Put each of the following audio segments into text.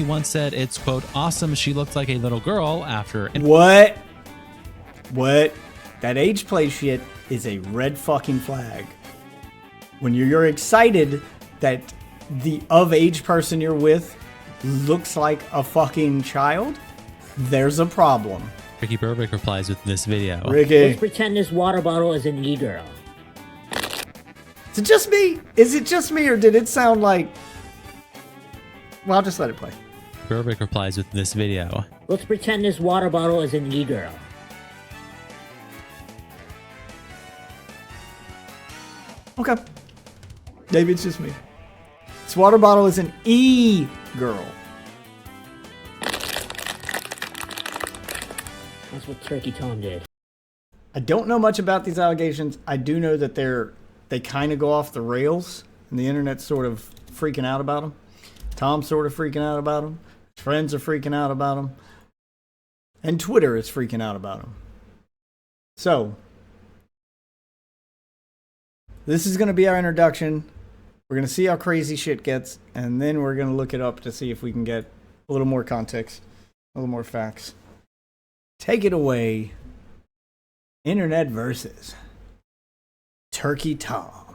He once said it's, quote, awesome she looked like a little girl after... What? That age play shit is a red fucking flag. When you're excited that the of age person you're with looks like a fucking child, there's a problem. Ricky Burbick replies with this video. Ricky. Let's pretend this water bottle is an e-girl. Is it just me? Is it just me, or did it sound like... Well, I'll just let it play. Burbick replies with this video. Let's pretend this water bottle is an e-girl. Okay. Maybe it's just me. This water bottle is an e-girl. That's what Turkey Tom did. I don't know much about these allegations. I do know that they kind of go off the rails, and the internet's sort of freaking out about them. Tom's sort of freaking out about them. His friends are freaking out about them. And Twitter is freaking out about them. So, this is going to be our introduction. We're going to see how crazy shit gets, and then we're going to look it up to see if we can get a little more context, a little more facts. Take it away. Internet versus Turkey Tom.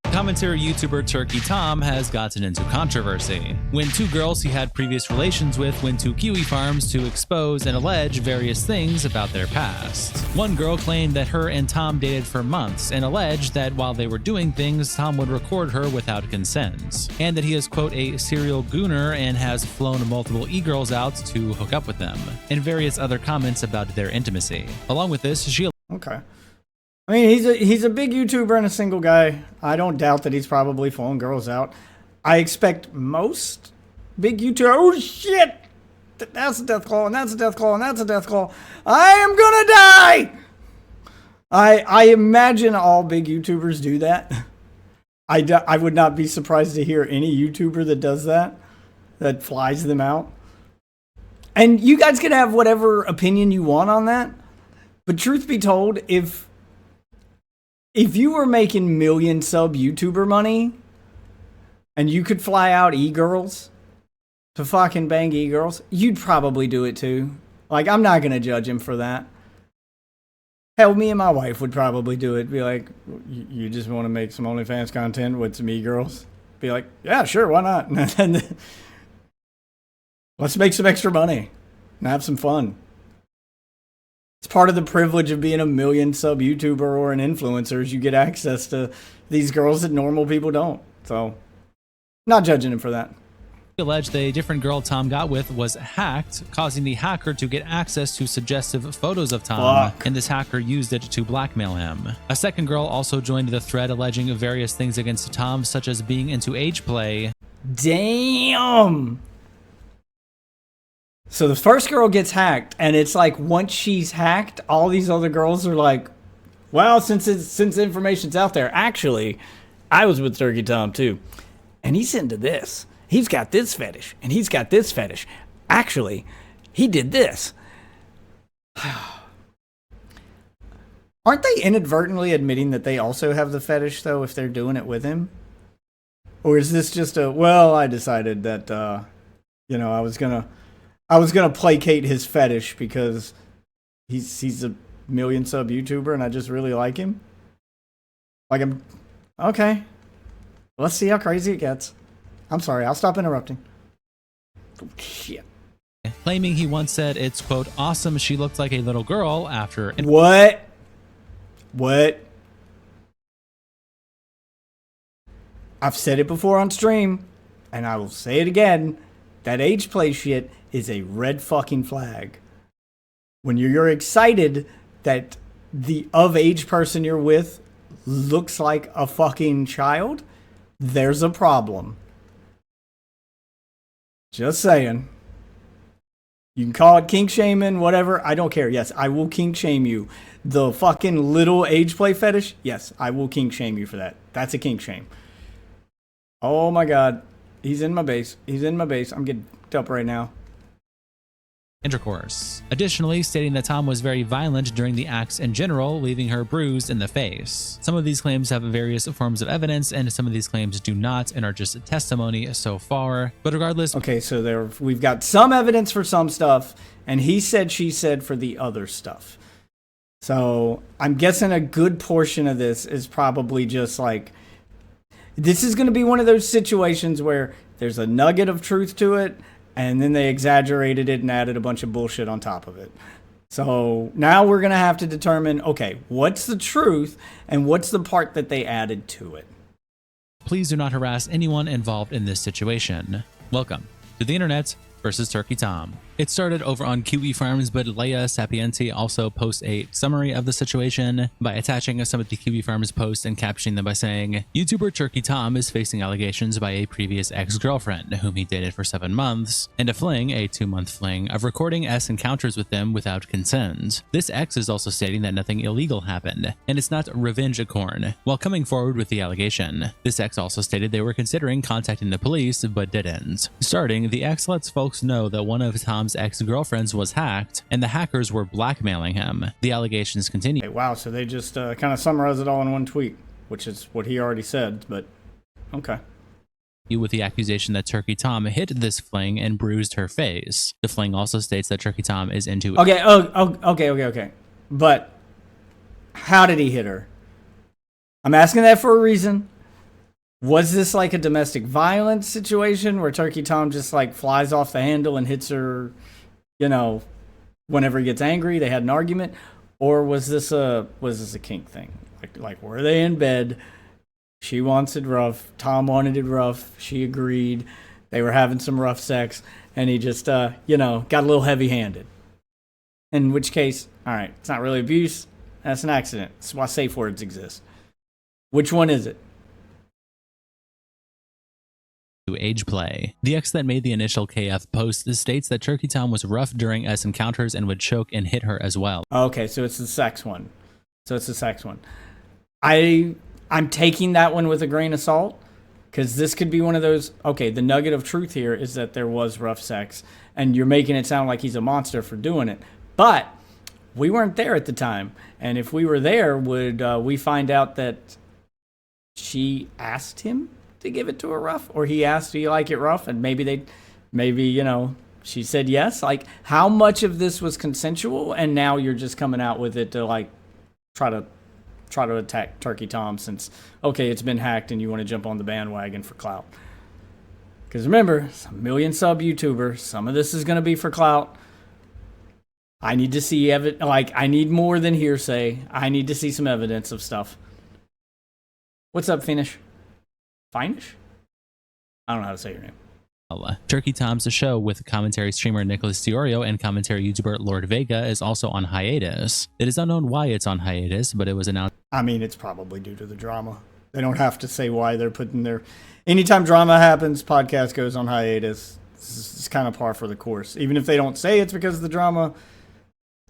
Commentator YouTuber Turkey Tom has gotten into controversy when two girls he had previous relations with went to kiwi farms to expose and allege various things about their past. One girl claimed that her and Tom dated for months and alleged that while they were doing things, Tom would record her without consent, and that he is, quote, a serial gooner and has flown multiple e-girls out to hook up with them, and various other comments about their intimacy. Along with this, she... Okay. I mean, he's a big YouTuber and a single guy. I don't doubt that he's probably flown girls out. I expect most big YouTubers... Oh, shit! That's a death call, and that's a death call, and that's a death call. I am gonna die! I imagine all big YouTubers do that. I would not be surprised to hear any YouTuber that does that flies them out. And you guys can have whatever opinion you want on that. But truth be told, if you were making million sub YouTuber money and you could fly out e-girls to fucking bang e-girls, you'd probably do it too. Like, I'm not going to judge him for that. Hell, me and my wife would probably do it. Be like, you just want to make some OnlyFans content with some e-girls? Be like, yeah, sure, why not? Let's make some extra money and have some fun. It's part of the privilege of being a million sub YouTuber or an influencer is you get access to these girls that normal people don't. So, not judging him for that. alleged that a different girl Tom got with was hacked, causing the hacker to get access to suggestive photos of Tom, and this hacker used it to blackmail him. A second girl also joined the thread alleging various things against Tom, such as being into age play. Damn! So the first girl gets hacked, and it's like once she's hacked, all these other girls are like, well, since the information's out there, actually, I was with Turkey Tom too. And he's into this. He's got this fetish, and he's got this fetish. Actually, he did this. Aren't they inadvertently admitting that they also have the fetish, though, if they're doing it with him? Or is this just a, well, I decided that, you know, I was gonna placate his fetish because he's a million sub YouTuber and I just really like him? Like, okay. Let's see how crazy it gets. I'm sorry, I'll stop interrupting. Oh, shit. Claiming he once said it's, quote, awesome she looked like a little girl after... What? I've said it before on stream, and I will say it again. That age play shit is a red fucking flag. When you're excited that the of age person you're with looks like a fucking child, there's a problem. Just saying. You can call it kink shaming, whatever. I don't care. Yes, I will kink shame you. The fucking little age play fetish, yes, I will kink shame you for that. That's a kink shame. Oh my god. He's in my base. He's in my base. I'm getting up right now. intercourse. Additionally, stating that Tom was very violent during the acts in general, leaving her bruised in the face. Some of these claims have various forms of evidence, and some of these claims do not and are just testimony so far. But regardless, Okay, so we've got some evidence for some stuff, and he said, she said for the other stuff. So I'm guessing a good portion of this is probably just like, this is going to be one of those situations where there's a nugget of truth to it, and then they exaggerated it and added a bunch of bullshit on top of it. So now we're going to have to determine, okay, what's the truth and what's the part that they added to it? please do not harass anyone involved in this situation. Welcome to the internet versus Turkey Tom. It started over on QE Farms, but Leia Sapienti also posts a summary of the situation by attaching some of the QE Farms posts and captioning them by saying, YouTuber Turkey Tom is facing allegations by a previous ex-girlfriend whom he dated for 7 months, and a 2-month fling, of recording S encounters with them without consent. This ex is also stating that nothing illegal happened, and it's not revenge-a-corn, while coming forward with the allegation. This ex also stated they were considering contacting the police, but didn't. Starting, the ex lets folks know that one of Tom's ex-girlfriends was hacked, and the hackers were blackmailing him. The allegations continue. Hey, wow, so they just kind of summarize it all in one tweet, which is what he already said, but okay. With the accusation that Turkey Tom hit this fling and bruised her face. The fling also states that Turkey Tom is into Okay. But how did he hit her? I'm asking that for a reason. Was this like a domestic violence situation where Turkey Tom just like flies off the handle and hits her, you know, whenever he gets angry? They had an argument, or was this a kink thing? Like were they in bed? She wants it rough. Tom wanted it rough. She agreed. They were having some rough sex, and he just got a little heavy-handed. In which case, all right, it's not really abuse. That's an accident. That's why safe words exist. Which one is it? Age play. The ex that made the initial KF post states that Turkey Tom was rough during S encounters and would choke and hit her as well. Okay, so it's the sex one. I'm taking that one with a grain of salt, because this could be one of those, okay, the nugget of truth here is that there was rough sex, and you're making it sound like he's a monster for doing it. But we weren't there at the time, and if we were there, would we find out that she asked him to give it to her rough, or he asked, do you like it rough? And maybe she said yes. Like, how much of this was consensual, and now you're just coming out with it to like try to attack Turkey Tom, since okay, it's been hacked and you want to jump on the bandwagon for clout? Because remember, it's a million sub YouTuber. Some of this is going to be for clout. I need to see I need more than hearsay. I need to see some evidence of stuff. What's up, Finish? Finish? I don't know how to say your name. Turkey Tom's show with commentary streamer Nicholas Diorio and commentary YouTuber Lord Vega is also on hiatus. It is unknown why it's on hiatus, but it was announced. I mean, it's probably due to the drama. They don't have to say why they're putting their... Anytime drama happens, podcast goes on hiatus. It's kind of par for the course. Even if they don't say it's because of the drama,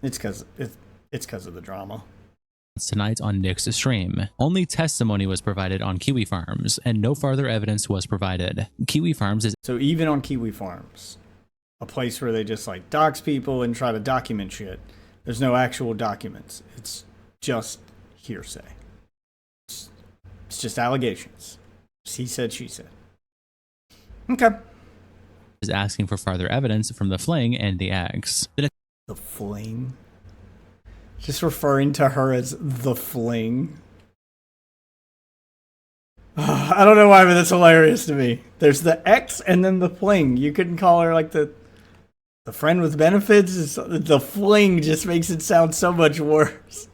it's because of the drama. Tonight on Nick's stream. Only testimony was provided on Kiwi Farms, and no further evidence was provided. Kiwi Farms is... So even on Kiwi Farms, a place where they just like dox people and try to document shit, there's no actual documents. It's just hearsay. It's just allegations. He said, she said. Okay. Is asking for further evidence from the fling and the ex. The fling? Just referring to her as the fling. I don't know why, but that's hilarious to me. There's the ex and then the fling. You couldn't call her like the friend with benefits. The fling just makes it sound so much worse.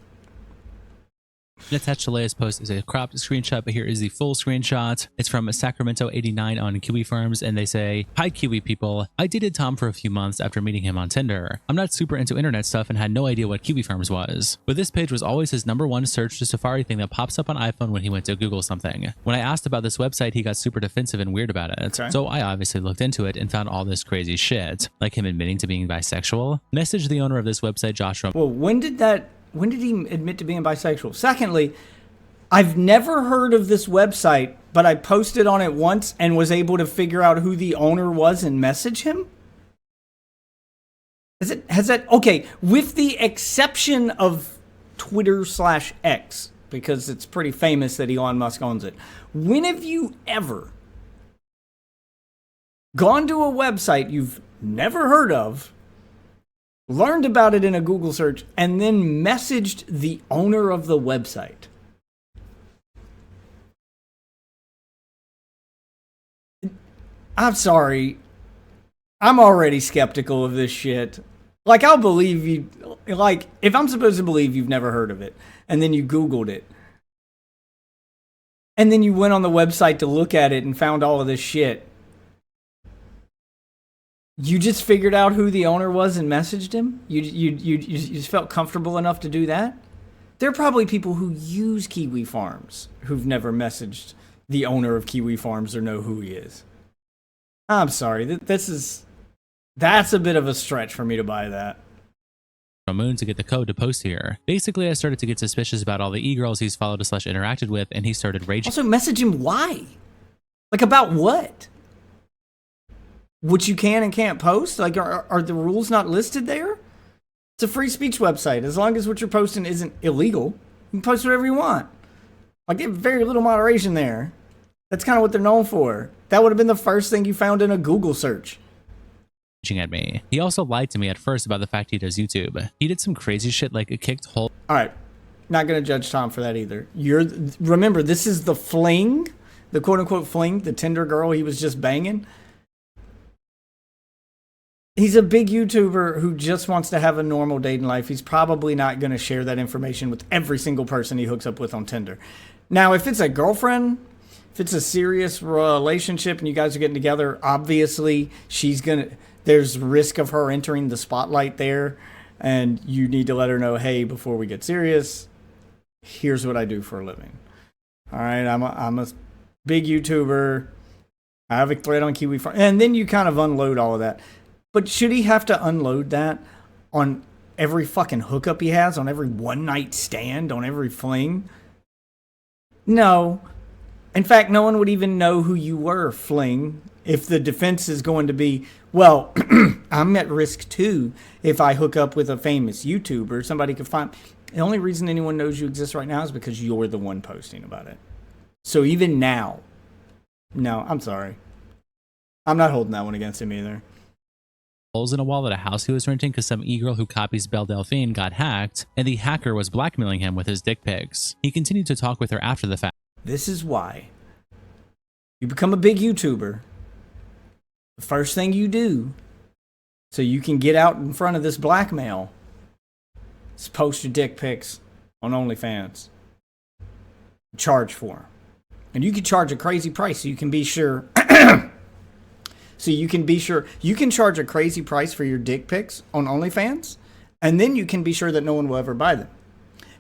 Attached to Leia's post is a cropped screenshot, but here is the full screenshot. It's from Sacramento 89 on Kiwi Farms, and they say, "Hi Kiwi people, I dated Tom for a few months after meeting him on Tinder. I'm not super into internet stuff and had no idea what Kiwi Farms was, but this page was always his #1 search to Safari thing that pops up on iPhone when he went to Google something. When I asked about this website, he got super defensive and weird about it. Okay. So I obviously looked into it and found all this crazy shit, like him admitting to being bisexual. Messaged the owner of this website, Joshua." Well, when did he admit to being bisexual? Secondly, I've never heard of this website, but I posted on it once and was able to figure out who the owner was and message him? Okay, with the exception of Twitter/X, because it's pretty famous that Elon Musk owns it. When have you ever gone to a website you've never heard of, learned about it in a Google search, and then messaged the owner of the website? I'm sorry. I'm already skeptical of this shit. Like, I'll believe you. Like, if I'm supposed to believe you've never heard of it, and then you Googled it, and then you went on the website to look at it and found all of this shit, you just figured out who the owner was and messaged him? You just felt comfortable enough to do that? There are probably people who use Kiwi Farms who've never messaged the owner of Kiwi Farms or know who he is. I'm sorry. That's a bit of a stretch for me to buy that. Moon to get the code to post here. Basically, I started to get suspicious about all the e-girls he's followed / interacted with, and he started raging. Also, message him why? Like, about what? What you can and can't post? Like, are the rules not listed there? It's a free speech website. As long as what you're posting isn't illegal, you can post whatever you want. Like, they have very little moderation there. That's kind of what they're known for. That would have been the first thing you found in a Google search. At me. He also lied to me at first about the fact he does YouTube. He did some crazy shit like a kicked hole. All right. Not going to judge Tom for that either. Remember, this is the fling, the quote unquote fling, the Tinder girl he was just banging. He's a big YouTuber who just wants to have a normal dating life. He's probably not going to share that information with every single person he hooks up with on Tinder. Now, if it's a girlfriend, if it's a serious relationship and you guys are getting together, obviously there's risk of her entering the spotlight there, and you need to let her know, hey, before we get serious, here's what I do for a living. All right, I'm a big YouTuber. I have a thread on Kiwi Farm. And then you kind of unload all of that. But should he have to unload that on every fucking hookup he has, on every one-night stand, on every fling? No. In fact, no one would even know who you were, fling, if the defense is going to be, well, I'm at risk too if I hook up with a famous YouTuber. Somebody could find. The only reason anyone knows you exist right now is because you're the one posting about it. So even now, no, I'm sorry. I'm not holding that one against him either. Holes in a wall at a house he was renting because some e-girl who copies Belle Delphine got hacked, and the hacker was blackmailing him with his dick pics. He continued to talk with her after the fact. This is why you become a big YouTuber. The first thing you do so you can get out in front of this blackmail is post your dick pics on OnlyFans. Charge for them. And you can charge a crazy price so you can be sure. You can charge a crazy price for your dick pics on OnlyFans, and then you can be sure that no one will ever buy them.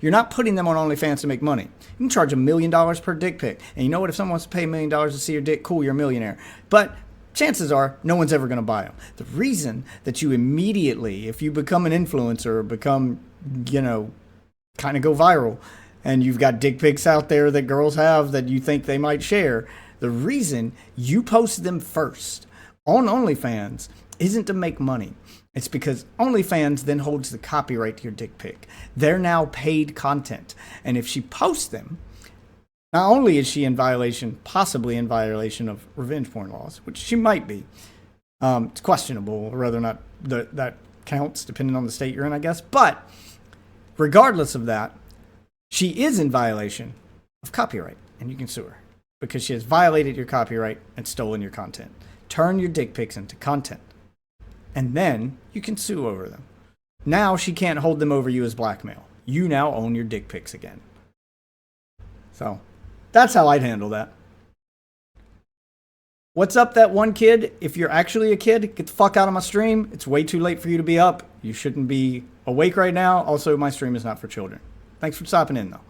You're not putting them on OnlyFans to make money. You can charge $1 million per dick pic. And you know what? If someone wants to pay $1 million to see your dick, cool, you're a millionaire. But chances are no one's ever going to buy them. The reason that you immediately, if you become an influencer or become, kind of go viral, and you've got dick pics out there that girls have that you think they might share, the reason you post them first on OnlyFans isn't to make money. It's because OnlyFans then holds the copyright to your dick pic. They're now paid content. And if she posts them, not only is she possibly in violation of revenge porn laws, which she might be. It's questionable whether or not that counts, depending on the state you're in, I guess. But regardless of that, she is in violation of copyright, and you can sue her because she has violated your copyright and stolen your content. Turn your dick pics into content, and then you can sue over them. Now she can't hold them over you as blackmail. You now own your dick pics again. So that's how I'd handle that. What's up, that one kid? If you're actually a kid, get the fuck out of my stream. It's way too late for you to be up. You shouldn't be awake right now. Also, my stream is not for children. Thanks for stopping in, though.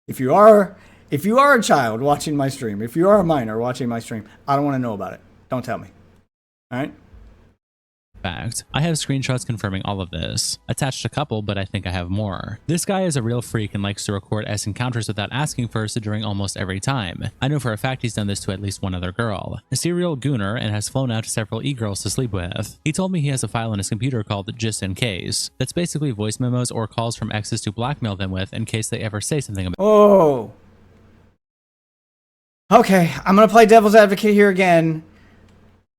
If you are a child watching my stream, if you are a minor watching my stream, I don't want to know about it. Don't tell me. All right? fact. I have screenshots confirming all of this. Attached a couple, but I think I have more. This guy is a real freak and likes to record S encounters without asking first during almost every time. I know for a fact he's done this to at least one other girl. A serial gooner and has flown out several e-girls to sleep with. He told me he has a file on his computer called Just In Case. That's basically voice memos or calls from exes to blackmail them with in case they ever say something about Oh. Okay, I'm gonna play devil's advocate here again,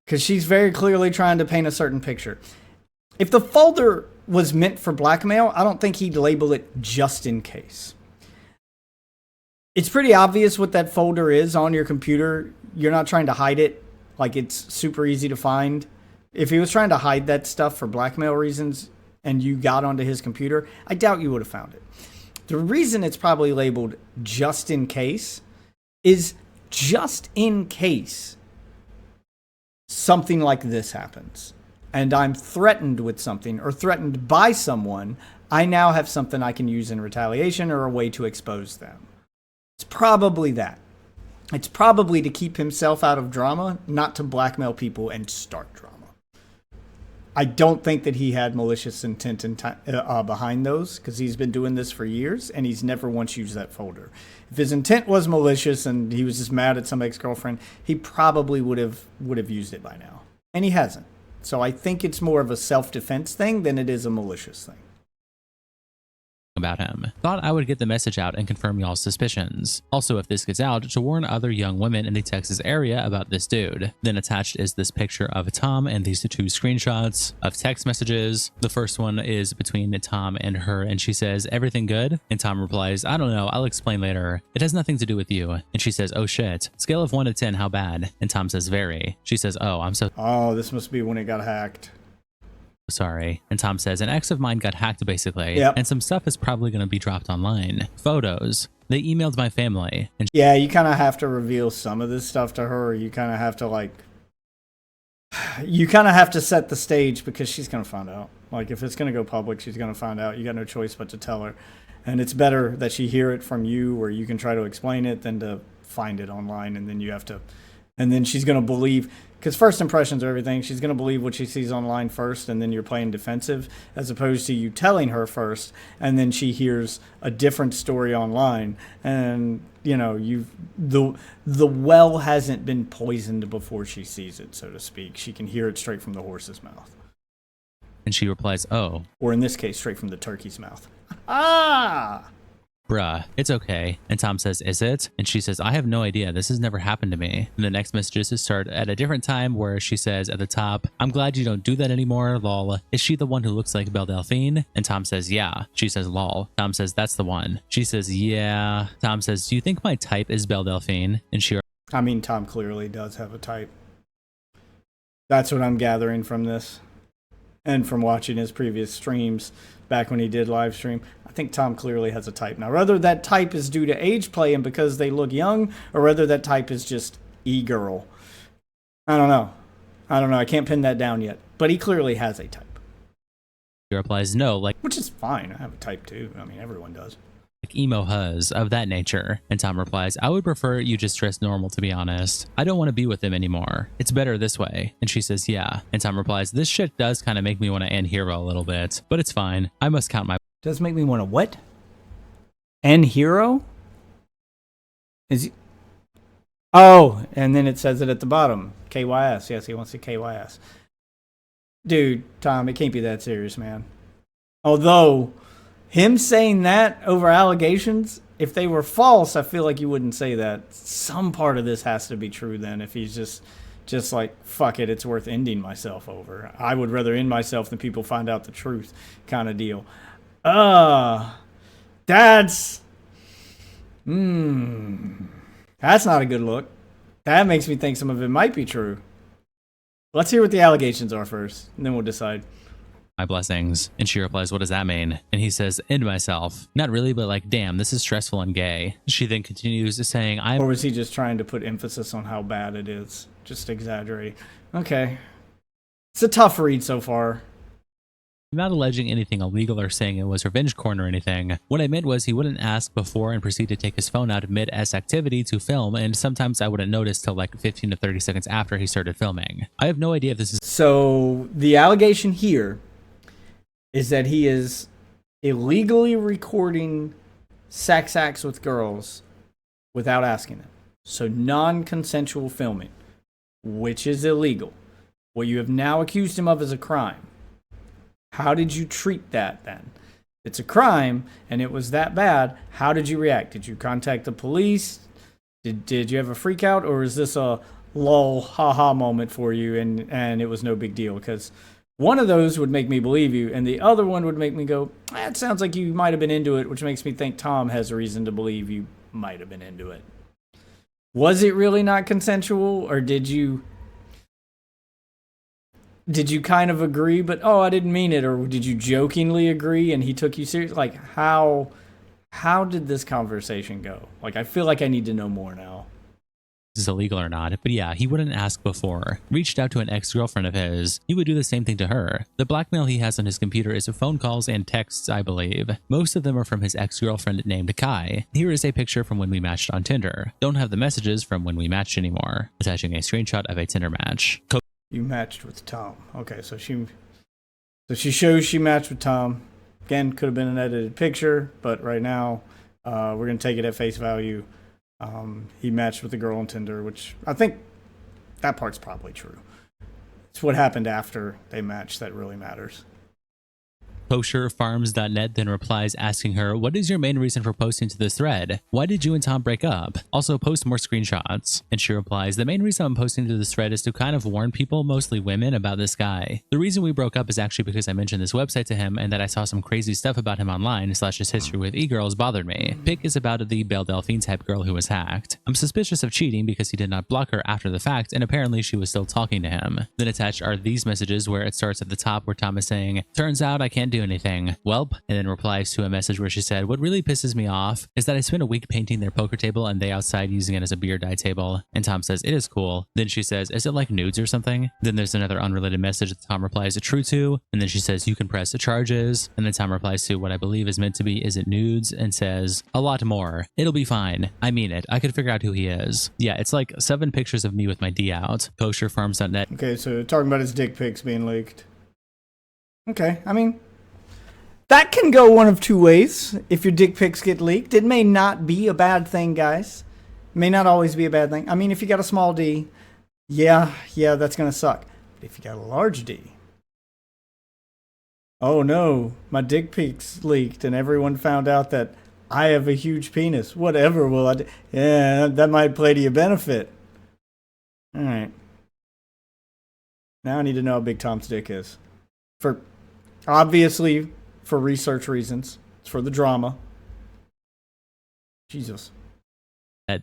because she's very clearly trying to paint a certain picture. If the folder was meant for blackmail, I don't think he'd label it just in case. It's pretty obvious what that folder is on your computer. You're not trying to hide it. Like, it's super easy to find. If he was trying to hide that stuff for blackmail reasons and you got onto his computer, I doubt you would have found it. The reason it's probably labeled just in case is just in case something like this happens and I'm threatened with something or threatened by someone, I now have something I can use in retaliation or a way to expose them. It's probably that. It's probably to keep himself out of drama, not to blackmail people and start drama. I don't think that he had malicious intent behind those, because he's been doing this for years and he's never once used that folder. If his intent was malicious and he was just mad at some ex-girlfriend, he probably would have used it by now. And he hasn't. So I think it's more of a self-defense thing than it is a malicious thing. about him. Thought I would get the message out and confirm y'all's suspicions. Also, if this gets out, to warn other young women in the Texas area about this dude. Then attached is this picture of Tom and these two screenshots of text messages. The first one is between Tom and her, and she says, "Everything good?" And Tom replies, "I don't know, I'll explain later. It has nothing to do with you." And she says, "Oh shit. Scale of 1 to 10, how bad?" And Tom says, "Very." She says, "Oh, I'm so this must be when it got hacked. sorry." And Tom says, "An ex of mine got hacked basically, Yep. and some stuff is probably going to be dropped online. Photos. They emailed my family." And Yeah, you kind of have to reveal some of this stuff to her. Or you kind of have to you kind of have to set the stage, because she's going to find out. Like, if it's going to go public, she's going to find out. You got no choice but to tell her. And it's better that she hear it from you, where you can try to explain it, than to find it online and then you have to, and then she's going to believe, because first impressions are everything. She's going to believe what she sees online first, and then you're playing defensive, as opposed to you telling her first, and then she hears a different story online, and you know, the well hasn't been poisoned before she sees it, so to speak. She can hear it straight from the horse's mouth, she replies, "Oh. or in this case, straight from the turkey's mouth." Ah! Bruh, it's okay." And Tom says, "Is it?" And she says, "I have no idea. This has never happened to me." And the next messages start at a different time, where she says at the top, "I'm glad you don't do that anymore, lol. Is she the one who looks like Belle Delphine?" And Tom says, "Yeah." She says, "Lol." Tom says, "That's the one." She says, "Yeah." Tom says, "Do you think my type is Belle Delphine?" And she I mean, Tom clearly does have a type. That's what I'm gathering from this. And from watching his previous streams back when he did live stream. I think Tom clearly has a type. Now, whether that type is due to age play and because they look young, or whether that type is just e-girl, I don't know. I can't pin that down yet. But he clearly has a type. replies, "No, like Which is fine. I have a type too. I mean, everyone does. emo huzz of that nature." And Tom replies, "I would prefer you just dress normal, to be honest. I don't want to be with him anymore. It's better this way." And she says, "Yeah." And Tom replies, "This shit does kind of make me want to end Hero a little bit, but it's fine. I must count my..." Does make me want to what? N hero? Is he? Oh, and then it says it at the bottom. KYS. Yes, he wants to KYS. Dude, Tom, it can't be that serious, man. Although, him saying that over allegations, if they were false, I feel like you wouldn't say that. Some part of this has to be true then, if he's just like, fuck it, it's worth ending myself over. I would rather end myself than people find out the truth kind of deal. That's not a good look. That makes me think some of it might be true. Let's hear what the allegations are first, and then we'll decide. "My blessings." And she replies, "What does that mean?" And he says, "End myself. Not really, but like, damn, this is stressful and gay." She then continues saying, Or was he just trying to put emphasis on how bad it is? Just exaggerate. Okay. It's a tough read so far. I'm not alleging anything illegal or saying it was revenge porn or anything. What I meant was he wouldn't ask before and proceed to take his phone out mid-S activity to film, and sometimes I wouldn't notice till like 15 to 30 seconds after he started filming. I have no idea if this is... So the allegation here is that he is illegally recording sex acts with girls without asking them. So non-consensual filming, which is illegal. What you have now accused him of is a crime. How did you treat that then? It's a crime and it was that bad. How did you react? Did you contact the police? Did you have a freak out, or is this a lol haha moment for you and it was no big deal? Because one of those would make me believe you and the other one would make me go, it sounds like you might have been into it, which makes me think Tom has a reason to believe you might have been into it. Was it really not consensual, or did you kind of agree, but I didn't mean it, or did you jokingly agree and he took you serious? Like, how did this conversation go? Like, I feel like I need to know more now. Is illegal or not, but yeah, he wouldn't ask before. Reached out to an ex-girlfriend of his. He would do the same thing to her. The blackmail he has on his computer is phone calls and texts, I believe. Most of them are from his ex-girlfriend named Kai. Here is a picture from when we matched on Tinder. Don't have the messages from when we matched anymore. Attaching a screenshot of a Tinder match. You matched with Tom. Okay, so she shows she matched with Tom. Again, could have been an edited picture, but right now we're going to take it at face value. He matched with a girl on Tinder, which I think that part's probably true. It's what happened after they matched that really matters. Kosherfarms.net then replies asking her, what is your main reason for posting to this thread? Why did you and Tom break up? Also post more screenshots. And she replies, the main reason I'm posting to this thread is to kind of warn people, mostly women, about this guy. The reason we broke up is actually because I mentioned this website to him and that I saw some crazy stuff about him online / his history with e-girls bothered me. Pic is about the Belle Delphine type girl who was hacked. I'm suspicious of cheating because he did not block her after the fact and apparently she was still talking to him. Then attached are these messages where it starts at the top where Tom is saying, turns out I can't do anything. Welp, and then replies to a message where she said, what really pisses me off is that I spent a week painting their poker table and they outside using it as a beer die table. And Tom says, it is cool. Then she says, is it like nudes or something? Then there's another unrelated message that Tom replies true to, and then she says, you can press the charges. And then Tom replies to what I believe is meant to be, is it nudes? And says, a lot more. It'll be fine. I mean it. I could figure out who he is. Yeah, it's like 7 pictures of me with my D out. Kosherfarms.net. Okay, so talking about his dick pics being leaked. Okay, I mean, that can go one of two ways if your dick pics get leaked. It may not be a bad thing, guys. It may not always be a bad thing. I mean, if you got a small D, yeah, that's going to suck. But if you got a large D, oh no, my dick pics leaked and everyone found out that I have a huge penis. Whatever will I do? Yeah, that might play to your benefit. All right. Now I need to know how big Tom's dick is. Obviously, for research reasons. It's for the drama. Jesus.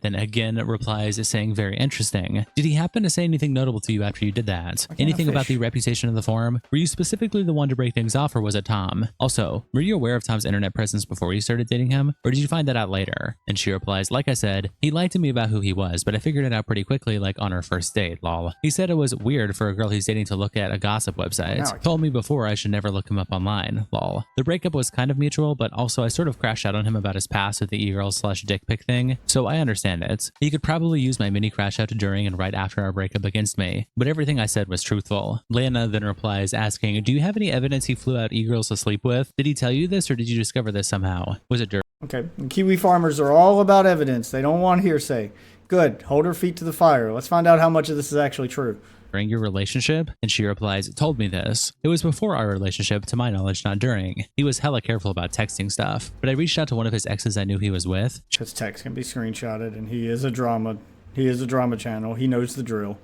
Then again replies saying, very interesting. Did he happen to say anything notable to you after you did that? Anything about the reputation of the forum? Were you specifically the one to break things off, or was it Tom? Also, were you aware of Tom's internet presence before you started dating him, or did you find that out later? And she replies, like I said, he lied to me about who he was, but I figured it out pretty quickly, like on our first date, lol. He said it was weird for a girl he's dating to look at a gossip website. Told me before I should never look him up online, lol. The breakup was kind of mutual, but also I sort of crashed out on him about his past with the e-girl / dick pic thing, so I understand it. He could probably use my mini crash out during and right after our breakup against me, but everything I said was truthful. Lana then replies asking, do you have any evidence he flew out e-girls to sleep with? Did he tell you this, or did you discover this somehow? Was it Okay, and Kiwi farmers are all about evidence. They don't want hearsay. Good, hold her feet to the fire. Let's find out how much of this is actually true. during your relationship? And she replies, told me this. It was before our relationship, to my knowledge, not during. He was hella careful about texting stuff, but I reached out to one of his exes I knew he was with. His text can be screenshotted, and he is a drama channel. He knows the drill.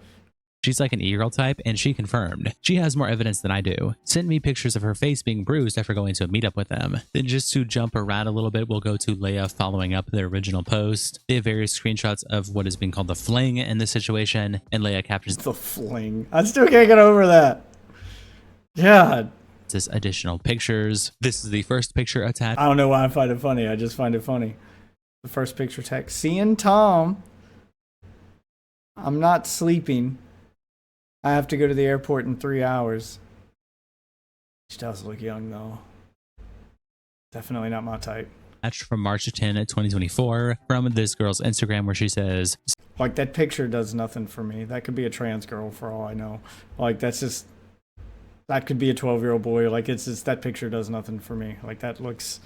She's like an e-girl type, and she confirmed. She has more evidence than I do. Sent me pictures of her face being bruised after going to a meetup with them. Then just to jump around a little bit, we'll go to Leia following up their original post. They have various screenshots of what is being called the fling in this situation, and Leia captures the fling. I still can't get over that. God. This additional pictures. This is the first picture attached. I don't know why I find it funny. I just find it funny. The first picture text. Seeing Tom. I'm not sleeping. I have to go to the airport in 3 hours. She does look young, though. Definitely not my type. From March 10, 2024, from this girl's Instagram, where she says, like, that picture does nothing for me. That could be a trans girl for all I know. Like, that's just, that could be a 12-year-old boy. Like, it's just, that picture does nothing for me. Like, that looks,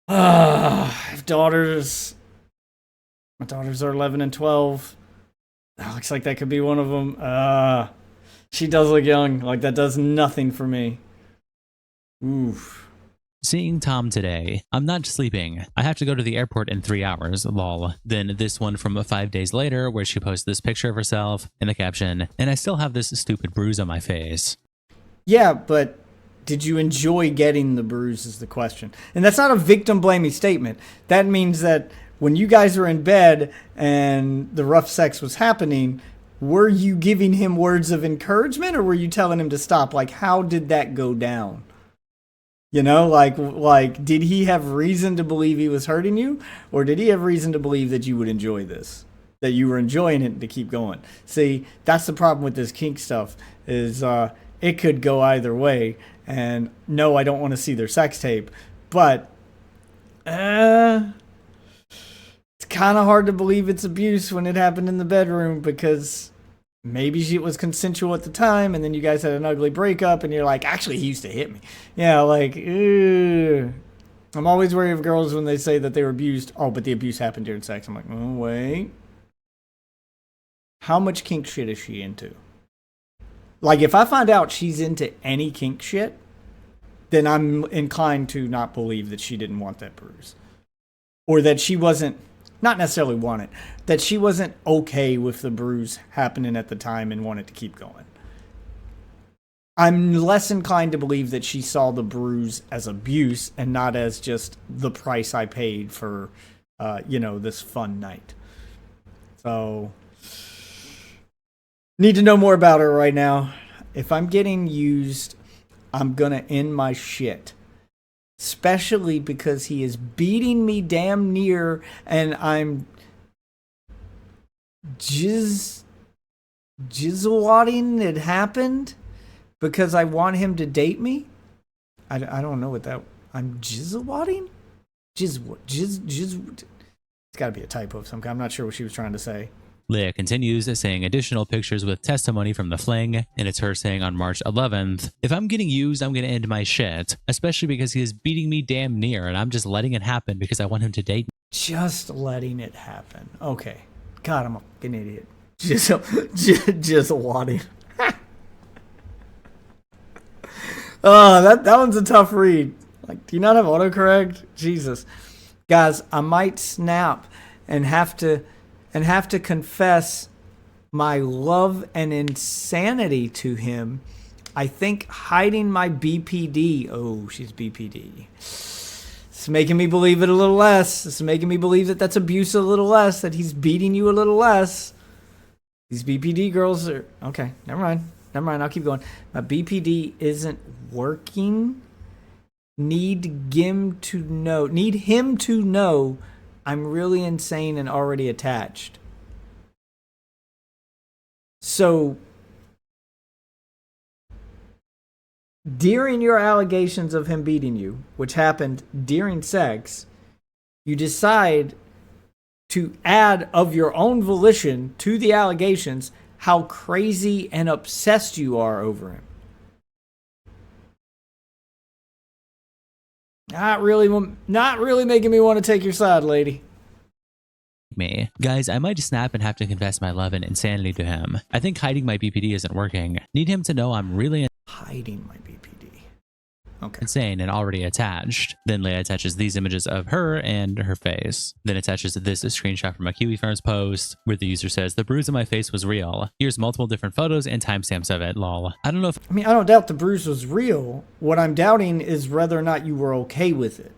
if daughters, my daughters are 11 and 12. That looks like that could be one of them. She does look young. Like, that does nothing for me. Oof. seeing Tom today. I'm not sleeping. I have to go to the airport in 3 hours, lol. Then this one from 5 days later where she posts this picture of herself in the caption, and I still have this stupid bruise on my face. Yeah, but did you enjoy getting the bruise is the question. And that's not a victim blaming statement. That means that when you guys were in bed and the rough sex was happening, were you giving him words of encouragement or were you telling him to stop? Like, how did that go down? You know, like, did he have reason to believe he was hurting you? Or did he have reason to believe that you would enjoy this? That you were enjoying it to keep going? See, that's the problem with this kink stuff is it could go either way. And no, I don't want to see their sex tape. But it's kind of hard to believe it's abuse when it happened in the bedroom because maybe she was consensual at the time and then you guys had an ugly breakup and you're like, actually, he used to hit me. Yeah, like, ew. I'm always worried of girls when they say that they were abused. Oh, but the abuse happened during sex. I'm like, oh, wait. How much kink shit is she into? Like, if I find out she's into any kink shit, then I'm inclined to not believe that she didn't want that bruise. Or that she wasn't, not necessarily want it, that she wasn't okay with the bruise happening at the time and wanted to keep going. I'm less inclined to believe that she saw the bruise as abuse and not as just the price I paid for, this fun night. So, need to know more about her right now. If I'm getting used, I'm going to end my shit. Especially because he is beating me damn near and I'm jizzwadding it happened because I want him to date me. I don't know what that, I'm jizzwadding? It's got to be a typo of some kind. I'm not sure what she was trying to say. Leah continues saying additional pictures with testimony from the fling, and it's her saying on March 11th, if I'm getting used, I'm going to end my shit, especially because he is beating me damn near, and I'm just letting it happen because I want him to date me. Just letting it happen. Okay. God, I'm a fucking idiot. Just wadding. Oh, that one's a tough read. Like, do you not have autocorrect? Jesus. Guys, I might snap and have to confess my love and insanity to him. I think hiding my BPD. Oh, she's BPD. It's making me believe it a little less. It's making me believe that that's abuse a little less, that he's beating you a little less. These BPD girls are... Okay, never mind. I'll keep going. My BPD isn't working. Need him to know I'm really insane and already attached. So, during your allegations of him beating you, which happened during sex, you decide to add of your own volition to the allegations how crazy and obsessed you are over him. Not really making me want to take your side, lady. Me. Guys, I might snap and have to confess my love and insanity to him. I think hiding my BPD isn't working. Need him to know I'm really hiding my BPD. Okay. Insane and already attached. Then Leia attaches these images of her and her face. Then attaches this screenshot from a Kiwi Farms post where the user says, the bruise on my face was real. Here's multiple different photos and timestamps of it, lol. I don't know if... I don't doubt the bruise was real. What I'm doubting is whether or not you were okay with it.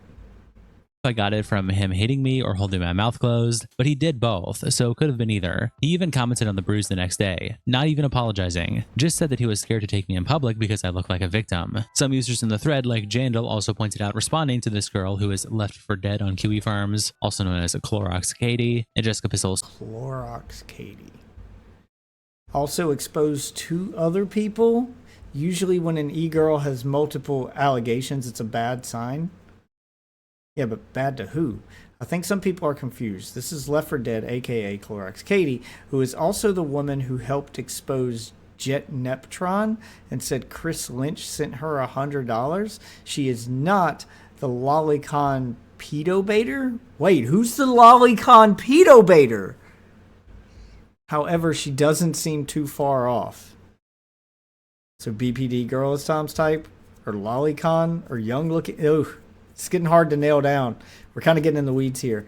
I got it from him hitting me or holding my mouth closed, but he did both, so it could have been either. He even commented on the bruise the next day, not even apologizing, just said that he was scared to take me in public because I look like a victim. Some users in the thread, like Jandal, also pointed out responding to this girl who is left for dead on Kiwi Farms, also known as Clorox Katie, and Jessica Pistols. Clorox Katie. Also exposed 2 other people Usually when an e-girl has multiple allegations, it's a bad sign. Yeah, but bad to who? I think some people are confused. This is Left 4 Dead, aka Clorox Katie, who is also the woman who helped expose Jet Neptron and said Chris Lynch sent her $100. She is not the lolicon pedo baiter. Wait, who's the lolicon pedo baiter? However, she doesn't seem too far off. So BPD girl is Tom's type, or lolicon, or young looking. Ugh, it's getting hard to nail down. We're kind of getting in the weeds here.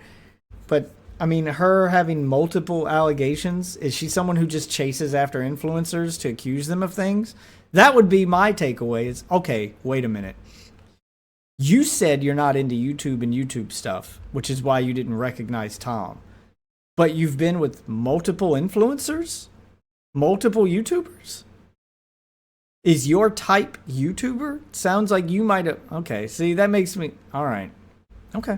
But I mean, her having multiple allegations, is she someone who just chases after influencers to accuse them of things? That would be my takeaway. Is okay, wait a minute. You said you're not into YouTube and YouTube stuff, which is why you didn't recognize Tom. But you've been with multiple influencers? Multiple YouTubers? Is your type YouTuber? Sounds like you might have... Okay, see, that makes me... All right. Okay.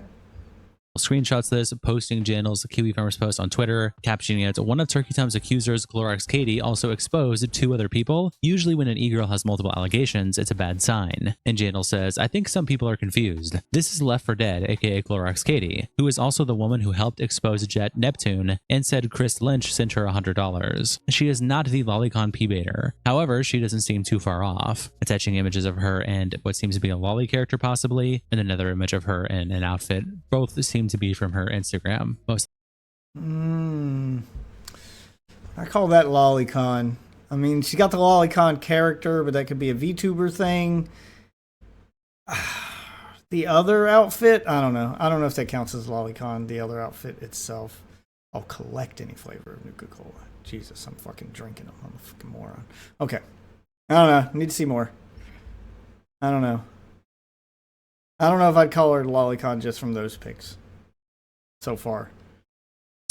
Screenshots this, posting Janel's Kiwi Farmers post on Twitter, captioning it, one of Turkey Tom's accusers, Clorox Katie, also exposed two other people. Usually when an e-girl has multiple allegations, it's a bad sign. And Janel says, I think some people are confused. This is Left 4 Dead, aka Clorox Katie, who is also the woman who helped expose Jet Neptune and said Chris Lynch sent her $100. She is not the lolicon p-baiter. However, she doesn't seem too far off. Attaching images of her and what seems to be a lolly character possibly, and another image of her in an outfit. Both seem to be from her Instagram. I call that lolicon. I mean, she got the lolicon character, but that could be a VTuber thing. The other outfit, I don't know. I don't know if that counts as lolicon, the other outfit itself. I'll collect any flavor of Nuka-Cola. Jesus, I'm fucking drinking them. I'm a fucking moron. Okay. I don't know. Need to see more. I don't know. I don't know if I'd call her lolicon just from those pics so far.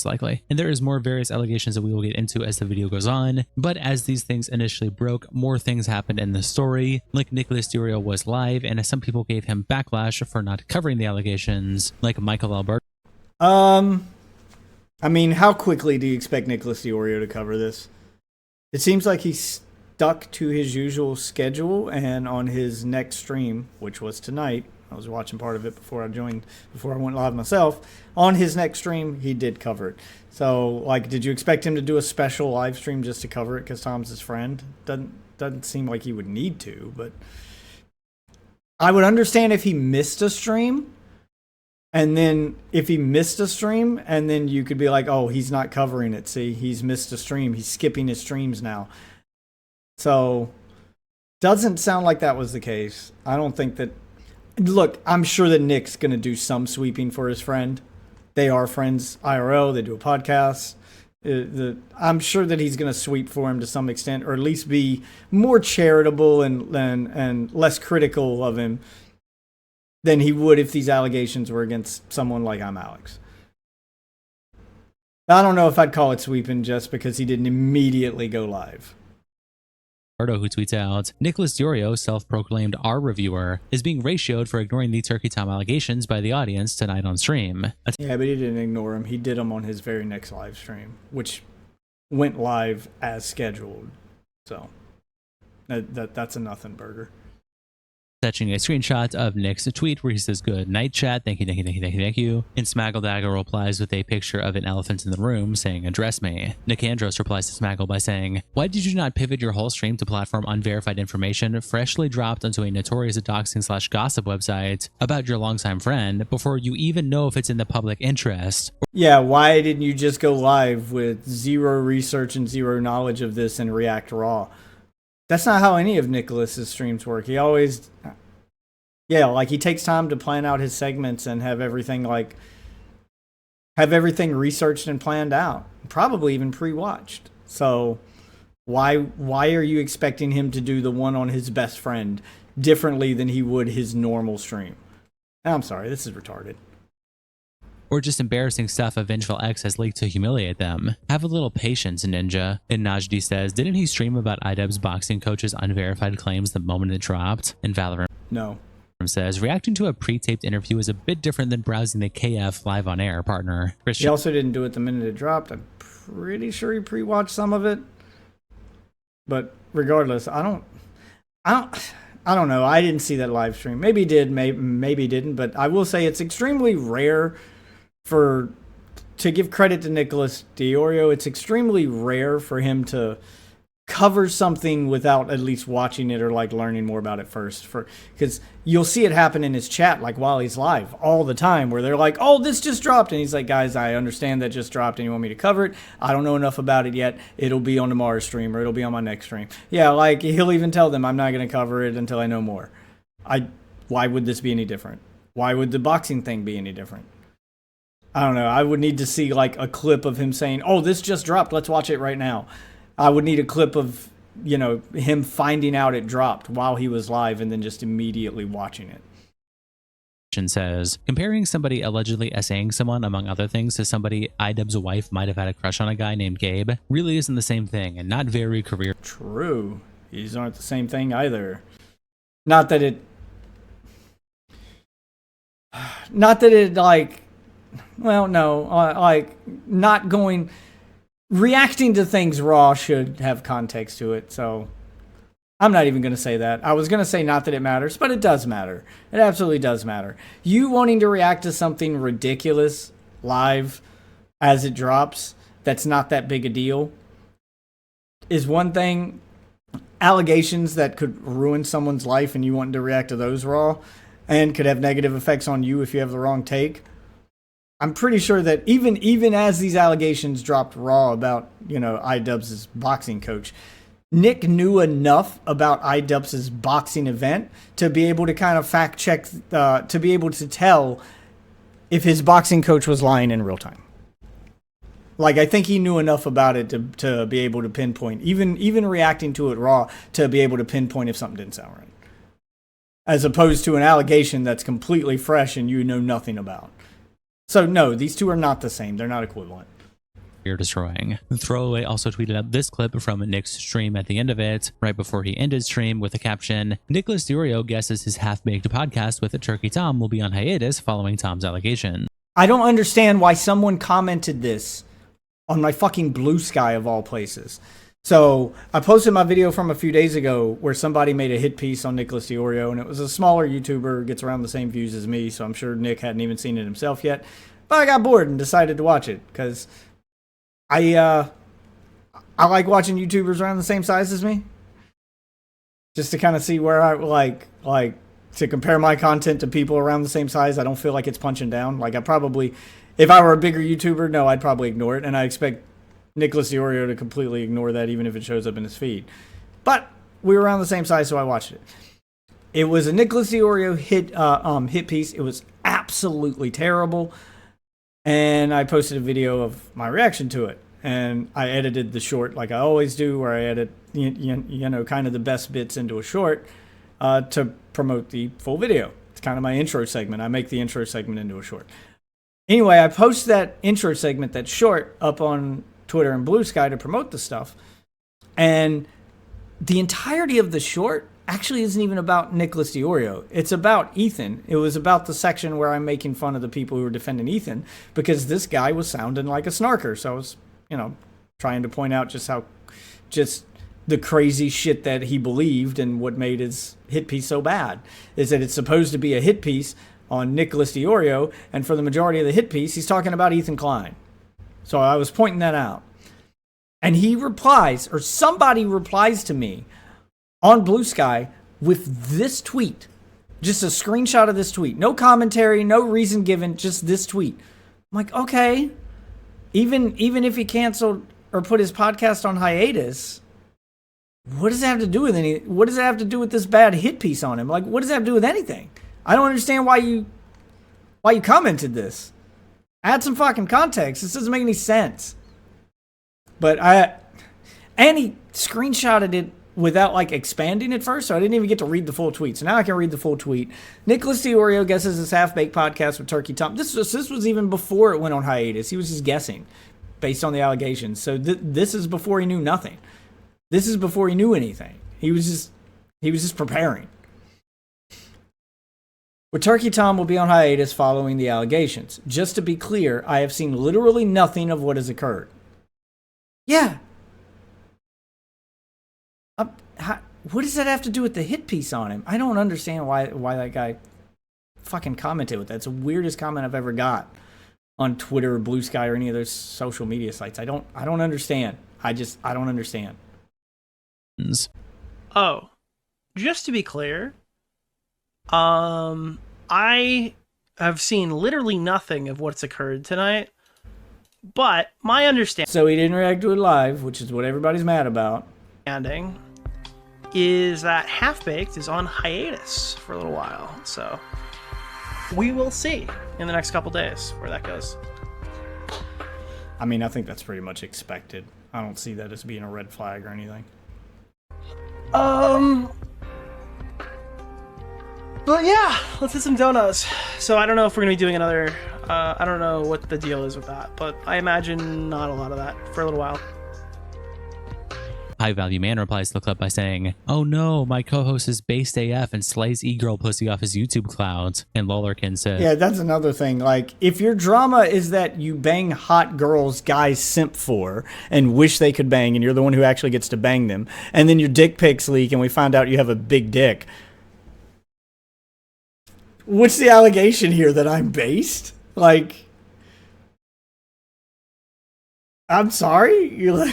Likely. And there is more various allegations that we will get into as the video goes on, but as these things initially broke, more things happened in the story. Like Nicholas DeOrio was live, and some people gave him backlash for not covering the allegations, like Michael Alberto. I mean, how quickly do you expect Nicholas DeOrio to cover this? It seems like he's stuck to his usual schedule, and on his next stream, which was tonight, I was watching part of it before I went live myself. On his next stream, he did cover it. So, like, did you expect him to do a special live stream just to cover it because Tom's his friend? Doesn't seem like he would need to, but I would understand if he missed a stream. And then if he missed a stream, and then you could be like, oh, he's not covering it. See, he's missed a stream. He's skipping his streams now. So, doesn't sound like that was the case. I don't think that... Look, I'm sure that Nick's going to do some sweeping for his friend. They are friends IRL. They do a podcast. I'm sure that he's going to sweep for him to some extent, or at least be more charitable and less critical of him than he would if these allegations were against someone like I'm Alex. I don't know if I'd call it sweeping just because he didn't immediately go live. Who tweets out, Nicholas DeOrio, self-proclaimed our reviewer, is being ratioed for ignoring the Turkey Tom allegations by the audience tonight on stream. Yeah, but he didn't ignore him. He did them on his very next live stream, which went live as scheduled. So that's a nothing burger. Attaching a screenshot of Nick's tweet where he says, good night chat, thank you. And Smaggledagger replies with a picture of an elephant in the room saying, address me. Nick Andros replies to Smaggle by saying, why did you not pivot your whole stream to platform unverified information freshly dropped onto a notorious doxing/gossip website about your longtime friend before you even know if it's in the public interest? Yeah, why didn't you just go live with zero research and zero knowledge of this and react raw? That's not how any of Nicholas's streams work. He always, like he takes time to plan out his segments and have everything researched and planned out, probably even pre-watched. So why are you expecting him to do the one on his best friend differently than he would his normal stream? I'm sorry, this is retarded. Or just embarrassing stuff a vengeful ex has leaked to humiliate them. Have a little patience, Ninja. And Najdi says, didn't he stream about IDubbbz boxing coach's unverified claims the moment it dropped? And Valorant No. Says, reacting to a pre-taped interview is a bit different than browsing the KF live on air, partner. He also didn't do it the minute it dropped. I'm pretty sure he pre-watched some of it. But regardless, I don't know. I didn't see that live stream. Maybe he did, maybe he didn't. But I will say it's extremely rare to give credit to Nicholas Diorio. It's extremely rare for him to cover something without at least watching it or like learning more about it first, because you'll see it happen in his chat like while he's live all the time, where they're like, oh, this just dropped, and he's like, guys, I understand that just dropped and you want me to cover it. I don't know enough about it yet. It'll be on tomorrow's stream, or it'll be on my next stream. Yeah, like he'll even tell them, I'm not going to cover it until I know more. Why would this be any different? Why would the boxing thing be any different? I don't know. I would need to see like a clip of him saying, oh, this just dropped, let's watch it right now. I would need a clip of, him finding out it dropped while he was live and then just immediately watching it. Says, comparing somebody allegedly essaying someone, among other things, to somebody iDubbbz's wife might have had a crush on a guy named Gabe really isn't the same thing, and not very career. True. These aren't the same thing either. Not that it like, well, no, like not going... Reacting to things raw should have context to it, so I'm not even going to say that. I was going to say not that it matters, but it does matter. It absolutely does matter. You wanting to react to something ridiculous live as it drops that's not that big a deal is one thing. Allegations that could ruin someone's life and you wanting to react to those raw and could have negative effects on you if you have the wrong take. I'm pretty sure that even as these allegations dropped raw about, iDubbbz's boxing coach, Nick knew enough about iDubbbz's boxing event to be able to kind of fact check, to be able to tell if his boxing coach was lying in real time. Like, I think he knew enough about it to be able to pinpoint, even reacting to it raw, to be able to pinpoint if something didn't sound right. As opposed to an allegation that's completely fresh and you know nothing about. So, no, these two are not the same. They're not equivalent. You're destroying. Throwaway also tweeted out this clip from Nick's stream at the end of it, right before he ended stream, with the caption, Nicholas Diorio guesses his half-baked podcast with Turkey Tom will be on hiatus following Tom's allegation. I don't understand why someone commented this on my fucking Blue Sky of all places. So I posted my video from a few days ago where somebody made a hit piece on Nicholas Diorio, and it was a smaller YouTuber, gets around the same views as me, so I'm sure Nick hadn't even seen it himself yet. But I got bored and decided to watch it because I like watching YouTubers around the same size as me, just to kind of see where I like to compare my content to people around the same size. I don't feel like it's punching down. Like, I probably, if I were a bigger YouTuber, no, I'd probably ignore it, and I expect Nicholas Diorio to completely ignore that even if it shows up in his feed. But we were around the same size, so I watched it. It was a Nicholas Diorio hit piece. It was absolutely terrible. And I posted a video of my reaction to it. And I edited the short like I always do, where I edit kind of the best bits into a short to promote the full video. It's kind of my intro segment. I make the intro segment into a short. Anyway, I post that intro segment, that short, up on Twitter and Blue Sky to promote the stuff. And the entirety of the short actually isn't even about Nicholas Diorio. It's about Ethan. It was about the section where I'm making fun of the people who were defending Ethan because this guy was sounding like a snarker. So I was, trying to point out just the crazy shit that he believed, and what made his hit piece so bad is that it's supposed to be a hit piece on Nicholas Diorio, and for the majority of the hit piece, he's talking about Ethan Klein. So I was pointing that out. And he replies, or somebody replies to me on Blue Sky with this tweet. Just a screenshot of this tweet. No commentary, no reason given, just this tweet. I'm like, okay. Even if he canceled or put his podcast on hiatus, what does it have to do with what does it have to do with this bad hit piece on him? Like, what does it have to do with anything? I don't understand why you commented this. Add some fucking context. This doesn't make any sense. But he screenshotted it without expanding it first, so I didn't even get to read the full tweet. So now I can read the full tweet. Nicholas Diorio guesses his half-baked podcast with Turkey Tom. This was even before it went on hiatus. He was just guessing based on the allegations. So this is before he knew nothing. This is before he knew anything. He was just preparing. With Turkey Tom will be on hiatus following the allegations. Just to be clear, I have seen literally nothing of what has occurred. Yeah. what does that have to do with the hit piece on him? I don't understand why that guy fucking commented with that. It's the weirdest comment I've ever got on Twitter or Blue Sky or any of those social media sites. I don't understand. I don't understand. Oh, just to be clear, I have seen literally nothing of what's occurred tonight, but my understanding So he didn't react to it live, which is what everybody's mad about. is that Half Baked is on hiatus for a little while, so we will see in the next couple days where that goes. I mean, I think that's pretty much expected. I don't see that as being a red flag or anything. But yeah, let's hit some donuts. So I don't know if we're gonna be doing another. I don't know what the deal is with that, but I imagine not a lot of that for a little while. High Value Man replies to the clip by saying, "Oh no, my co-host is based AF and slays e-girl pussy off his YouTube clouds." And Lollerkin said, Yeah, that's another thing. Like, if your drama is that you bang hot girls guys simp for and wish they could bang, and you're the one who actually gets to bang them, and then your dick pics leak and we find out you have a big dick, what's the allegation here? That I'm based? Like, I'm sorry? You're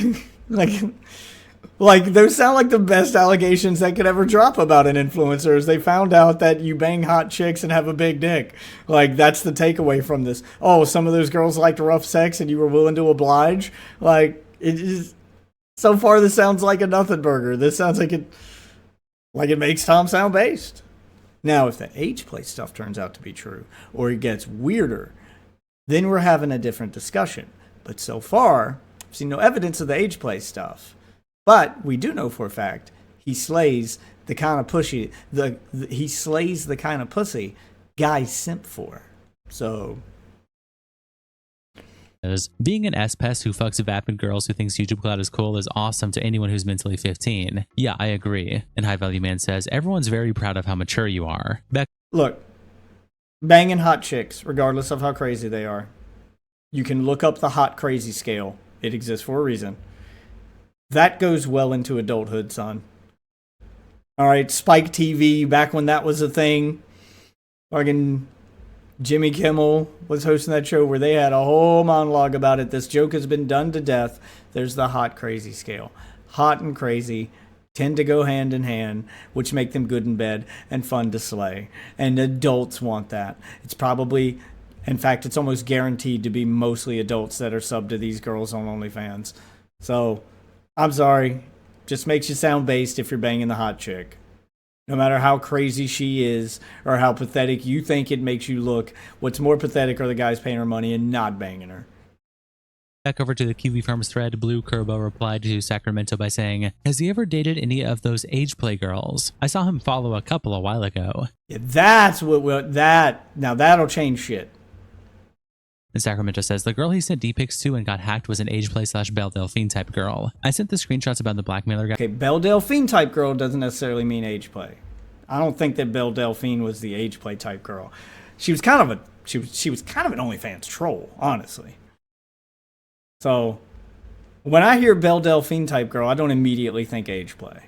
like those sound like the best allegations that could ever drop about an influencer is they found out that you bang hot chicks and have a big dick. Like, that's the takeaway from this. Oh, some of those girls liked rough sex and you were willing to oblige? Like, it is... So far, this sounds like a nothing burger. This sounds like it makes Tom sound based. Now, if the age play stuff turns out to be true, or it gets weirder, then we're having a different discussion. But so far, I've seen no evidence of the age play stuff. But we do know for a fact he slays the kind of pussy he slays the kind of pussy guys simp for. So being an S-Pest who fucks vapid girls who thinks YouTube Cloud is cool is awesome to anyone who's mentally 15. Yeah, I agree. And High Value Man says, everyone's very proud of how mature you are. Look, banging hot chicks, regardless of how crazy they are. You can look up the hot crazy scale. It exists for a reason. That goes well into adulthood, son. All right, Spike TV, back when that was a thing. Fucking Jimmy Kimmel was hosting that show where they had a whole monologue about it. This joke has been done to death. There's the hot crazy scale. Hot and crazy tend to go hand in hand, which make them good in bed and fun to slay. And adults want that. It's probably, in fact, it's almost guaranteed to be mostly adults that are subbed to these girls on OnlyFans. So, I'm sorry. Just makes you sound based if you're banging the hot chick. No matter how crazy she is or how pathetic you think it makes you look, what's more pathetic are the guys paying her money and not banging her. Back over to the Kiwi Farms thread, Blue Curbo replied to Sacramento by saying, has he ever dated any of those age play girls? I saw him follow a couple a while ago. Yeah, that's what now that'll change shit. And Sacramento says, the girl he sent D-pics to and got hacked was an age play / Belle Delphine type girl. I sent the screenshots about the blackmailer guy. Okay, Belle Delphine type girl doesn't necessarily mean age play. I don't think that Belle Delphine was the age play type girl. She was kind of she was kind of an OnlyFans troll, honestly. So when I hear Belle Delphine type girl, I don't immediately think age play.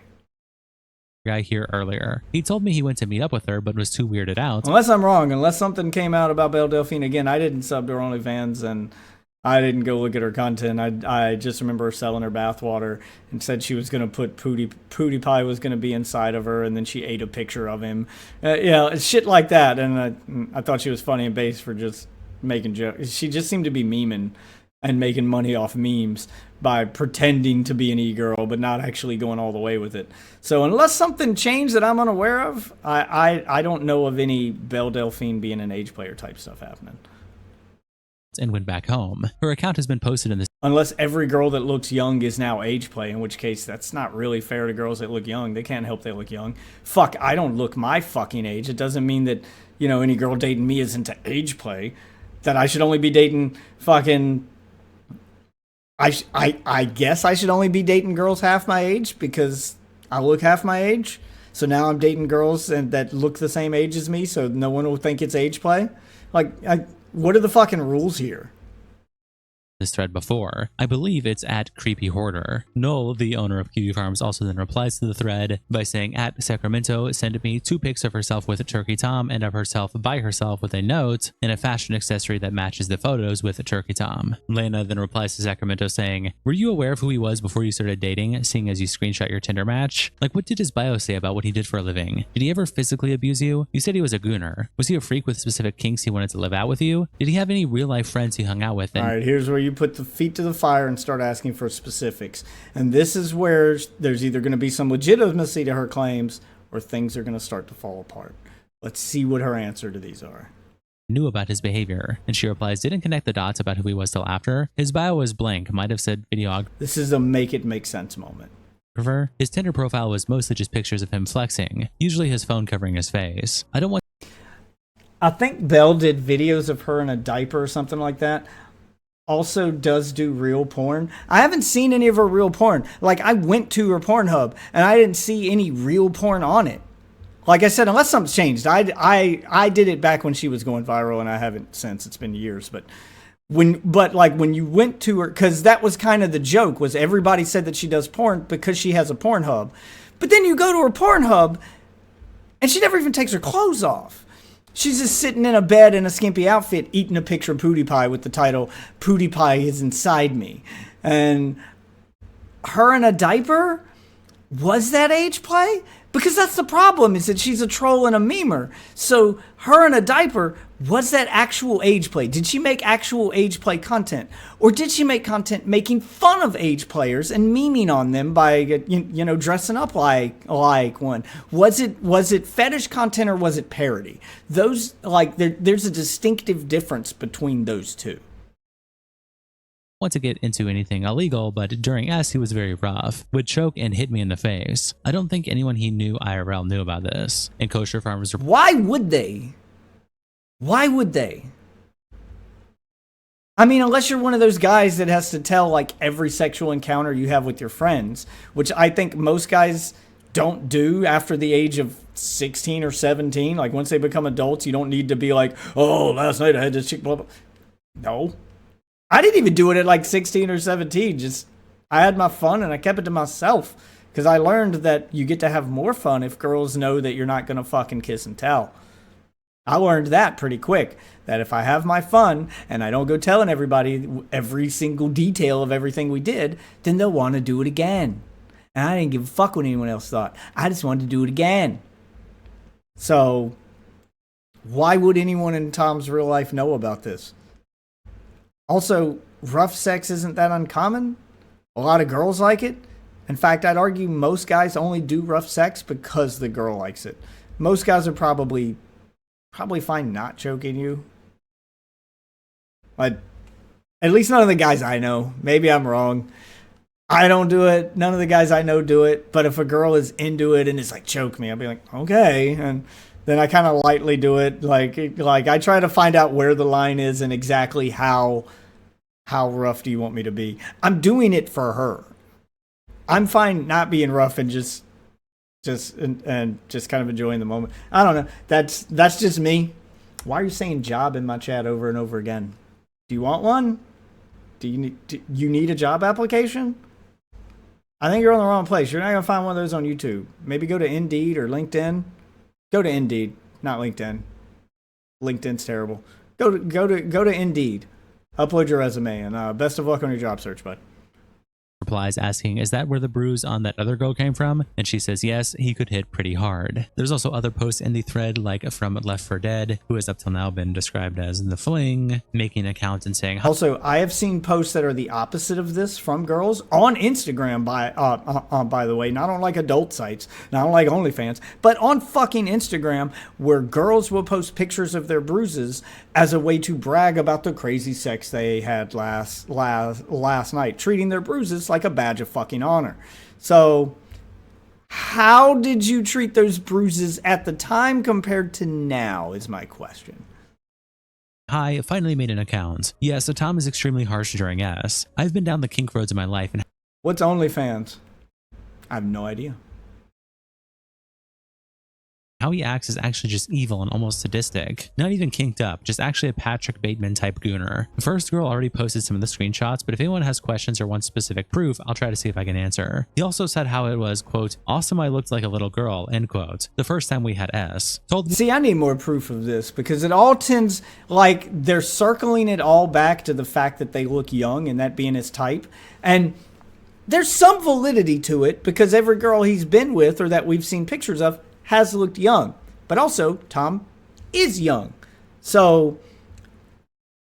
Guy here earlier. He told me he went to meet up with her, but was too weirded out. Unless I'm wrong, unless something came out about Belle Delphine again, I didn't sub to her OnlyFans and I didn't go look at her content. I just remember her selling her bathwater and said she was going to put Pootie Pie was going to be inside of her, and then she ate a picture of him. Yeah, shit like that. And I thought she was funny and base for just making jokes. She just seemed to be memeing and making money off memes by pretending to be an e-girl, but not actually going all the way with it. So unless something changed that I'm unaware of, I don't know of any Belle Delphine being an age player type stuff happening. And went back home. Her account has been posted in this. Unless every girl that looks young is now age play, in which case that's not really fair to girls that look young. They can't help they look young. Fuck, I don't look my fucking age. It doesn't mean that, you know, any girl dating me is into age play. That I should only be dating fucking... I guess I should only be dating girls half my age because I look half my age. So now I'm dating girls that look the same age as me, so no one will think it's age play. Like, what are the fucking rules here? this thread before. I believe it's at Creepy Hoarder. Noel, the owner of Kiwi Farms, also then replies to the thread by saying, at Sacramento sent me 2 pics of herself with Turkey Tom and of herself by herself with a note and a fashion accessory that matches the photos with Turkey Tom. Lena then replies to Sacramento saying, were you aware of who he was before you started dating, seeing as you screenshot your Tinder match? Like, what did his bio say about what he did for a living? Did he ever physically abuse you? You said he was a gooner. Was he a freak with specific kinks he wanted to live out with you? Did he have any real life friends he hung out with? All right, here's where you put the feet to the fire and start asking for specifics. And this is where there's either going to be some legitimacy to her claims or things are going to start to fall apart. Let's see what her answer to these are. Knew about his behavior, and she replies, didn't connect the dots about who he was till after. His bio was blank, might have said videographer. This is a make it make sense moment. His Tinder profile was mostly just pictures of him flexing, usually his phone covering his face. I think Belle did videos of her in a diaper or something like that. Also does do real porn. I haven't seen any of her real porn. Like, I went to her Pornhub and I didn't see any real porn on it. Like I said, unless something's changed. I did it back when she was going viral and I haven't since. It's been years. But when you went to her, because that was kind of the joke, was everybody said that she does porn because she has a Pornhub. But then you go to her Pornhub and she never even takes her clothes off. She's just sitting in a bed in a skimpy outfit eating a picture of Pootie Pie with the title, Pootie Pie is inside me. And her in a diaper? Was that age play? Because that's the problem, is that she's a troll and a memer. So her in a diaper, was that actual age play? Did she make actual age play content? Or did she make content making fun of age players and memeing on them by, you know, dressing up like one? Was it fetish content or was it parody? Those, like, there's a distinctive difference between those two. Want to get into anything illegal, but during S he was very rough, would choke and hit me in the face. I don't think anyone he knew IRL knew about this. And kosher farmers. Why would they? Why would they? I mean, unless you're one of those guys that has to tell like every sexual encounter you have with your friends, which I think most guys don't do after the age of 16 or 17. Like, once they become adults, you don't need to be like, oh, last night I had this chick, blah, blah. No. I didn't even do it at like 16 or 17. Just, I had my fun and I kept it to myself. Because I learned that you get to have more fun if girls know that you're not going to fucking kiss and tell. I learned that pretty quick. That if I have my fun and I don't go telling everybody every single detail of everything we did, then they'll want to do it again. And I didn't give a fuck what anyone else thought. I just wanted to do it again. So, why would anyone in Tom's real life know about this? Also, rough sex isn't that uncommon. A lot of girls like it. In fact, I'd argue most guys only do rough sex because the girl likes it. Most guys are probably fine not choking you. But at least none of the guys I know. Maybe I'm wrong. I don't do it. None of the guys I know do it. But if a girl is into it and is like, choke me, I'll be like, okay. And then I kind of lightly do it. Like I try to find out where the line is and exactly how rough do you want me to be. I'm doing it for her. I'm fine not being rough and just kind of enjoying the moment. I don't know. That's just me. Why are you saying job in my chat over and over again? Do you want one? Do you need a job application? I think you're on the wrong place. You're not gonna find one of those on YouTube. Maybe go to Indeed or LinkedIn. Go to Indeed, not LinkedIn. LinkedIn's terrible. Go to Indeed. Upload your resume and best of luck on your job search, bud. Replies asking, is that where the bruise on that other girl came from? And she says yes, he could hit pretty hard. There's also other posts in the thread, like from Left 4 Dead, who has up till now been described as the fling, making accounts and saying. Also, I have seen posts that are the opposite of this from girls on Instagram, by the way, not on like adult sites, not on like OnlyFans, but on fucking Instagram, where girls will post pictures of their bruises as a way to brag about the crazy sex they had last night, treating their bruises like a badge of fucking honor. So, how did you treat those bruises at the time compared to now is my question. Hi, finally made an account. Yes, so Tom is extremely harsh during S. I've been down the kink roads in my life and what's OnlyFans? I have no idea. How he acts is actually just evil and almost sadistic. Not even kinked up, just actually a Patrick Bateman type gooner. The first girl already posted some of the screenshots, but if anyone has questions or wants specific proof, I'll try to see if I can answer. He also said how it was, quote, awesome I looked like a little girl, end quote, the first time we had S. Told me See, I need more proof of this because it all tends, like, they're circling it all back to the fact that they look young and that being his type. And there's some validity to it because every girl he's been with or that we've seen pictures of has looked young. But also, Tom is young. So,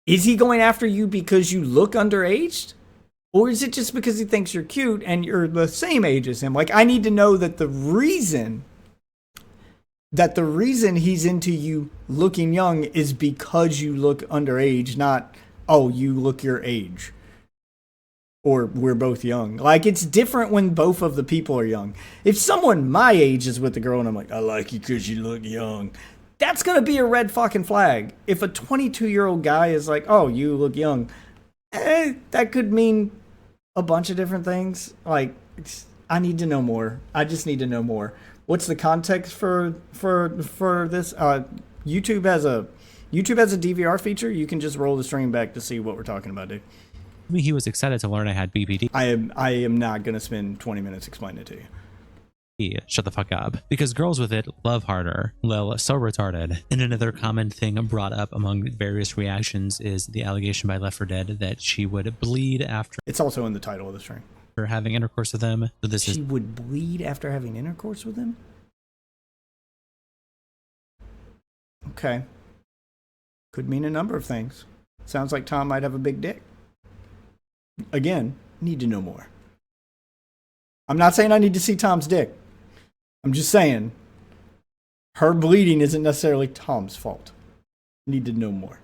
is he going after you because you look underaged? Or is it just because he thinks you're cute and you're the same age as him? Like, I need to know that the reason he's into you looking young is because you look underage, not, oh, you look your age. Or we're both young. Like, it's different when both of the people are young. If someone my age is with the girl and I'm like, I like you because you look young, that's going to be a red fucking flag. If a 22-year-old guy is like, oh, you look young, that could mean a bunch of different things. Like, I need to know more. I just need to know more. What's the context for this? YouTube has a DVR feature. You can just roll the stream back to see what we're talking about, dude. he was excited to learn I had BPD. I am not going to spend 20 minutes explaining it to you. Shut the fuck up. Because girls with it love harder. Lil, so retarded. And another common thing brought up among various reactions is the allegation by Left 4 Dead that she would bleed after It's also in the title of the stream. having intercourse with him. So this She is would bleed after having intercourse with him? Okay. Could mean a number of things. Sounds like Tom might have a big dick. Again, need to know more. I'm not saying I need to see Tom's dick. I'm just saying her bleeding isn't necessarily Tom's fault. Need to know more.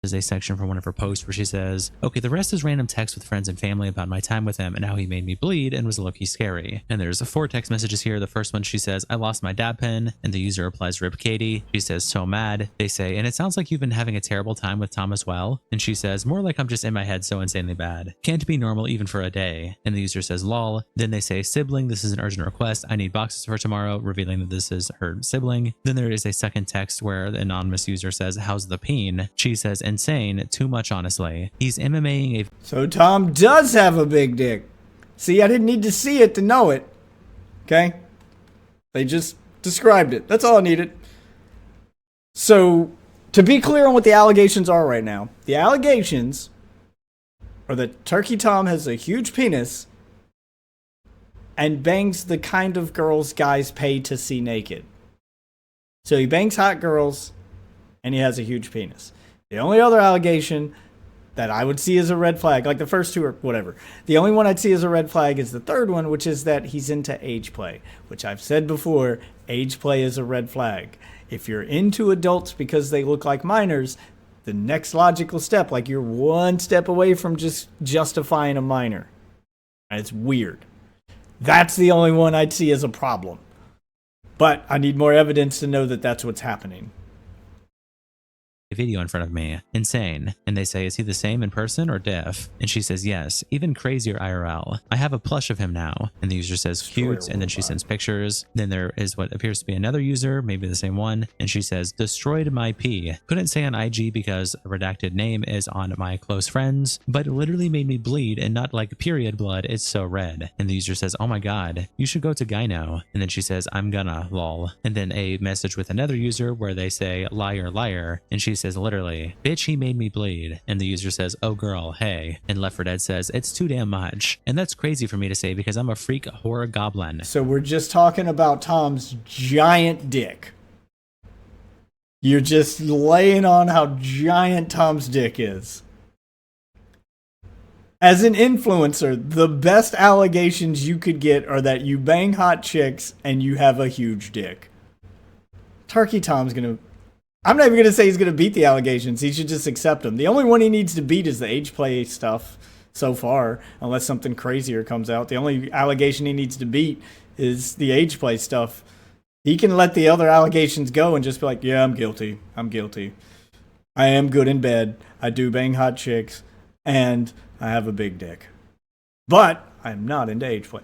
is a section from one of her posts where she says, okay, the rest is random texts with friends and family about my time with him and how he made me bleed and was low-key scary. And there's 4 text messages here. The first one, she says, I lost my dab pen, and the user replies, Rip Katie. She says, so mad. They say, and it sounds like you've been having a terrible time with Tom as well. And she says, more like I'm just in my head so insanely bad. Can't be normal even for a day. And the user says, lol. Then they say, sibling, this is an urgent request. I need boxes for tomorrow, revealing that this is her sibling. Then there is a second text where the anonymous user says, how's the peen? She says, insane, too much honestly. He's MMAing a... So Tom does have a big dick. See, I didn't need to see it to know it. Okay? They just described it. That's all I needed. So, to be clear on what the allegations are right now, the allegations are that Turkey Tom has a huge penis and bangs the kind of girls guys pay to see naked. So he bangs hot girls and he has a huge penis. The only other allegation that I would see as a red flag, like the first two or whatever, the only one I'd see as a red flag is the third one, which is that he's into age play, which I've said before, age play is a red flag. If you're into adults because they look like minors, the next logical step, like you're one step away from just justifying a minor. And it's weird. That's the only one I'd see as a problem. But I need more evidence to know that that's what's happening. Video in front of me. Insane. And they say, is he the same in person or diff? And she says, yes, even crazier IRL. I have a plush of him now. And the user says, cute. And then she sends pictures. Then there is what appears to be another user, maybe the same one. And she says, destroyed my pee. Couldn't say on IG because a redacted name is on my close friends, but it literally made me bleed and not like period blood. It's so red. And the user says, oh my God, you should go to gyno. And then she says, I'm gonna, lol. And then a message with another user where they say, liar, liar. And she says literally, bitch, he made me bleed. And the user says, oh girl, hey. And Left 4 Dead says, it's too damn much. And that's crazy for me to say because I'm a freak horror goblin. So we're just talking about Tom's giant dick. You're just laying on how giant Tom's dick is. As an influencer, the best allegations you could get are that you bang hot chicks and you have a huge dick. Turkey Tom's gonna... I'm not even going to say he's going to beat the allegations. He should just accept them. The only one he needs to beat is the age play stuff so far, unless something crazier comes out. The only allegation he needs to beat is the age play stuff. He can let the other allegations go and just be like, yeah, I'm guilty. I'm guilty. I am good in bed. I do bang hot chicks. And I have a big dick. But I'm not into age play.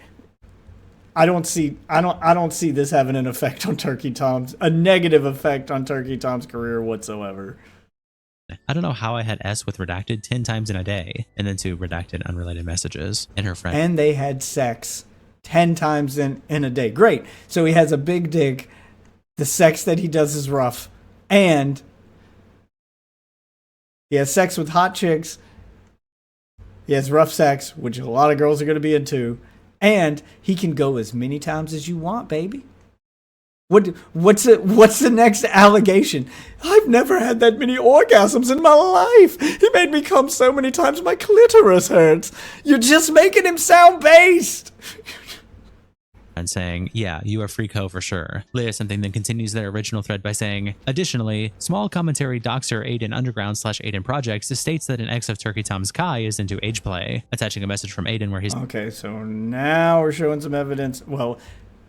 I don't see this having an effect on a negative effect on Turkey Tom's career whatsoever. I don't know how I had S with redacted 10 times in a day, and then 2 redacted unrelated messages, and her friend. And they had sex 10 times in a day. Great. So he has a big dick. The sex that he does is rough. And he has sex with hot chicks. He has rough sex, which a lot of girls are going to be into. And he can go as many times as you want, baby. What's the next allegation? I've never had that many orgasms in my life. He made me come so many times my clitoris hurts. You're just making him sound based. And saying, yeah, you are freak hoe for sure. Leah something then continues their original thread by saying, additionally, small commentary doxer Aiden Underground / Aiden Projects states that an ex of Turkey Tom's Kai is into age play, attaching a message from Aiden where he's okay, so now we're showing some evidence. Well,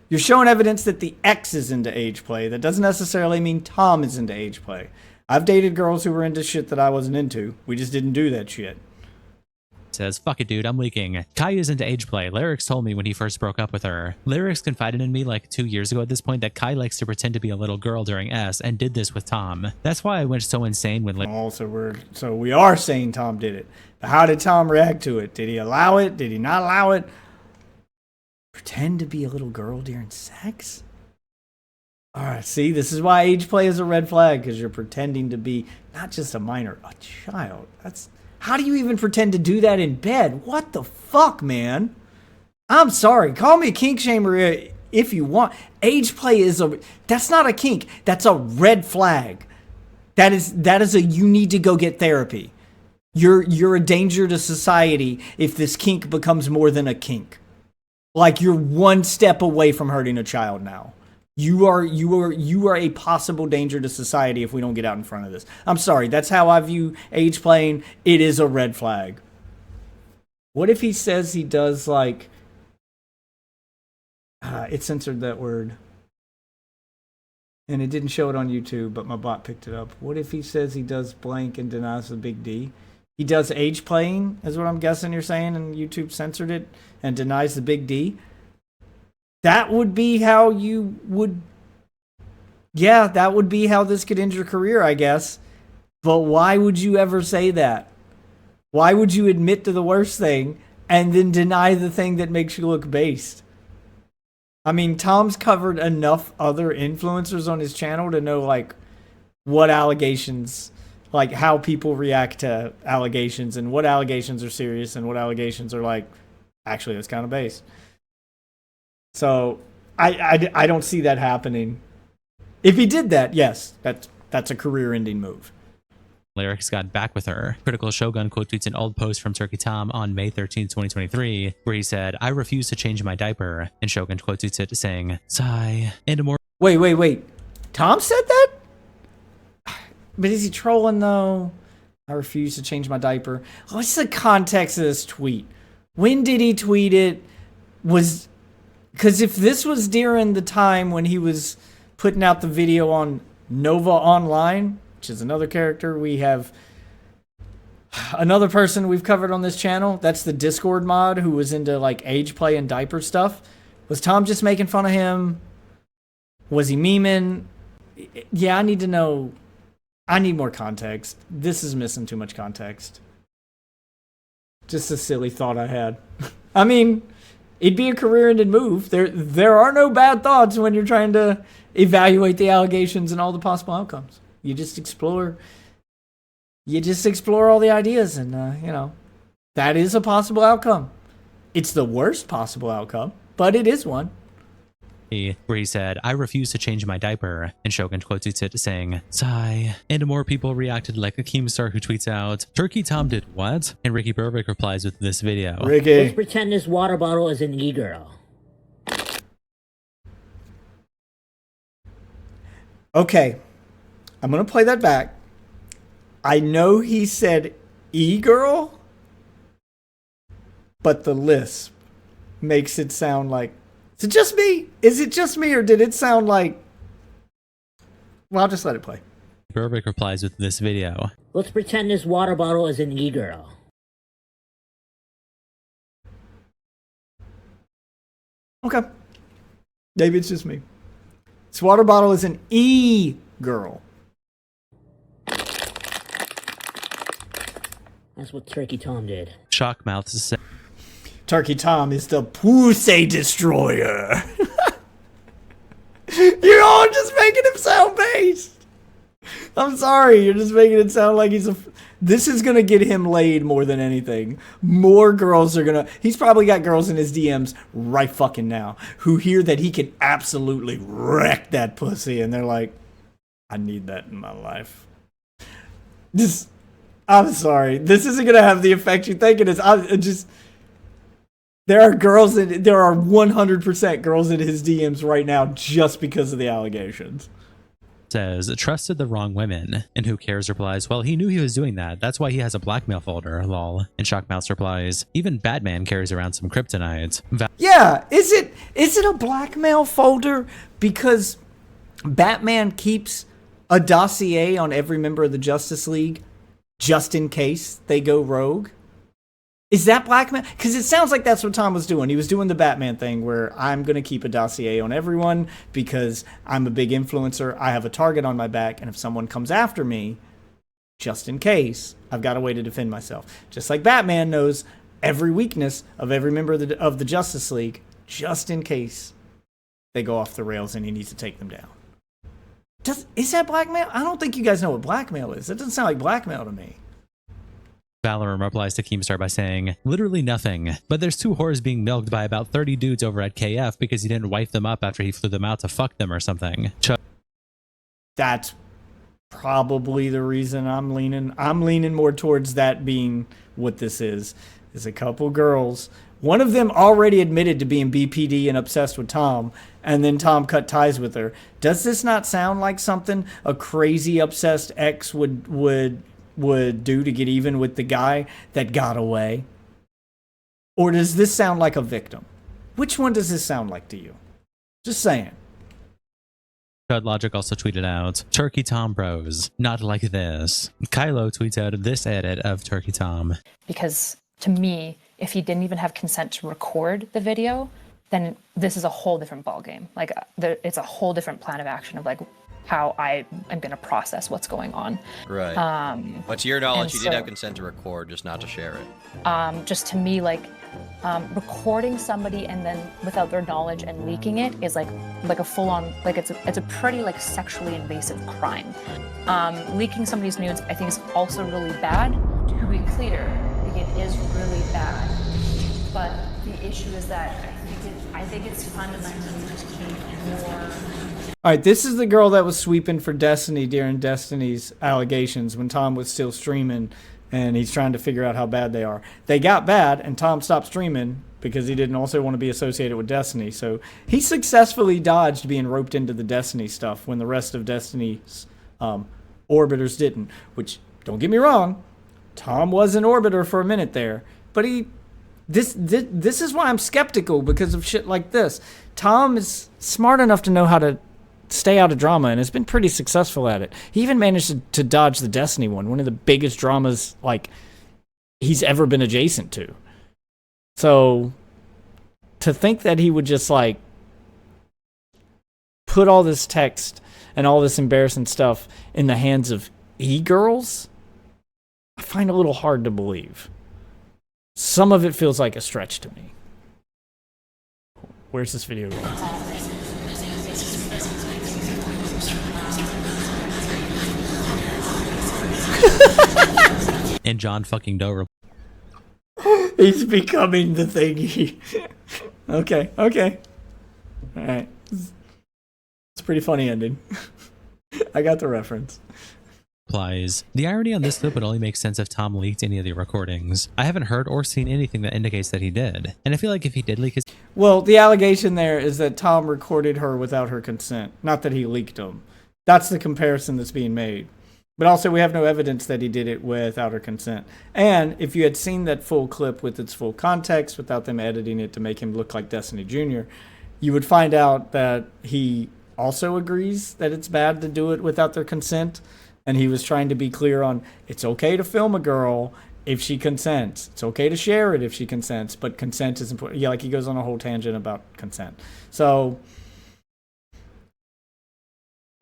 you're showing evidence that the ex is into age play. That doesn't necessarily mean Tom is into age play. I've dated girls who were into shit that I wasn't into. We just didn't do that shit. says, fuck it, dude, I'm leaking. Kai is into age play. Lyrics told me when he first broke up with her. Lyrics confided in me like 2 years ago at this point that Kai likes to pretend to be a little girl during S and did this with Tom. That's why I went so insane when so we are saying Tom did it. But how did Tom react to it? Did he allow it? Did he not allow it? Pretend to be a little girl during sex? Alright, see, this is why age play is a red flag, because you're pretending to be not just a minor, a child. How do you even pretend to do that in bed? What the fuck, man? I'm sorry. Call me a kink shamer if you want. Age play that's not a kink. That's a red flag. That is you need to go get therapy. You're a danger to society if this kink becomes more than a kink. Like, you're one step away from hurting a child now. You are a possible danger to society if we don't get out in front of this. I'm sorry, that's how I view age playing. It is a red flag. What if he says he does, like, it censored that word. And it didn't show it on YouTube, but my bot picked it up. What if he says he does blank and denies the big D? He does age playing, is what I'm guessing you're saying, and YouTube censored it and denies the big D? That would be how you would... Yeah, that would be how this could end your career, I guess. But why would you ever say that? Why would you admit to the worst thing and then deny the thing that makes you look based? I mean, Tom's covered enough other influencers on his channel to know, like, what allegations... like, how people react to allegations and what allegations are serious and what allegations are, like, actually, that's kind of based. So, I don't see that happening. If he did that, yes, that's a career-ending move. Lyrics got back with her. Critical Shogun quote tweets an old post from Turkey Tom on May 13, 2023, where he said, I refuse to change my diaper. And Shogun quote tweets it saying, sigh, and a more... Wait. Tom said that? But is he trolling, though? I refuse to change my diaper. What's the context of this tweet? When did he tweet it? Because if this was during the time when he was putting out the video on Nova Online, which is another character, we have another person we've covered on this channel. That's the Discord mod who was into, like, age play and diaper stuff. Was Tom just making fun of him? Was he memeing? Yeah, I need to know... I need more context. This is missing too much context. Just a silly thought I had. I mean, it'd be a career-ending move. There are no bad thoughts when you're trying to evaluate the allegations and all the possible outcomes. You just explore all the ideas, and that is a possible outcome. It's the worst possible outcome, but it is one. Where he said, I refuse to change my diaper. And Shogun quotes it saying, sigh. And more people reacted like a Keemstar who tweets out, Turkey Tom did what? And Ricky Burbick replies with this video. Ricky. Let's pretend this water bottle is an e-girl. Okay. I'm going to play that back. I know he said e-girl, but the lisp makes it sound like... Is it just me? Is it just me, or did it sound like... Well, I'll just let it play. Burbick replies with this video. Let's pretend this water bottle is an e-girl. Okay. Maybe it's just me. This water bottle is an e-girl. That's what Turkey Tom did. Shockmouth said, Turkey Tom is the pussy destroyer. You're all just making him sound based. I'm sorry, you're just making it sound like he's a... This is going to get him laid more than anything. More girls are going to... He's probably got girls in his DMs right fucking now who hear that he can absolutely wreck that pussy, and they're like, I need that in my life. I'm sorry. This isn't going to have the effect you think it is. There are 100% girls in his DMs right now just because of the allegations. says, trusted the wrong women. And Who Cares replies, well, he knew he was doing that. That's why he has a blackmail folder, lol. And Shockmouth replies, even Batman carries around some kryptonite. Yeah, is it a blackmail folder? Because Batman keeps a dossier on every member of the Justice League just in case they go rogue? Is that blackmail? Because it sounds like that's what Tom was doing. He was doing the Batman thing where I'm going to keep a dossier on everyone because I'm a big influencer. I have a target on my back, and if someone comes after me, just in case, I've got a way to defend myself. Just like Batman knows every weakness of every member of the Justice League, just in case they go off the rails and he needs to take them down. Is that blackmail? I don't think you guys know what blackmail is. It doesn't sound like blackmail to me. Valorum replies to Keemstar by saying, literally nothing, but there's 2 whores being milked by about 30 dudes over at KF because he didn't wife them up after he flew them out to fuck them or something. That's probably the reason I'm leaning more towards that being what this is a couple girls. One of them already admitted to being BPD and obsessed with Tom, and then Tom cut ties with her. Does this not sound like something a crazy obsessed ex would do to get even with the guy that got away? Or does this sound like a victim? Which one does this sound like to you? Just saying. Chud Logic also tweeted out, Turkey Tom bros, not like this. Kylo tweets out this edit of Turkey Tom. Because to me, if he didn't even have consent to record the video, then this is a whole different ballgame. Like, it's a whole different plan of action of like how I am going to process what's going on. Right. But to your knowledge, he so, did have consent to record, just not to share it. Just to me, like, recording somebody and then without their knowledge and leaking it is like a full-on, like it's a pretty like sexually invasive crime. Leaking somebody's nudes, I think, is also really bad. To be clear, like, it is really bad. But the issue is that I think it's fundamentally just more. All right, this is the girl that was sweeping for Destiny during Destiny's allegations when Tom was still streaming, and he's trying to figure out how bad they are. They got bad, and Tom stopped streaming because he didn't also want to be associated with Destiny. So he successfully dodged being roped into the Destiny stuff when the rest of Destiny's orbiters didn't. Which, don't get me wrong, Tom was an orbiter for a minute there, but this is why I'm skeptical, because of shit like this. Tom is smart enough to know how to stay out of drama and has been pretty successful at it. He even managed to dodge the Destiny one of the biggest dramas like he's ever been adjacent to. So to think that he would just like put all this text and all this embarrassing stuff in the hands of e-girls, I find a little hard to believe. Some of it feels like a stretch to me. Where's this video going? And John fucking Doe. He's becoming the thing he... Okay. All right. It's a pretty funny ending. I got the reference. Replies, the irony on this clip would only make sense if Tom leaked any of the recordings. I haven't heard or seen anything that indicates that he did. And I feel like if he did leak his... Well, the allegation there is that Tom recorded her without her consent, not that he leaked them. That's the comparison that's being made. But also, we have no evidence that he did it without her consent. And if you had seen that full clip with its full context, without them editing it to make him look like Destiny Jr., you would find out that he also agrees that it's bad to do it without their consent. And he was trying to be clear on, it's okay to film a girl if she consents. It's okay to share it if she consents, but consent is important. Yeah, like he goes on a whole tangent about consent. So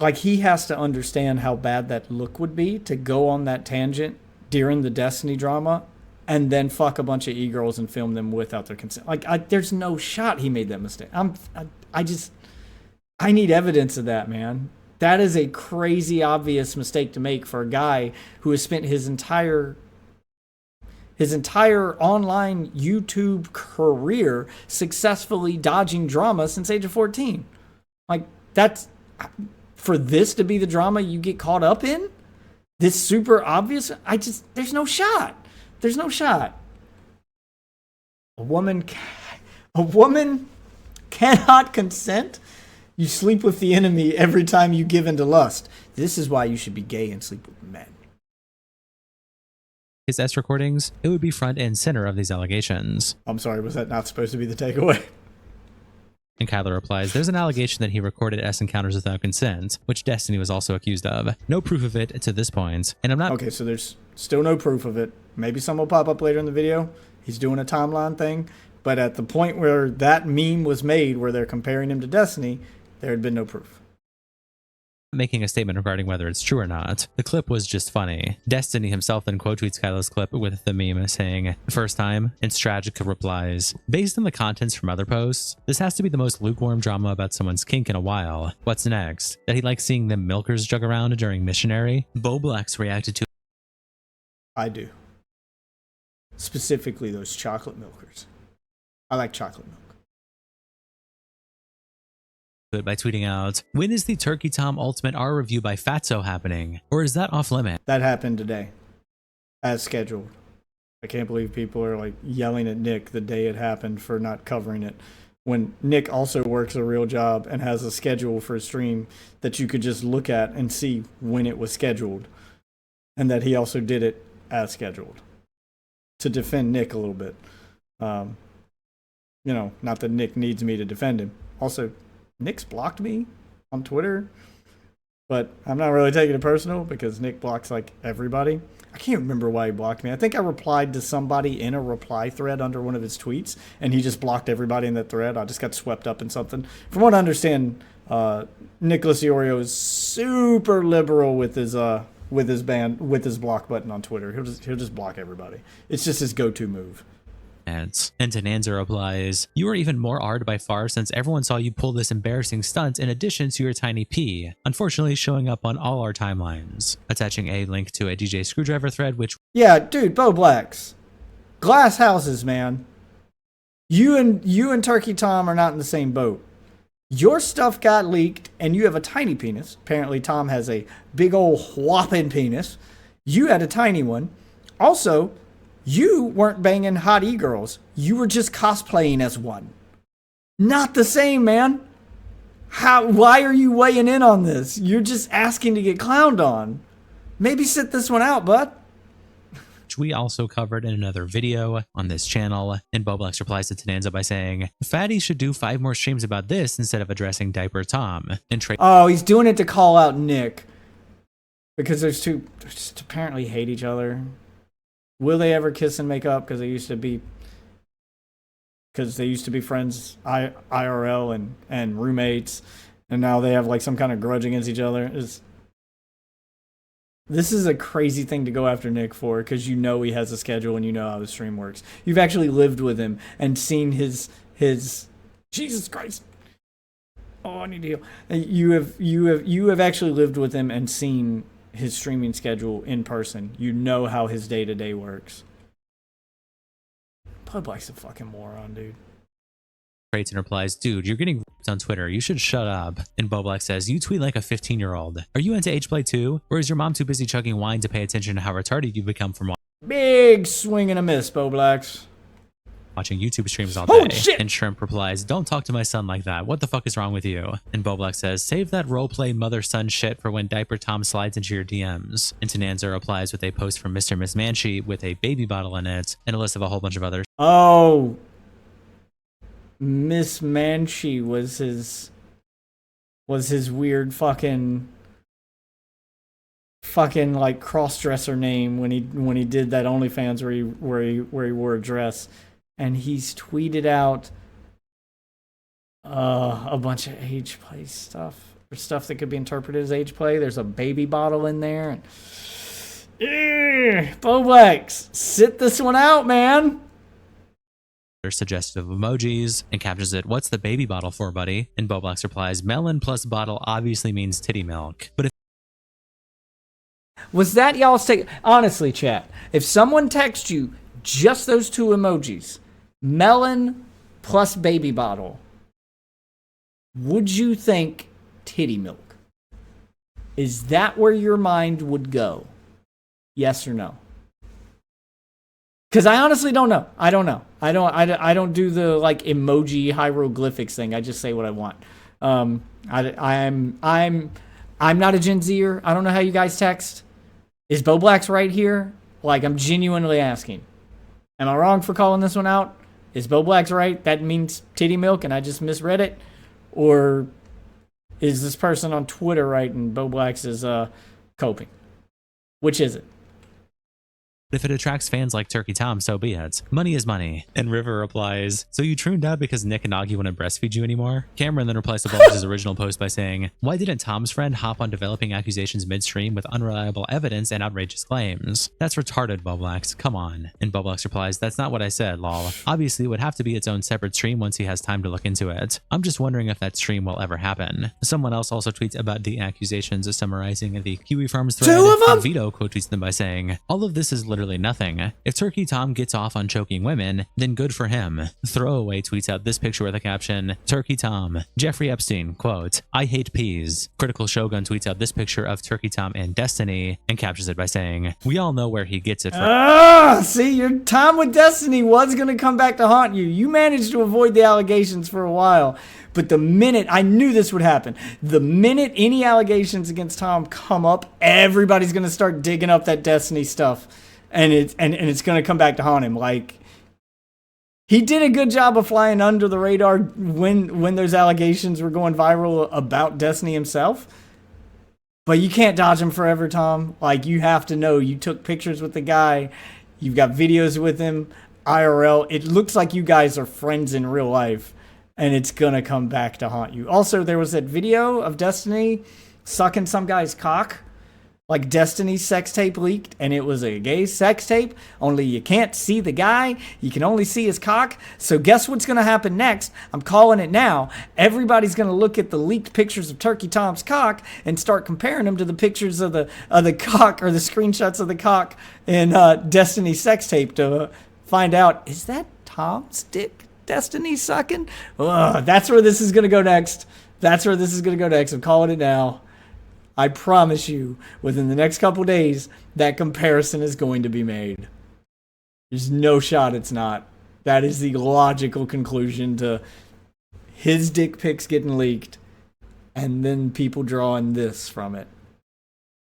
like, he has to understand how bad that look would be to go on that tangent during the Destiny drama and then fuck a bunch of e-girls and film them without their consent. Like, there's no shot he made that mistake. I need evidence of that, man. That is a crazy obvious mistake to make for a guy who has spent his entire online YouTube career successfully dodging drama since age of 14. Like, that's, for this to be the drama you get caught up in, this super obvious, there's no shot. There's no shot. A woman cannot consent. You sleep with the enemy every time you give into lust. This is why you should be gay and sleep with men. His S recordings, it would be front and center of these allegations. I'm sorry, was that not supposed to be the takeaway? And Kyler replies, there's an allegation that he recorded S encounters without consent, which Destiny was also accused of. No proof of it to this point, and I'm not... Okay, so there's still no proof of it. Maybe some will pop up later in the video. He's doing a timeline thing. But at the point where that meme was made, where they're comparing him to Destiny, there had been no proof. Making a statement regarding whether it's true or not. The clip was just funny. Destiny himself then quote tweets Kylo's clip with the meme saying, first time, and Stragica replies, based on the contents from other posts, this has to be the most lukewarm drama about someone's kink in a while. What's next? That he likes seeing them milkers jug around during missionary? Boblax reacted to... I do. Specifically those chocolate milkers. I like chocolate milk. By tweeting out, when is the Turkey Tom Ultimate R review by Fatso happening? Or is that off limit? That happened today, as scheduled. I can't believe people are like yelling at Nick the day it happened for not covering it, when Nick also works a real job and has a schedule for a stream that you could just look at and see when it was scheduled, and that he also did it as scheduled. To defend Nick a little bit. You know, not that Nick needs me to defend him. Also, Nick's blocked me on Twitter, but I'm not really taking it personal because Nick blocks like everybody. I can't remember why he blocked me. I think I replied to somebody in a reply thread under one of his tweets, and he just blocked everybody in that thread. I just got swept up in something. From what I understand, Nicholas Iorio is super liberal with his block button on Twitter. He'll just block everybody. It's just his go-to move. And Tenanza replies, you are even more ard by far since everyone saw you pull this embarrassing stunt in addition to your tiny P, unfortunately showing up on all our timelines. Attaching a link to a DJ Screwdriver thread, which... Yeah, dude, Bo Blacks. Glass houses, man. You and Turkey Tom are not in the same boat. Your stuff got leaked, and you have a tiny penis. Apparently, Tom has a big old whopping penis. You had a tiny one. Also... you weren't banging hot e-girls. You were just cosplaying as one. Not the same, man. Why are you weighing in on this? You're just asking to get clowned on. Maybe sit this one out, bud. Which we also covered in another video on this channel. And Boblex replies to Tenanza by saying, Fatty should do 5 more streams about this instead of addressing Diaper Tom. And oh, he's doing it to call out Nick. Because they just apparently hate each other. Will they ever kiss and make up? Because they used to be friends IRL and roommates, and now they have like some kind of grudge against each other. This is a crazy thing to go after Nick for, because you know he has a schedule and you know how his stream works. You've actually lived with him and seen his Jesus Christ. Oh, I need to heal. You have actually lived with him and seen his streaming schedule in person. You know how his day-to-day works. Black's a fucking moron, dude. Creighton replies, dude, you're getting ripped on Twitter. You should shut up. And Boblack says, you tweet like a 15-year-old. Are you into age play too? Or is your mom too busy chugging wine to pay attention to how retarded you've become from big swing and a miss, Boblax. Watching YouTube streams all Oh, day? shit. And Shrimp replies, don't talk to my son like that. What the fuck is wrong with you? And Boblack says, save that roleplay mother-son shit for when Diaper Tom slides into your DMs. And Tenanza replies with a post from Mr. Miss Manchi with a baby bottle in it and a list of a whole bunch of others. Oh, Miss Manchi was his weird fucking like cross-dresser name when he did that OnlyFans where he wore a dress. And he's tweeted out a bunch of age play stuff. for stuff that could be interpreted as age play. There's a baby bottle in there. Boblex, sit this one out, man. There's suggestive emojis and captions it, "What's the baby bottle for, buddy?" And Boblex replies, "Melon plus bottle obviously means titty milk." But if was that y'all's take? Honestly, chat, if someone texts you just those two emojis, melon plus baby bottle, would you think titty milk? Is that where your mind would go? Yes or no? Because I honestly don't know. I don't know. I don't do the like emoji hieroglyphics thing. I just say what I want. I'm not a Gen Zer. I don't know how you guys text. Is Boblax right here? Like, I'm genuinely asking. Am I wrong for calling this one out? Is Boblax right? That means titty milk and I just misread it? Or is this person on Twitter right and Boblax is coping? Which is it? if it attracts fans like Turkey Tom, so be it. Money is money. And River replies, "So you tuned out because Nick and Augie wouldn't breastfeed you anymore?" Cameron then replies to Bob's original post by saying, "Why didn't Tom's friend hop on developing accusations midstream with unreliable evidence and outrageous claims? That's retarded, Boblax. Come on." And Boblax replies, "That's not what I said, lol. Obviously, it would have to be its own separate stream once he has time to look into it. I'm just wondering if that stream will ever happen." Someone else also tweets about the accusations, summarizing the Kiwi Farms thread. Two of them? And Vito quote tweets them by saying, "All of this is literally nothing. If Turkey Tom gets off on choking women, then good for him." Throwaway tweets out this picture with a caption, "Turkey Tom, Jeffrey Epstein, quote, I hate peas." Critical Shogun tweets out this picture of Turkey Tom and Destiny and captions it by saying, "We all know where he gets it from." See, your time with Destiny was going to come back to haunt you. You managed to avoid the allegations for a while. But the minute, I knew this would happen, the minute any allegations against Tom come up, everybody's going to start digging up that Destiny stuff. And it's going to come back to haunt him. Like, he did a good job of flying under the radar when those allegations were going viral about Destiny himself. But you can't dodge him forever, Tom. Like, you have to know you took pictures with the guy. You've got videos with him, IRL. It looks like you guys are friends in real life. And it's going to come back to haunt you. Also, there was that video of Destiny sucking some guy's cock. Like Destiny's sex tape leaked, and it was a gay sex tape, only you can't see the guy, you can only see his cock. So guess what's going to happen next? I'm calling it now. Everybody's going to look at the leaked pictures of Turkey Tom's cock and start comparing them to the pictures of the cock or the screenshots of the cock in Destiny's sex tape to find out, is that Tom's dick Destiny sucking? That's where this is going to go next. I'm calling it now. I promise you, within the next couple days, that comparison is going to be made. There's no shot it's not. That is the logical conclusion to his dick pics getting leaked, and then people drawing this from it.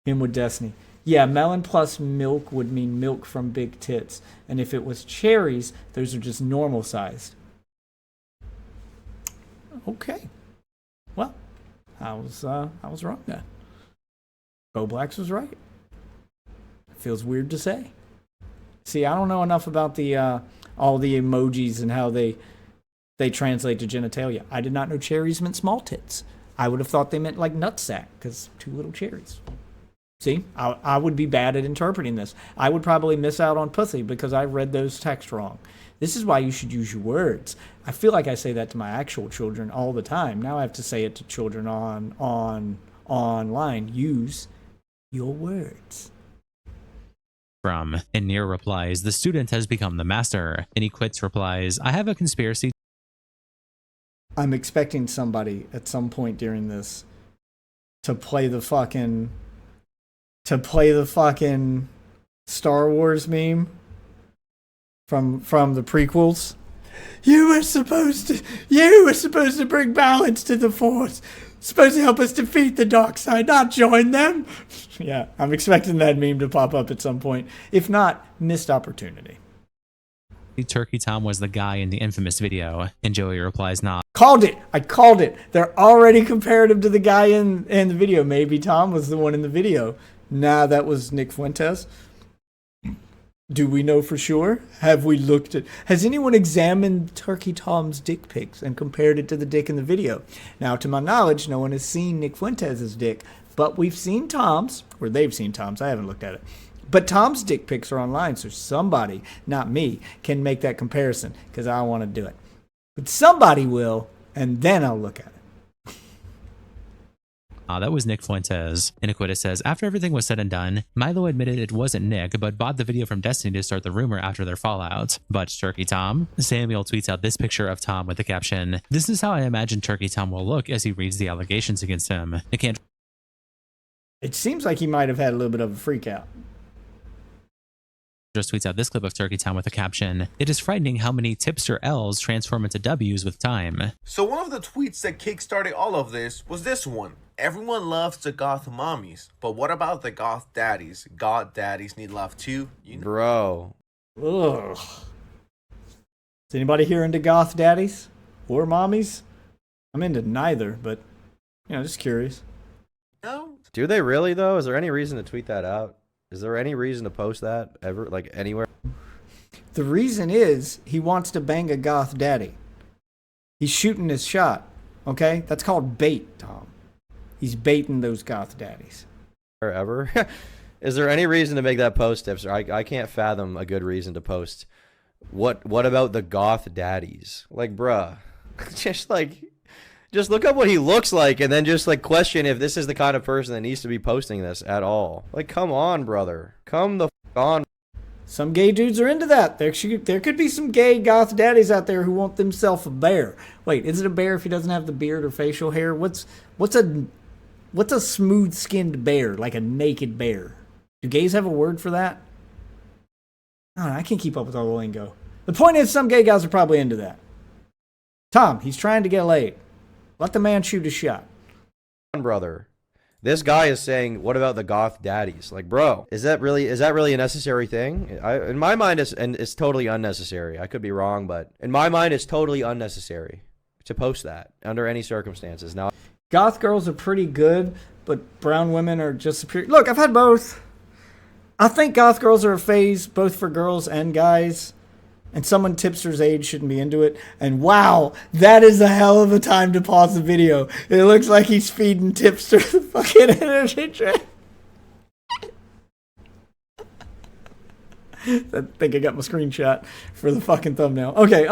Him with Destiny. Yeah, melon plus milk would mean milk from big tits. And if it was cherries, those are just normal sized. Okay. Well, I was wrong then. Boblax was right. It feels weird to say. See, I don't know enough about the all the emojis and how they translate to genitalia. I did not know cherries meant small tits. I would have thought they meant like nutsack, because 2 little cherries. See, I would be bad at interpreting this. I would probably miss out on pussy because I read those texts wrong. This is why you should use your words. I feel like I say that to my actual children all the time. Now I have to say it to children online. Use your words. From, and Near replies, "The student has become the master." And he quits replies, "I have a conspiracy." I'm expecting somebody at some point during this to play the fucking Star Wars meme from the prequels. You were supposed to bring balance to the Force. Supposed to help us defeat the dark side, not join them. Yeah, I'm expecting that meme to pop up at some point. If not, missed opportunity. Turkey Tom was the guy in the infamous video. And Joey replies, "Nah." Called it. I called it. They're already comparative to the guy in the video. Maybe Tom was the one in the video. Nah, that was Nick Fuentes. Do we know for sure? Have we looked at... Has anyone examined Turkey Tom's dick pics and compared it to the dick in the video? Now, to my knowledge, no one has seen Nick Fuentes' dick, but we've seen Tom's, or they've seen Tom's. I haven't looked at it. But Tom's dick pics are online, so somebody, not me, can make that comparison, because I want to do it. But somebody will, and then I'll look at it. That was Nick Fuentes. Iniquitous says, after everything was said and done, Milo admitted it wasn't Nick, but bought the video from Destiny to start the rumor after their fallout. But Turkey Tom? Samuel tweets out this picture of Tom with the caption, "This is how I imagine Turkey Tom will look as he reads the allegations against him. It can't..." It seems like he might have had a little bit of a freak out. Just tweets out this clip of Turkey Tom with the caption, "It is frightening how many tipster L's transform into W's with time." So one of the tweets that kickstarted all of this was this one. Everyone loves the goth mommies, but what about the goth daddies? God daddies need love too, you know? Bro. Ugh. Is anybody here into goth daddies or mommies? I'm into neither, but, just curious. No? Do they really, though? Is there any reason to tweet that out? Is there any reason to post that ever, like, anywhere? The reason is he wants to bang a goth daddy. He's shooting his shot, okay? That's called bait, Tom. He's baiting those goth daddies. Ever? Is there any reason to make that post, Tipster? I can't fathom a good reason to post. What about the goth daddies? Like, bruh. Just look up what he looks like and then just, like, question if this is the kind of person that needs to be posting this at all. Like, come on, brother. Come the f*** on. Some gay dudes are into that. There could be some gay goth daddies out there who want themselves a bear. Wait, is it a bear if he doesn't have the beard or facial hair? What's a smooth-skinned bear, like a naked bear? Do gays have a word for that? I can't keep up with all the lingo. The point is, some gay guys are probably into that. Tom, he's trying to get laid. Let the man shoot a shot. Brother. This guy is saying, what about the goth daddies? Like, bro, is that really a necessary thing? In my mind, it's totally unnecessary. I could be wrong, but in my mind, it's totally unnecessary to post that under any circumstances. Now, goth girls are pretty good, but brown women are just superior. Look, I've had both. I think goth girls are a phase both for girls and guys. And someone tipster's age shouldn't be into it. And wow, that is a hell of a time to pause the video. It looks like he's feeding tipster the fucking energy drink. I think I got my screenshot for the fucking thumbnail. Okay,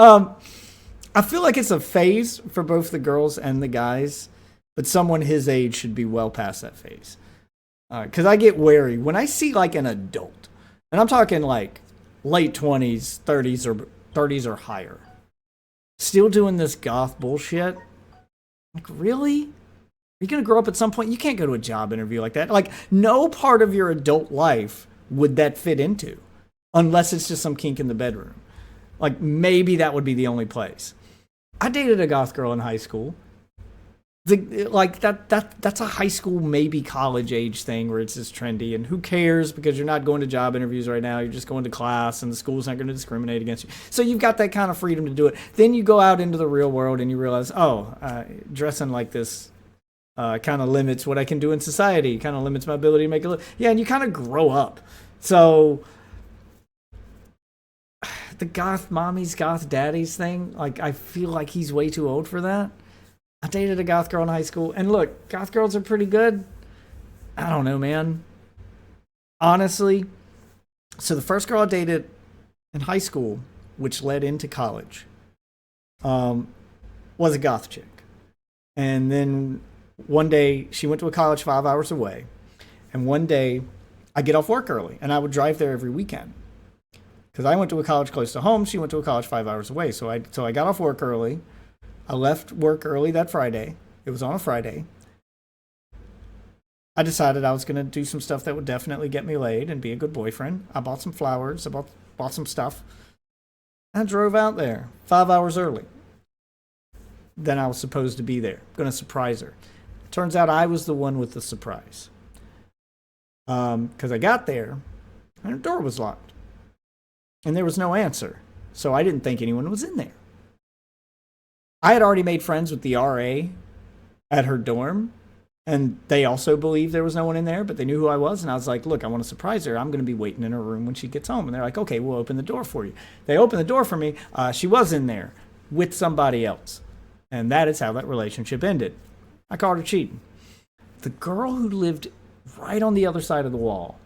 I feel like it's a phase for both the girls and the guys, but someone his age should be well past that phase. Because I get wary when I see like an adult, and I'm talking like late 20s, 30s or higher, still doing this goth bullshit. Like, really? Are you going to grow up at some point? You can't go to a job interview like that. Like, no part of your adult life would that fit into, unless it's just some kink in the bedroom. Like, maybe that would be the only place. I dated a goth girl in high school. That's a high school, maybe college age thing where it's just trendy, and who cares because you're not going to job interviews right now. You're just going to class, and the school's not going to discriminate against you. So you've got that kind of freedom to do it. Then you go out into the real world and you realize, dressing like this kind of limits what I can do in society, kind of limits my ability to make a living. Yeah, and you kind of grow up. So the goth mommies, goth daddies thing, like, I feel like he's way too old for that. I dated a goth girl in high school, and look, goth girls are pretty good. I don't know, man. Honestly, so the first girl I dated in high school, which led into college, was a goth chick. And then one day, she went to a college 5 hours away, and one day, I get off work early, and I would drive there every weekend. Because I went to a college close to home, she went to a college 5 hours away. So I got off work early. I left work early that Friday. It was on a Friday. I decided I was going to do some stuff that would definitely get me laid and be a good boyfriend. I bought some flowers. I bought some stuff. I drove out there 5 hours early. Then I was supposed to be there. Going to surprise her. Turns out I was the one with the surprise. Because I got there and her door was locked. And there was no answer. So I didn't think anyone was in there. I had already made friends with the RA at her dorm, And they also believed there was no one in there, but they knew who I was. And I was like, look, I want to surprise her. I'm going to be waiting in her room when she gets home. And they're like, okay, we'll open the door for you. They opened the door for me. She was in there with somebody else. And that is how that relationship ended. I called her cheating. The girl who lived right on the other side of the wall,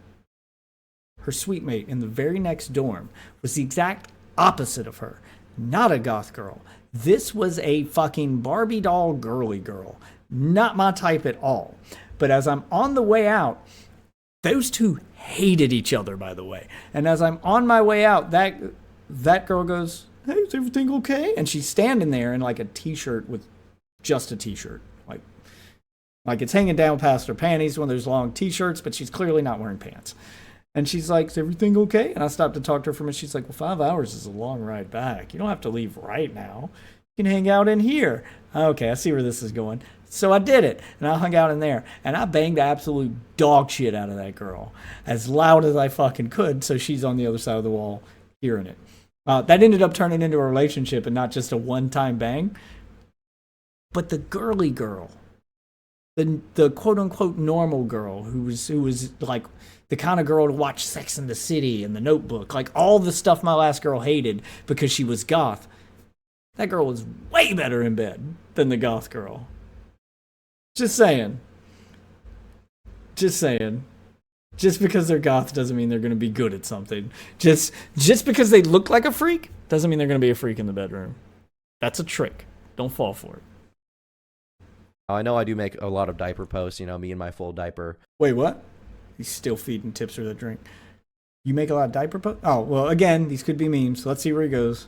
her suite mate in the very next dorm, was the exact opposite of her. Not a goth girl. This was a fucking Barbie doll girly girl. Not my type at all. But as I'm on the way out, those two hated each other, by the way. And as I'm on my way out, that girl goes, hey, is everything okay? And she's standing there in like a t-shirt with just a t-shirt. Like it's hanging down past her panties, one of those long t-shirts, but she's clearly not wearing pants. And she's like, is everything okay? And I stopped to talk to her for a minute. She's like, well, 5 hours is a long ride back. You don't have to leave right now. You can hang out in here. Okay, I see where this is going. So I did it, and I hung out in there, and I banged the absolute dog shit out of that girl as loud as I fucking could, so she's on the other side of the wall hearing it. That ended up turning into a relationship and not just a one-time bang. But the girly girl, the quote-unquote normal girl who was like the kind of girl to watch Sex and the City and The Notebook, like all the stuff my last girl hated because she was goth, that girl was way better in bed than the goth girl. Just saying. Just saying. Just because they're goth doesn't mean they're going to be good at something. Just because they look like a freak doesn't mean they're going to be a freak in the bedroom. That's a trick. Don't fall for it. I know I do make a lot of diaper posts, me in my full diaper. Wait, what? He's still feeding Tipster the drink. You make a lot of diaper posts? Oh, well, again, these could be memes. Let's see where he goes.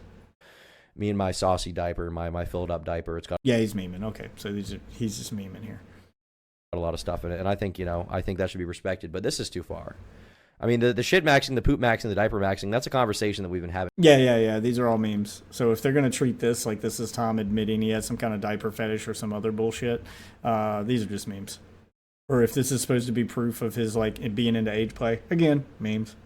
Me and my saucy diaper, my filled up diaper. It's got he's memeing. Okay, so he's just memeing here. A lot of stuff in it, and I think that should be respected. But this is too far. I mean, the shit maxing, the poop maxing, the diaper maxing. That's a conversation that we've been having. Yeah. These are all memes. So if they're gonna treat this like this is Tom admitting he has some kind of diaper fetish or some other bullshit, these are just memes. Or if this is supposed to be proof of his like being into age play, again, memes.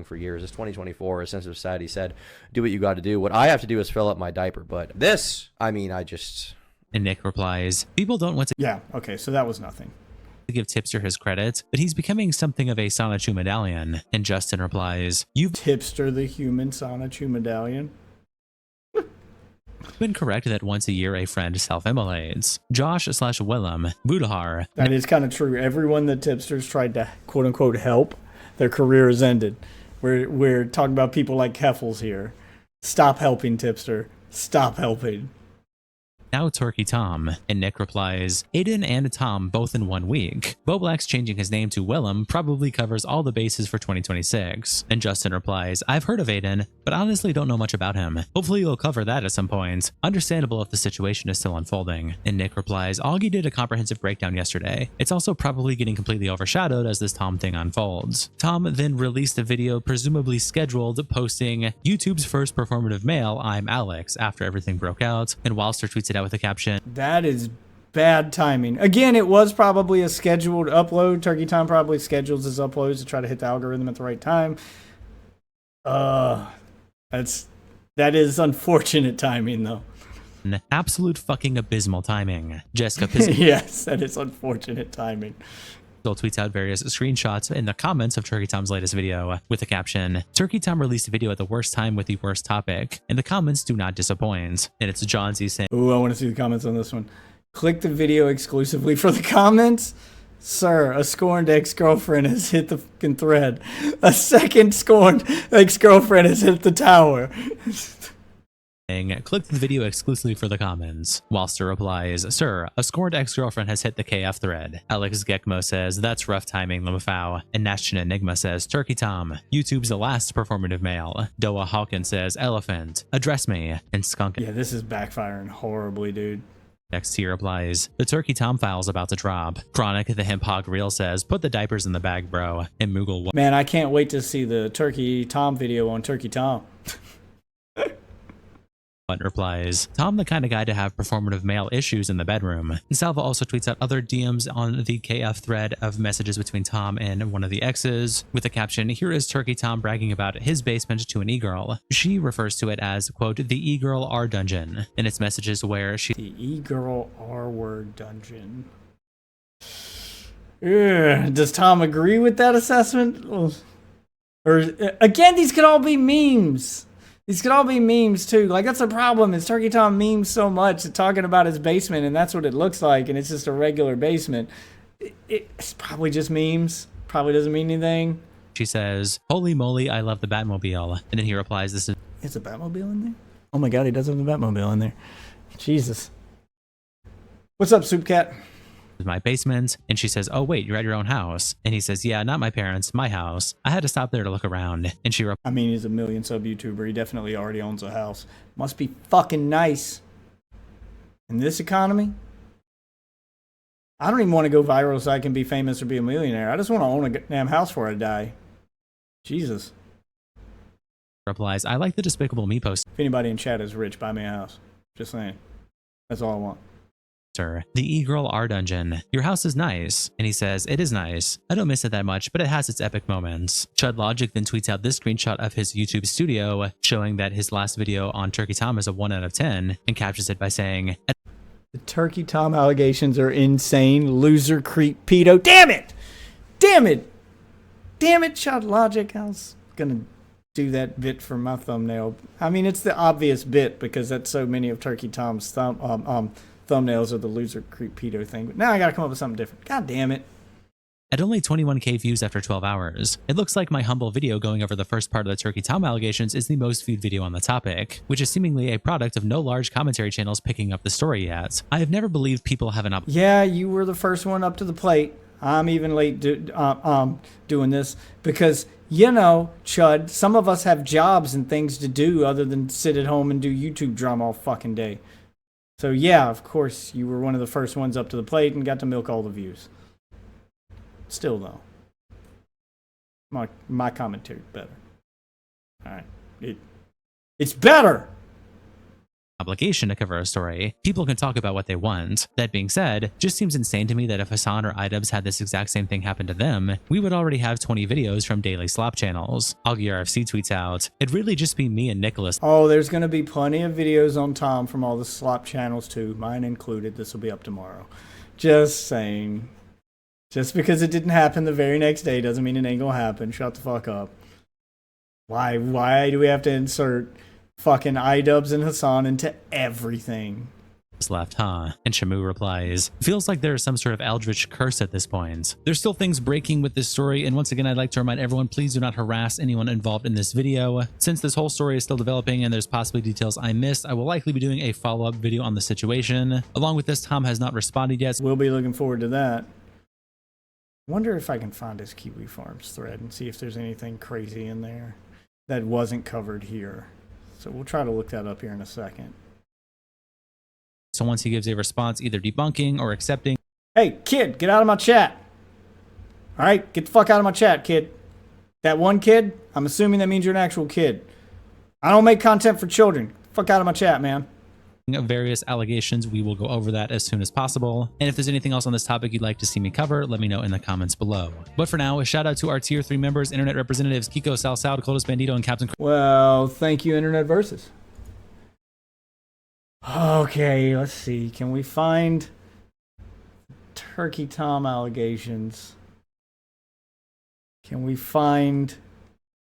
For years, it's 2024. A sense of society said, "Do what you got to do." What I have to do is fill up my diaper. But this, I mean, I just. And Nick replies, people don't want to Yeah, okay, so that was nothing. give Tipster his credit, but he's becoming something of a Sonichu medallion. And Justin replies, you've Tipster the human Sonichu medallion. been correct that once a year a friend self-immolates. Josh/Willem Budahar. That is kind of true. Everyone that Tipster's tried to quote unquote help, their career has ended. We're talking about people like Keffels here. Stop helping, Tipster. Stop helping. Now Turkey Tom. And Nick replies, Aiden and Tom both in 1 week. Boblack's changing his name to Willem probably covers all the bases for 2026. And Justin replies, I've heard of Aiden, but honestly don't know much about him. Hopefully you'll cover that at some point. Understandable if the situation is still unfolding. And Nick replies, Augie did a comprehensive breakdown yesterday. It's also probably getting completely overshadowed as this Tom thing unfolds. Tom then released a video presumably scheduled posting YouTube's first performative male, I'm Alex, after everything broke out, and Wilster tweets it out with the caption, That is bad timing. Again, it was probably a scheduled upload. Turkey Tom probably schedules his uploads to try to hit the algorithm at the right time. That is unfortunate timing, though. absolute fucking abysmal timing. Jessica Yes, that is unfortunate timing. Pizzle tweets out various screenshots in the comments of Turkey Tom's latest video with the caption, Turkey Tom released a video at the worst time with the worst topic, and the comments do not disappoint. And it's John Z saying, Ooh, I want to see the comments on this one. Click the video exclusively for the comments. Sir, a scorned ex-girlfriend has hit the fucking thread. A second scorned ex-girlfriend has hit the tower. click the video exclusively for the comments. Walster replies, Sir, a scorned ex-girlfriend has hit the KF thread. Alex Gekmo says, That's rough timing, Lamafau. And Nashton Enigma says, Turkey Tom, YouTube's the last performative male. Doa Hawkins says, Elephant, address me. And Skunk Yeah, this is backfiring horribly, dude. XT replies, The Turkey Tom file's about to drop. Chronic the Hemp Hog Reel says, Put the diapers in the bag, bro. And Moogle Man, I can't wait to see the Turkey Tom video on Turkey Tom. But replies, Tom the kind of guy to have performative male issues in the bedroom. And Salva also tweets out other DMs on the KF thread of messages between Tom and one of the exes, with the caption, here is Turkey Tom bragging about his basement to an e-girl. She refers to it as, quote, the e-girl R dungeon, in its messages where she... The e-girl R-word dungeon. Ugh, does Tom agree with that assessment? Or, again, these could all be memes. These could all be memes too. Like, that's the problem, is Turkey Tom memes so much talking about his basement, and that's what it looks like, and it's just a regular basement. It's probably just memes. Probably doesn't mean anything. She says, holy moly, I love the Batmobile. And then he replies, this is a Batmobile in there? Oh my god, he does have a Batmobile in there. Jesus. What's up, Soup Cat? my basement. And she says, oh wait, you're at your own house. And he says, yeah, not my parents, my house. I had to stop there to look around. And she I mean, he's a million sub YouTuber. He definitely already owns a house. Must be fucking nice. In this economy, I don't even want to go viral so I can be famous or be a millionaire. I just want to own a damn house before I die. Jesus. replies, I like the Despicable Me post. If anybody in chat is rich, buy me a house. Just saying. That's all I want. The e-girl R dungeon. Your house is nice. And he says, it is nice. I don't miss it that much, but it has its epic moments. Chud Logic then tweets out this screenshot of his YouTube studio, showing that his last video on Turkey Tom is a 1 out of 10, and captions it by saying, the Turkey Tom allegations are insane. Loser, creep, pedo. Damn it! Damn it! Damn it, Chud Logic. I was gonna do that bit for my thumbnail. I mean, it's the obvious bit because that's so many of Turkey Tom's thumbnails are the loser, creep, pedo thing. But now I gotta come up with something different. God damn it. At only 21k views after 12 hours, it looks like my humble video going over the first part of the Turkey Tom allegations is the most viewed video on the topic, which is seemingly a product of no large commentary channels picking up the story yet. I have never believed people have an Yeah, you were the first one up to the plate. I'm even late doing this because, you know, Chud, some of us have jobs and things to do other than sit at home and do YouTube drama all fucking day. So yeah, of course, you were one of the first ones up to the plate and got to milk all the views. Still though, my commentary better. All right, it's better. Obligation to cover a story. People can talk about what they want. That being said, just seems insane to me that if Hassan or iDubbbz had this exact same thing happen to them, we would already have 20 videos from daily slop channels. Augie RFC tweets out, it'd really just be me and Nicholas. Oh, there's gonna be plenty of videos on Tom from all the slop channels too, mine included. This will be up tomorrow. Just saying. Just because it didn't happen the very next day doesn't mean it ain't gonna happen. Shut the fuck up. Why do we have to insert fucking iDubbbz and Hassan into everything? Left, huh? And Shamu replies, feels like there is some sort of eldritch curse at this point. There's still things breaking with this story, and once again I'd like to remind everyone, please do not harass anyone involved in this video. Since this whole story is still developing and there's possibly details I missed, I will likely be doing a follow-up video on the situation. Along with this, Tom has not responded yet. We'll be looking forward to that. Wonder if I can find his Kiwi Farms thread and see if there's anything crazy in there that wasn't covered here. So we'll try to look that up here in a second. So once he gives a response, either debunking or accepting. Hey, kid, get out of my chat. All right, get the fuck out of my chat, kid. That one kid, I'm assuming that means you're an actual kid. I don't make content for children. Fuck out of my chat, man. Various allegations, we will go over that as soon as possible. And if there's anything else on this topic you'd like to see me cover, let me know in the comments below. But for now, a shout out to our tier 3 members, internet representatives Kiko, Salsal, Dakotas Bandito, and Captain. Well, thank you, Internet Versus. Okay, let's see. Can we find Turkey Tom allegations? Can we find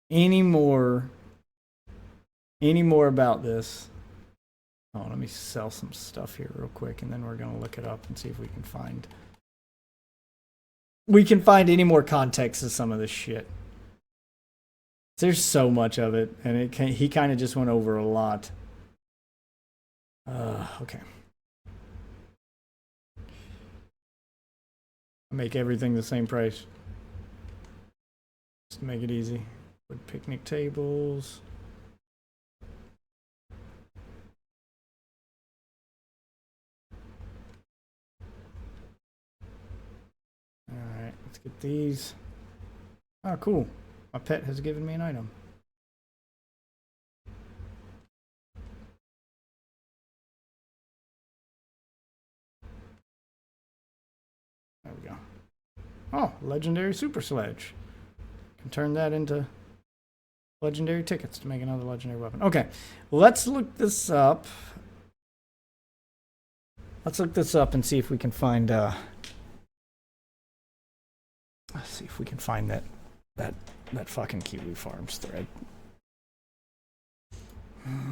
any more about this? Oh, let me sell some stuff here real quick, and then we're going to look it up and see if we can find any more context to some of this shit. There's so much of it, and he kind of just went over a lot. Okay. Make everything the same price. Just to make it easy. Put picnic tables. Alright, let's get these. Oh, cool. My pet has given me an item. Oh, legendary super sledge. Can turn that into legendary tickets to make another legendary weapon. Okay, let's look this up. Let's look this up and see if we can find. Let's see if we can find that fucking Kiwi Farms thread.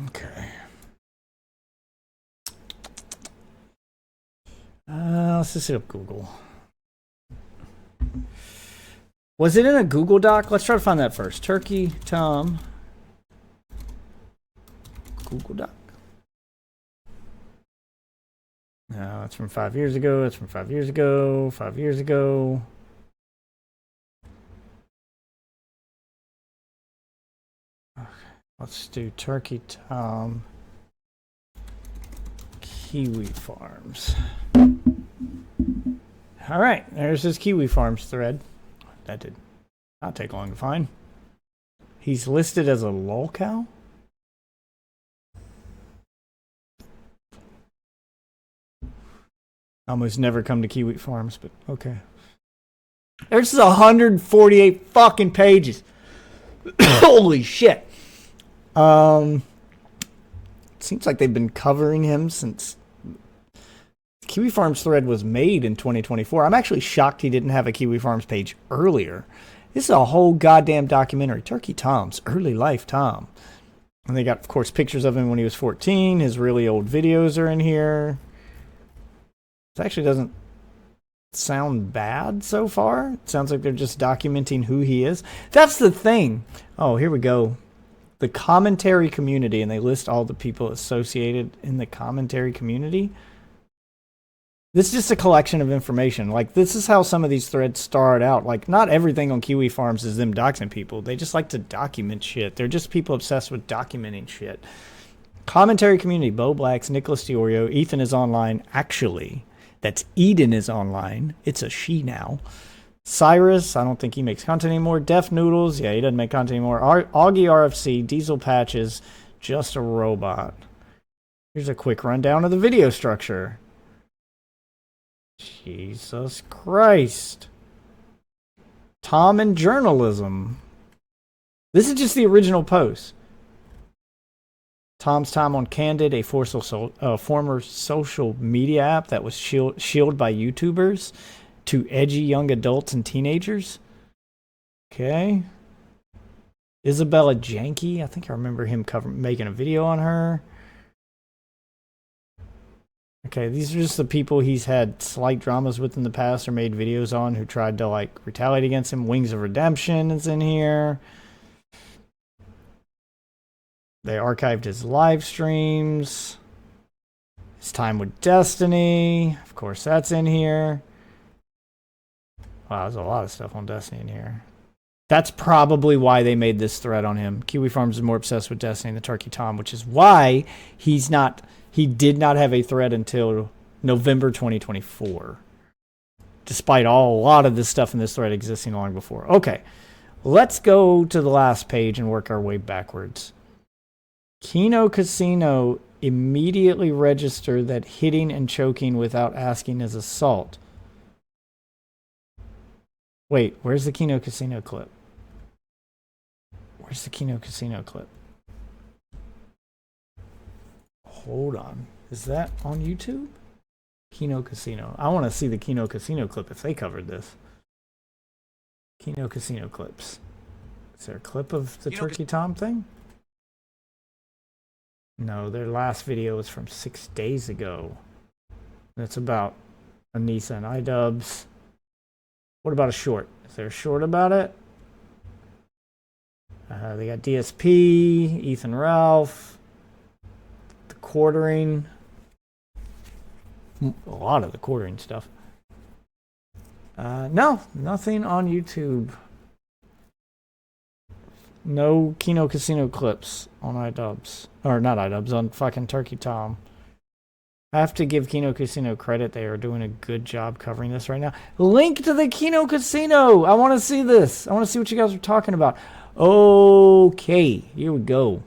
Okay. Let's just hit up Google. Was it in a Google Doc? Let's try to find that first. Turkey Tom. Google Doc. No, that's from 5 years ago. That's from 5 years ago. 5 years ago. Okay, let's do Turkey Tom. Kiwi Farms. All right, there's his Kiwi Farms thread. That did not take long to find. He's listed as a lolcow. Almost never come to Kiwi Farms, but okay. There's 148 fucking pages. Holy shit. Seems like they've been covering him since Kiwi Farms thread was made in 2024. I'm actually shocked he didn't have a Kiwi Farms page earlier. This is a whole goddamn documentary. Turkey Tom's early life Tom. And they got, of course, pictures of him when he was 14. His really old videos are in here. This actually doesn't sound bad so far. It sounds like they're just documenting who he is. That's the thing. Oh, here we go. The commentary community, and they list all the people associated in the commentary community. This is just a collection of information. Like, this is how some of these threads start out. Like, not everything on Kiwi Farms is them doxing people. They just like to document shit. They're just people obsessed with documenting shit. Commentary community, Bo Blacks, Nicholas Diorio, Ethan is online. Actually, that's Eden is online. It's a she now. Cyrus, I don't think he makes content anymore. Def Noodles, yeah, he doesn't make content anymore. Augie RFC, Diesel Patches, Just a Robot. Here's a quick rundown of the video structure. Jesus Christ. Tom and journalism. This is just the original post. Tom's time on Candid, a former social media app that was shielded by YouTubers to edgy young adults and teenagers. Okay. Isabella Janke, I think I remember him making a video on her. Okay, these are just the people he's had slight dramas with in the past or made videos on who tried to, like, retaliate against him. Wings of Redemption is in here. They archived his live streams. His time with Destiny. Of course, that's in here. Wow, there's a lot of stuff on Destiny in here. That's probably why they made this thread on him. Kiwi Farms is more obsessed with Destiny than Turkey Tom, which is why he did not have a thread until November 2024. Despite a lot of this stuff in this thread existing long before. Okay, let's go to the last page and work our way backwards. Kino Casino immediately registered that hitting and choking without asking is assault. Wait, where's the Kino Casino clip? Where's the Kino Casino clip? Hold on. Is that on YouTube? Kino Casino. I want to see the Kino Casino clip if they covered this. Kino Casino clips. Is there a clip of the Turkey Tom thing? No, their last video was from 6 days ago. That's about Anissa and iDubbbz. What about a short? Is there a short about it? They got DSP, Ethan Ralph, the quartering. A lot of the quartering stuff. No, nothing on YouTube. No Kino Casino clips on iDubbbz. Or not iDubbbz, on fucking Turkey Tom. I have to give Kino Casino credit. They are doing a good job covering this right now. Link to the Kino Casino. I want to see this. I want to see what you guys are talking about. Okay, here we go.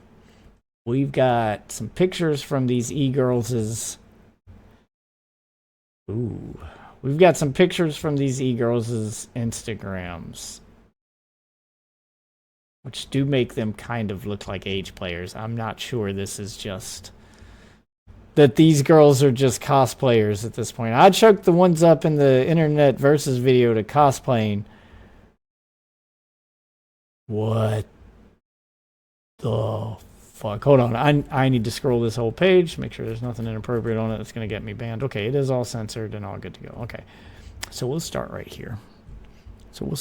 We've got some pictures from these e-girls'. Ooh, We've got some pictures from these e-girls' Instagrams, which do make them kind of look like age players. I'm not sure this is just that these girls are just cosplayers at this point. I chucked the ones up in the internet versus video to cosplaying. What the fuck? Hold on. I need to scroll this whole page, make sure there's nothing inappropriate on it that's going to get me banned. Okay, it is all censored and all good to go. Okay, so we'll start right here. Let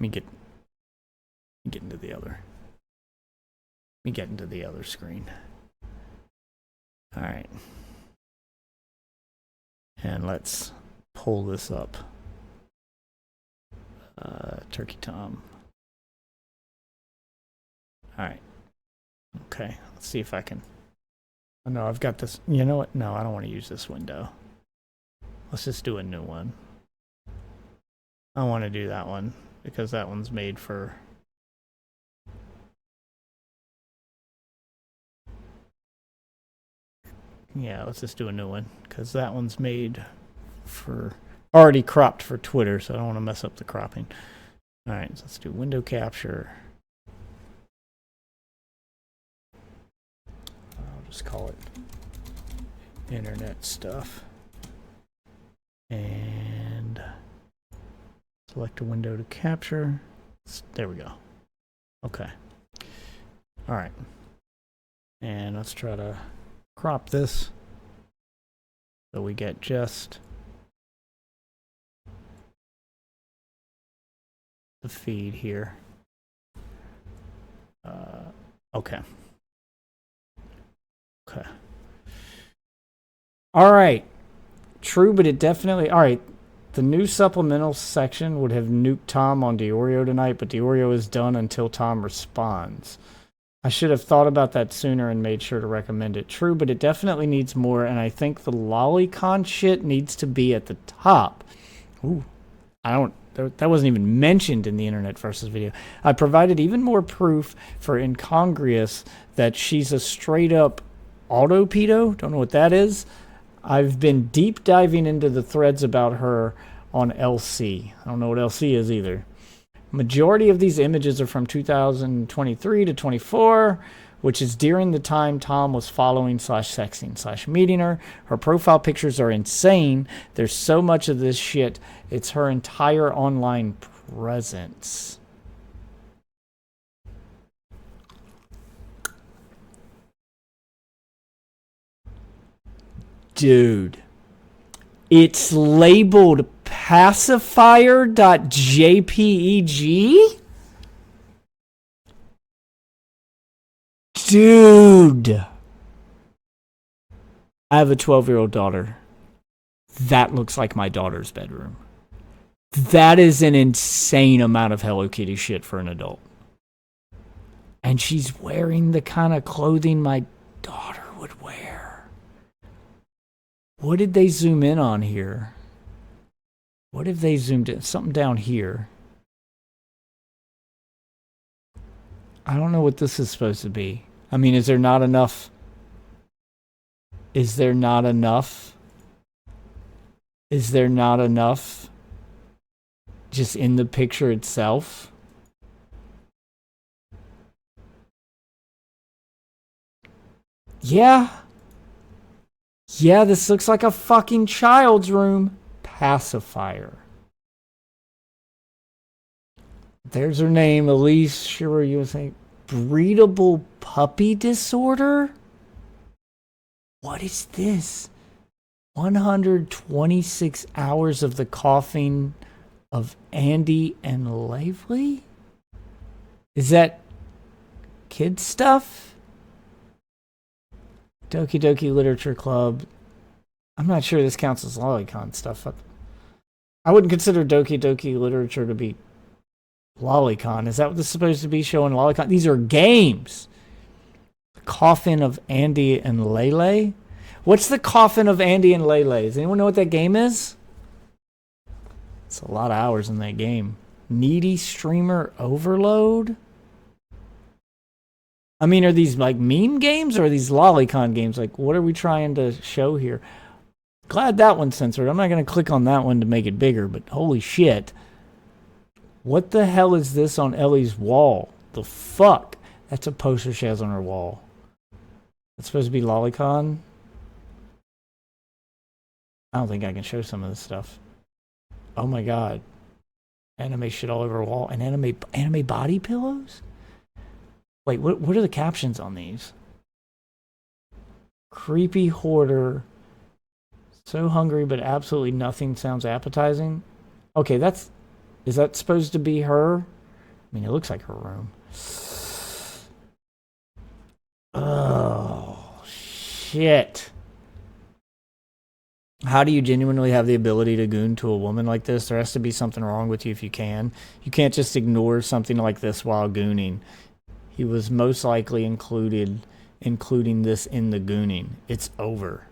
me get into the other. Let me get into the other screen. All right. And let's pull this up. Turkey Tom. All right. Okay. Let's see if I can. Oh, no, I've got this. You know what? No, I don't want to use this window. Let's just do a new one. I want to do that one because that one's made for. Yeah, let's just do a new one because that one's made for already cropped for Twitter, so I don't want to mess up the cropping. All right, so let's do window capture. I'll just call it internet stuff. And select a window to capture. There we go. Okay. All right. And let's try to crop this so we get just the feed here. Okay. Okay. All right. True, but it definitely... All right. The new supplemental section would have nuked Tom on Diorio tonight, but Diorio is done until Tom responds. I should have thought about that sooner and made sure to recommend it. True, but it definitely needs more, and I think the lolicon shit needs to be at the top. Ooh. That wasn't even mentioned in the internet versus video. I provided even more proof for incongruous that she's a straight up autopedo. Don't know what that is. I've been deep diving into the threads about her on LC. I don't know what LC is either. Majority of these images are from 2023 to 24, which is during the time Tom was following / sexting / meeting her. Her profile pictures are insane. There's so much of this shit. It's her entire online presence. Dude, it's labeled pacifier.jpeg? Dude. I have a 12-year-old daughter. That looks like my daughter's bedroom. That is an insane amount of Hello Kitty shit for an adult. And she's wearing the kind of clothing my daughter would wear. What did they zoom in on here? What if they zoomed in? Something down here. I don't know what this is supposed to be. I mean, is there not enough? Is there not enough? Is there not enough just in the picture itself? Yeah. Yeah, this looks like a fucking child's room. Pacifier. There's her name, Elise. Sure, you would say breedable puppy disorder? What is this? 126 hours of the coughing of Andy and Lively? Is that kid stuff? Doki Doki Literature Club. I'm not sure this counts as lolicon stuff. I wouldn't consider Doki Doki Literature to be lolicon. Is that what this is supposed to be, showing lolicon? These are games. Coffin of Andy and Lele. What's the Coffin of Andy and Lele? Does anyone know what that game is? It's a lot of hours in that game. Needy Streamer Overload? I mean, are these like meme games or are these lolicon games? Like, what are we trying to show here? Glad that one's censored. I'm not going to click on that one to make it bigger, but holy shit. What the hell is this on Ellie's wall? The fuck? That's a poster she has on her wall. That's supposed to be Lolicon? I don't think I can show some of this stuff. Oh my god. Anime shit all over her wall. And anime body pillows? Wait, what are the captions on these? Creepy hoarder. So hungry, but absolutely nothing sounds appetizing. Okay, is that supposed to be her? I mean, it looks like her room. Oh, shit. How do you genuinely have the ability to goon to a woman like this? There has to be something wrong with you if you can. You can't just ignore something like this while gooning. He was most likely including this in the gooning. It's over.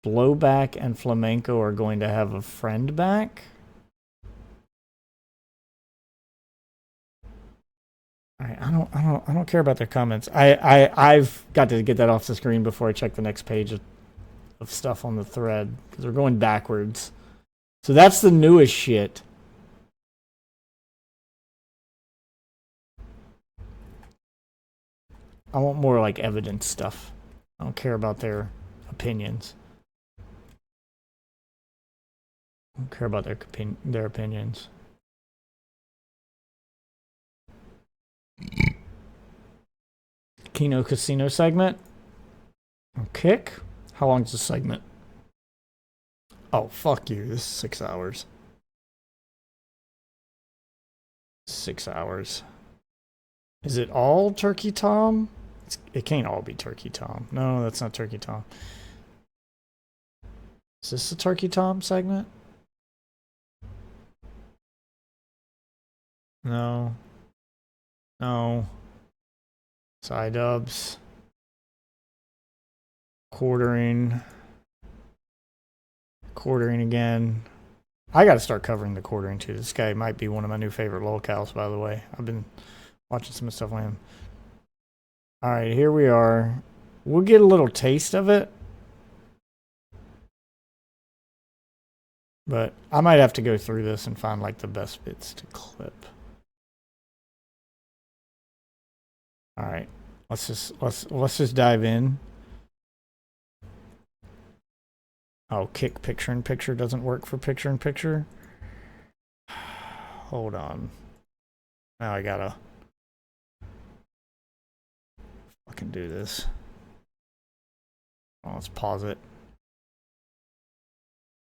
Blowback and Flamenco are going to have a friend back. All right, I don't care about their comments. I've got to get that off the screen before I check the next page of stuff on the thread because we're going backwards. So that's the newest shit. I want more like evidence stuff. I don't care about their opinions. I don't care about their opinions. Kino Casino segment. Kick. How long is the segment? Oh, fuck you. This is 6 hours. 6 hours. Is it all Turkey Tom? It can't all be Turkey Tom. No, that's not Turkey Tom. Is this the Turkey Tom segment? No. No. Side dubs. Quartering again. I gotta start covering the quartering too. This guy might be one of my new favorite lolcows, by the way. I've been watching some stuff on him. Alright, here we are. We'll get a little taste of it. But I might have to go through this and find like the best bits to clip. Alright. Let's just dive in. Oh, kick picture-in-picture doesn't work for picture-in-picture. Hold on. Now I gotta fucking do this. Oh, let's pause it.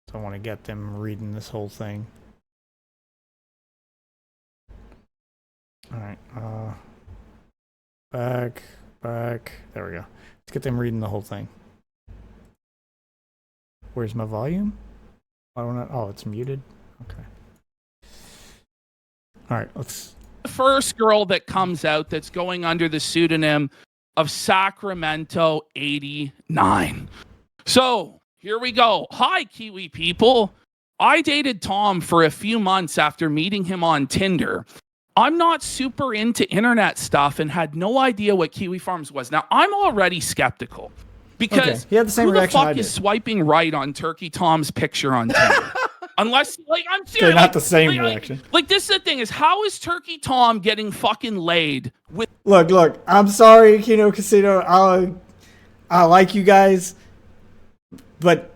So I want to get them reading this whole thing. Alright, back. There we go. Let's get them reading the whole thing. Where's my volume? Oh, it's muted. Okay. All right, let's. The first girl that comes out that's going under the pseudonym of Sacramento 89. So here we go. Hi, Kiwi people. I dated Tom for a few months after meeting him on Tinder. I'm not super into internet stuff and had no idea what Kiwi Farms was. Now, I'm already skeptical. Because he had the same who the reaction I fuck did. is swiping right on Turkey Tom's picture on Tinder? Unless, like, I'm serious. They're not the same reaction. Like, this is the thing, is how is Turkey Tom getting fucking laid with... Look, I'm sorry, Kino Casino. I like you guys, but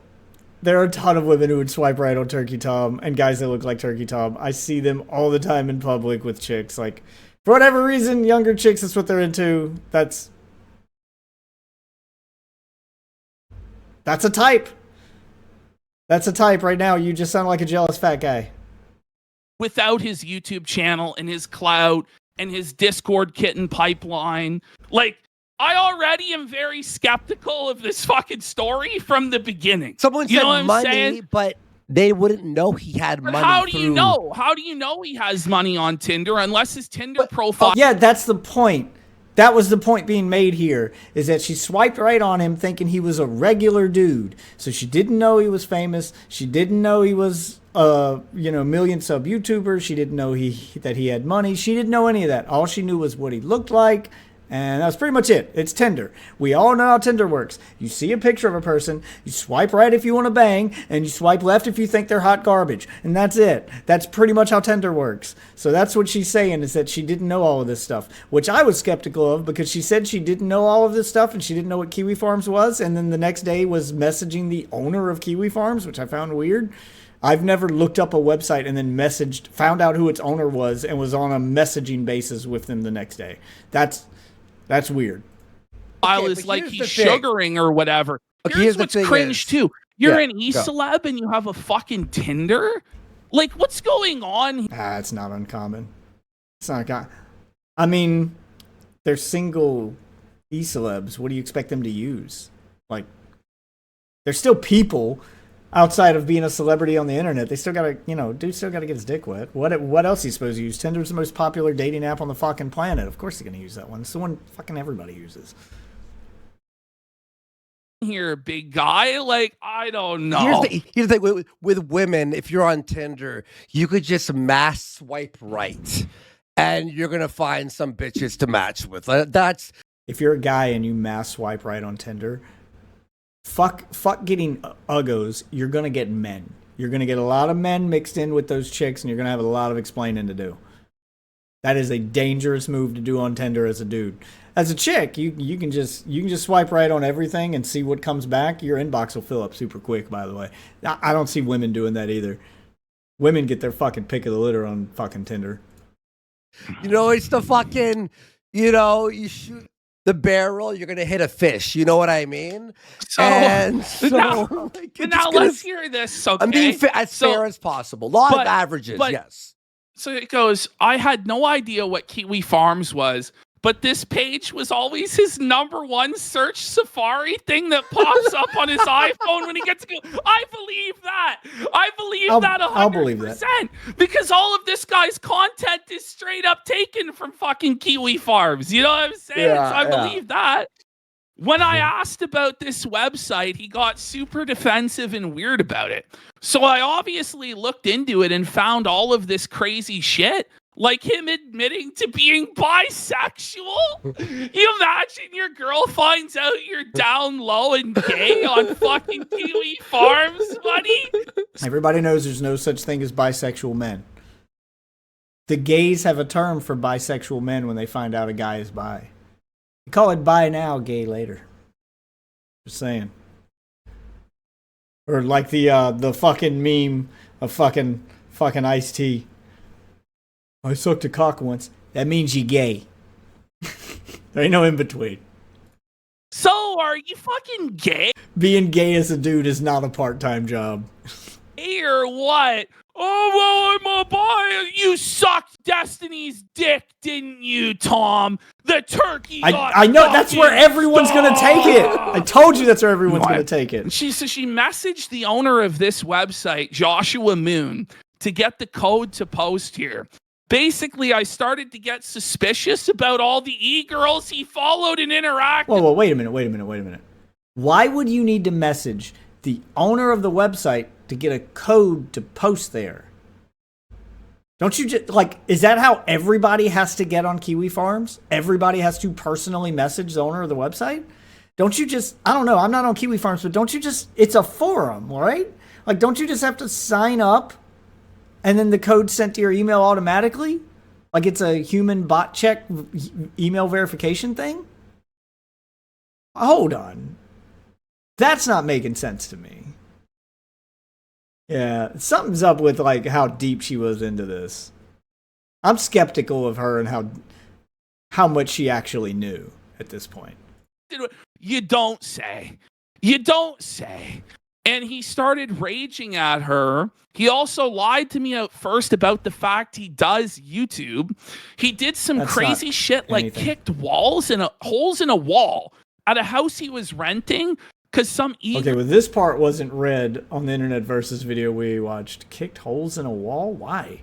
there are a ton of women who would swipe right on Turkey Tom and guys that look like Turkey Tom. I see them all the time in public with chicks. Like, for whatever reason, younger chicks, that's what they're into. That's a type. That's a type right now. You just sound like a jealous fat guy. Without his YouTube channel and his clout and his Discord kitten pipeline. Like, I already am very skeptical of this fucking story from the beginning. Someone you said know what I'm money, saying? but they wouldn't know he had But money. how do you know? How do you know he has money on Tinder unless his Tinder profile... Yeah, that's the point. That was the point being made here, is that she swiped right on him thinking he was a regular dude. So she didn't know he was famous. She didn't know he was million sub YouTuber. She didn't know that he had money. She didn't know any of that. All she knew was what he looked like And that's pretty much it. It's Tinder. We all know how Tinder works. You see a picture of a person, you swipe right if you want to bang, and you swipe left if you think they're hot garbage. And that's it. That's pretty much how Tinder works. So that's what she's saying, is that she didn't know all of this stuff, which I was skeptical of, because she said she didn't know all of this stuff and she didn't know what Kiwi Farms was, and then the next day was messaging the owner of Kiwi Farms, which I found weird. I've never looked up a website and then found out who its owner was, and was on a messaging basis with them the next day. That's weird. While is like he's sugaring or whatever. Okay, Here's what's cringe too. You're an e-celeb and you have a fucking Tinder? Like, what's going on? It's not uncommon. It's not uncommon. I mean, they're single e-celebs. What do you expect them to use? Like, they're still people outside of being a celebrity on the internet. They still gotta, dude still gotta get his dick wet. What else are you supposed to use? Tinder's the most popular dating app on the fucking planet. Of course they're gonna use that one. It's the one fucking everybody uses. Here, big guy. Like, I don't know. Here's the thing with women. If you're on Tinder, you could just mass swipe right, and you're gonna find some bitches to match with. That's if you're a guy and you mass swipe right on Tinder. Fuck getting uggos. You're gonna get men. You're gonna get a lot of men mixed in with those chicks, and you're gonna have a lot of explaining to do. That is a dangerous move to do on Tinder as a dude. As a chick, you can just swipe right on everything and see what comes back. Your inbox will fill up super quick. By the way, I don't see women doing that either. Women get their fucking pick of the litter on fucking Tinder. It's the fucking you shoot the barrel, you're gonna hit a fish. You know what I mean? Now let's hear this. Okay, I'm being as fair as possible. Law of averages, yes. So it goes. I had no idea what Kiwi Farms was, but this page was always his #1 search Safari thing that pops up on his iPhone when he gets to go. I believe that. I believe that 100%. I'll believe that. Because all of this guy's content is straight up taken from fucking Kiwi Farms. You know what I'm saying? Yeah, so I believe that. When I asked about this website, he got super defensive and weird about it. So I obviously looked into it and found all of this crazy shit. Like him admitting to being bisexual? You imagine your girl finds out you're down low and gay on fucking Kiwi Farms, buddy? Everybody knows there's no such thing as bisexual men. The gays have a term for bisexual men when they find out a guy is bi. You call it bi now, gay later. Just saying. Or like the fucking meme of fucking Ice-T. I sucked a cock once. That means you gay. There ain't no in between. So, are you fucking gay? Being gay as a dude is not a part-time job. Or what? Oh, well, I'm a bi. You sucked Destiny's dick, didn't you, Tom? The turkey got I know, that's where everyone's going to take it. I told you that's where everyone's going to take it. She messaged the owner of this website, Joshua Moon, to get the code to post here. Basically, I started to get suspicious about all the e-girls he followed and interacted. Whoa, wait a minute. Why would you need to message the owner of the website to get a code to post there? Don't you just, is that how everybody has to get on Kiwi Farms? Everybody has to personally message the owner of the website? Don't you just, I don't know, I'm not on Kiwi Farms, but don't you just, it's a forum, right? Like, don't you just have to sign up and then the code's sent to your email automatically? Like it's a human bot check email verification thing? Hold on. That's not making sense to me. Yeah, something's up with how deep she was into this. I'm skeptical of her and how much she actually knew at this point. You don't say. You don't say. And he started raging at her. He also lied to me at first about the fact he does YouTube. He did some crazy shit like kicked holes in a wall at a house he was renting because some Okay, well, this part wasn't read on the Internet Versus video we watched. Kicked holes in a wall? Why?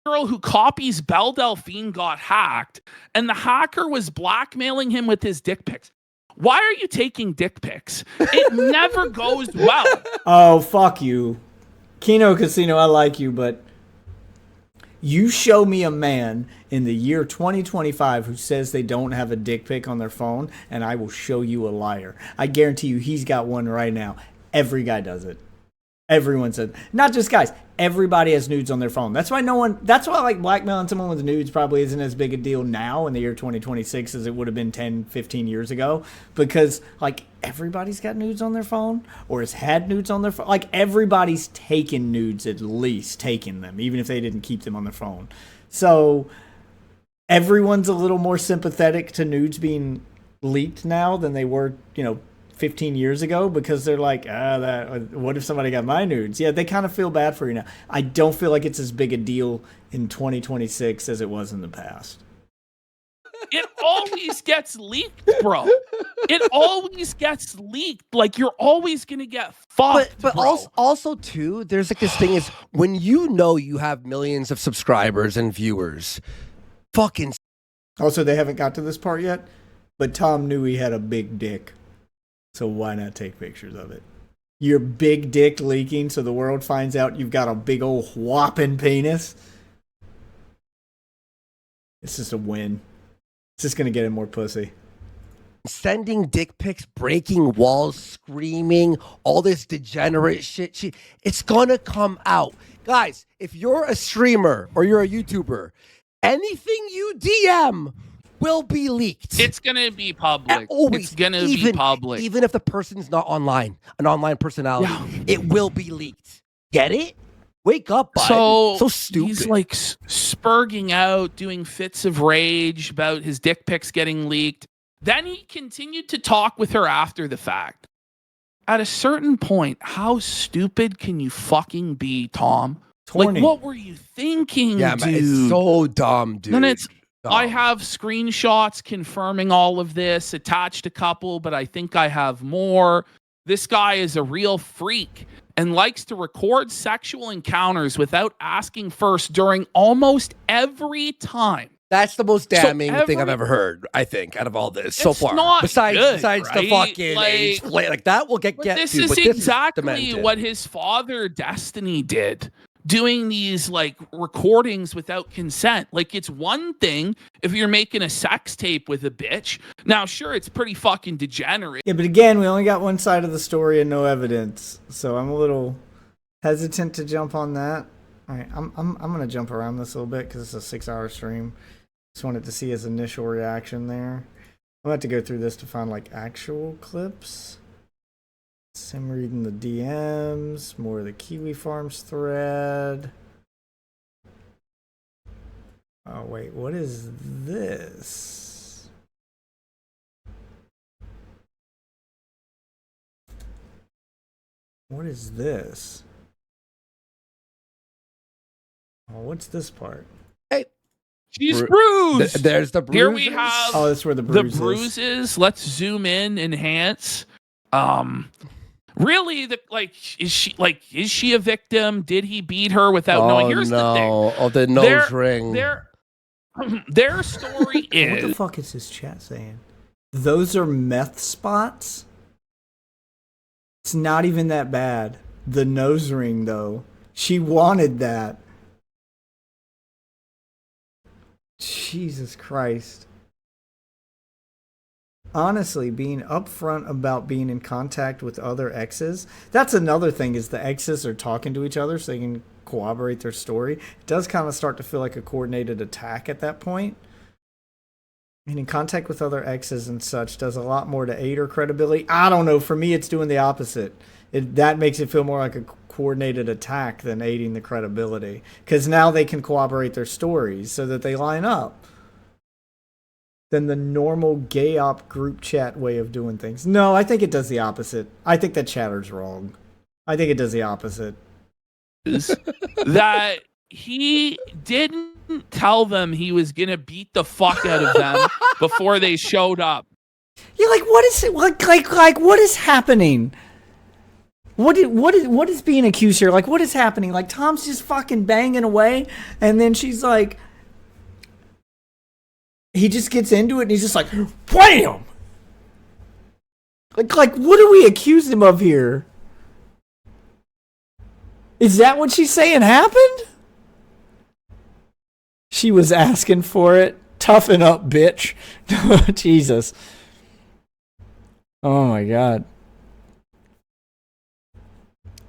Girl who copies Belle Delphine got hacked, and the hacker was blackmailing him with his dick pics. Why are you taking dick pics? It never goes well. Oh, fuck you. Kino Casino, I like you, but You show me a man in the year 2025 who says they don't have a dick pic on their phone, and I will show you a liar. I guarantee you he's got one right now. Every guy does it. Everyone said, not just guys, everybody has nudes on their phone. That's why like blackmailing someone with nudes probably isn't as big a deal now in the year 2026 as it would have been 10, 15 years ago, because like everybody's got nudes on their phone or has had nudes on their phone. Like everybody's taken nudes, at least taken them, even if they didn't keep them on their phone. So everyone's a little more sympathetic to nudes being leaked now than they were, 15 years ago, because they're like, what if somebody got my nudes? Yeah, they kind of feel bad for you now. I don't feel like it's as big a deal in 2026 as it was in the past. It always gets leaked, bro. It always gets leaked. Like, you're always gonna get fucked. But bro. also too, there's like this thing is when you have millions of subscribers and viewers, fucking. Also, they haven't got to this part yet, but Tom knew he had a big dick. So why not take pictures of it? Your big dick leaking so the world finds out you've got a big old whopping penis. It's just a win. It's just going to get him more pussy. Sending dick pics, breaking walls, screaming, all this degenerate shit. It's going to come out. Guys, if you're a streamer or you're a YouTuber, anything you DM will be leaked. It's gonna be public. Always, it's gonna be public. Even if the person's not online, an online personality, it will be leaked. Get it? Wake up, bud. So stupid. He's like spurging out, doing fits of rage about his dick pics getting leaked. Then he continued to talk with her after the fact. At a certain point, how stupid can you fucking be, Tom? 20. Like, what were you thinking, Yeah, dude? man, it's so dumb, dude. Then it's Dumb. I have screenshots confirming all of this, attached a couple, but I think I have more. This guy is a real freak and likes to record sexual encounters without asking first during almost every time. That's the most damning thing I've ever heard, I think, out of all this so far. Not besides good, the right? fucking Like, age play. Like, that will get this to. is But exactly this is what his father, Destiny, did. Doing these like recordings without consent. Like, it's one thing if you're making a sex tape with a bitch. Now, sure, it's pretty fucking degenerate. Yeah, but again, we only got one side of the story and no evidence, so I'm a little hesitant to jump on that. All right, I'm gonna jump around this a little bit because it's a 6-hour stream. Just wanted to see his initial reaction there. I'm gonna have to go through this to find like actual clips. It's him reading the DMs, more of the Kiwi Farms thread. Oh wait, what is this? What is this? Oh, what's this part? Hey, She's bruised. There's the bruises. Here we have Oh, that's where the the bruise is. bruises. Let's zoom in, enhance. Really, is she a victim? Did he beat her without knowing? Here's the thing. Oh, the nose ring. Their story What is the fuck is his chat saying? Those are meth spots? It's not even that bad. The nose ring, though. She wanted that. Jesus Christ. Honestly, being upfront about being in contact with other exes, that's another thing, is the exes are talking to each other so they can corroborate their story. It does kind of start to feel like a coordinated attack at that point. And in contact with other exes and such does a lot more to aid her credibility. I don't know. For me, it's doing the opposite. That makes it feel more like a coordinated attack than aiding the credibility. Because now they can corroborate their stories so that they line up than the normal gay op group chat way of doing things. No, I think it does the opposite. I think that chatter's wrong. I think it does the opposite. that he didn't tell them he was gonna beat the fuck out of them before they showed up. Yeah, like what is it? Like what is happening? What is being accused here? Like what is happening? Like Tom's just fucking banging away, and then she's like, he just gets into it and he's just like, wham! Like what do we accuse him of here? Is that what she's saying happened? She was asking for it. Toughen up, bitch. Jesus. Oh my god.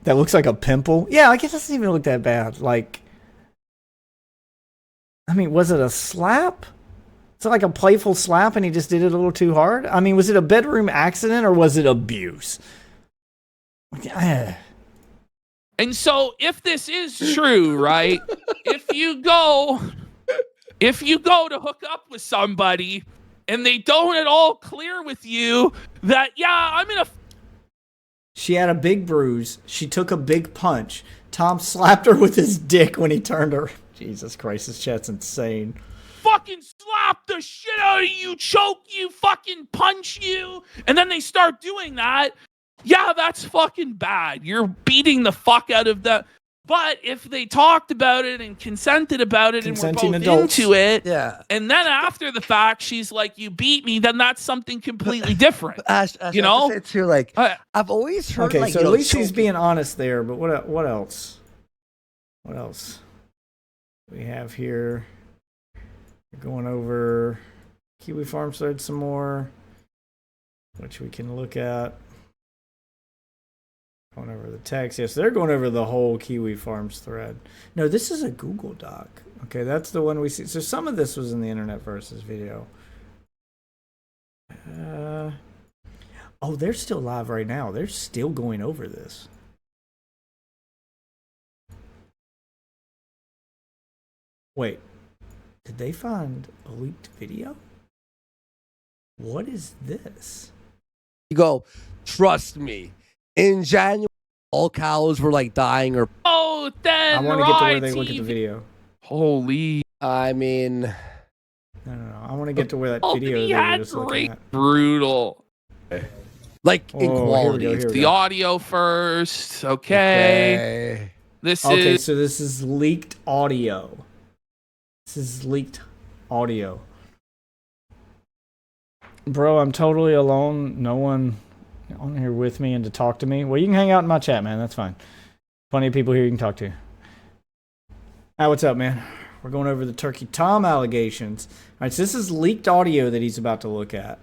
That looks like a pimple. Yeah, like it doesn't even look that bad. Like, I mean, was it a slap? Is it like a playful slap and he just did it a little too hard? I mean, was it a bedroom accident or was it abuse? And so if this is true, right? if you go to hook up with somebody and they don't at all clear with you that, yeah, I'm in a... She had a big bruise. She took a big punch. Tom slapped her with his dick when he turned her. Jesus Christ, this chat's insane. Fucking slap the shit out of you, choke you, fucking punch you, and then they start doing that. Yeah, that's fucking bad. You're beating the fuck out of them. But if they talked about it and consented about it and were both into it, Yeah. and then after the fact she's like, you beat me, then that's something completely different. Ash, you know? I have to say too, like, I've always heard, Okay, like, so you at know, least he's being honest there, but what else? What else we have here? We're going over Kiwi Farms thread some more, which we can look at. Going over the text. Yes, they're going over the whole Kiwi Farms thread. No, this is a Google Doc. Okay, that's the one we see. So some of this was in the Internet Versus video. Oh, they're still live right now. They're still going over this. Wait, did they find a leaked video? What is this? You go, trust me. In January, all cows were like dying or. Oh, then I want to get to where they look at the video. Holy. I mean. No. I want to get to where that video he they were had just looking great, at. brutal. Like Oh, in quality. here we go. The audio first. Okay. This Okay, is. so this is leaked audio. This is leaked audio. Bro, I'm totally alone. No one on here with me and to talk to me. Well, you can hang out in my chat, man. That's fine. Plenty of people here you can talk to. Ah, what's up, man? We're going over the Turkey Tom allegations. All right, so this is leaked audio that he's about to look at.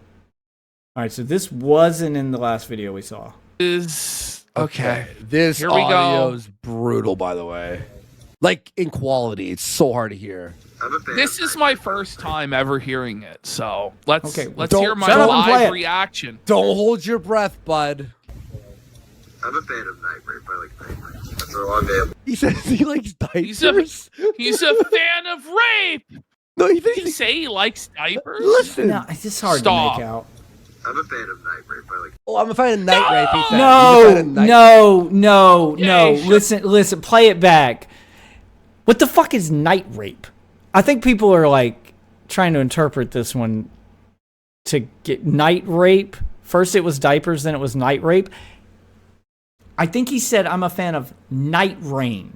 All right, so this wasn't in the last video we saw. Is okay. This Here we go. audio is brutal, by the way. Like in quality, it's so hard to hear. This is my first time ever hearing it, so let's Okay, hear my shut up and play live it. reaction. Don't hold your breath, bud. I'm a fan of Night Rape. I like Night Rape. That's a long day. He says he likes diapers. He's a fan of rape. No, he Did he say he likes diapers? Listen. No, it's just hard Stop. to make out. I'm a fan of Night Rape. I like. Oh, I'm a fan of night rape. He said. No, He's a fan of night no. Yeah, he should- Listen, play it back. What the fuck is night rape? I think people are like trying to interpret this one to get night rape. First it was diapers, then it was night rape. I think he said I'm a fan of Night Rain,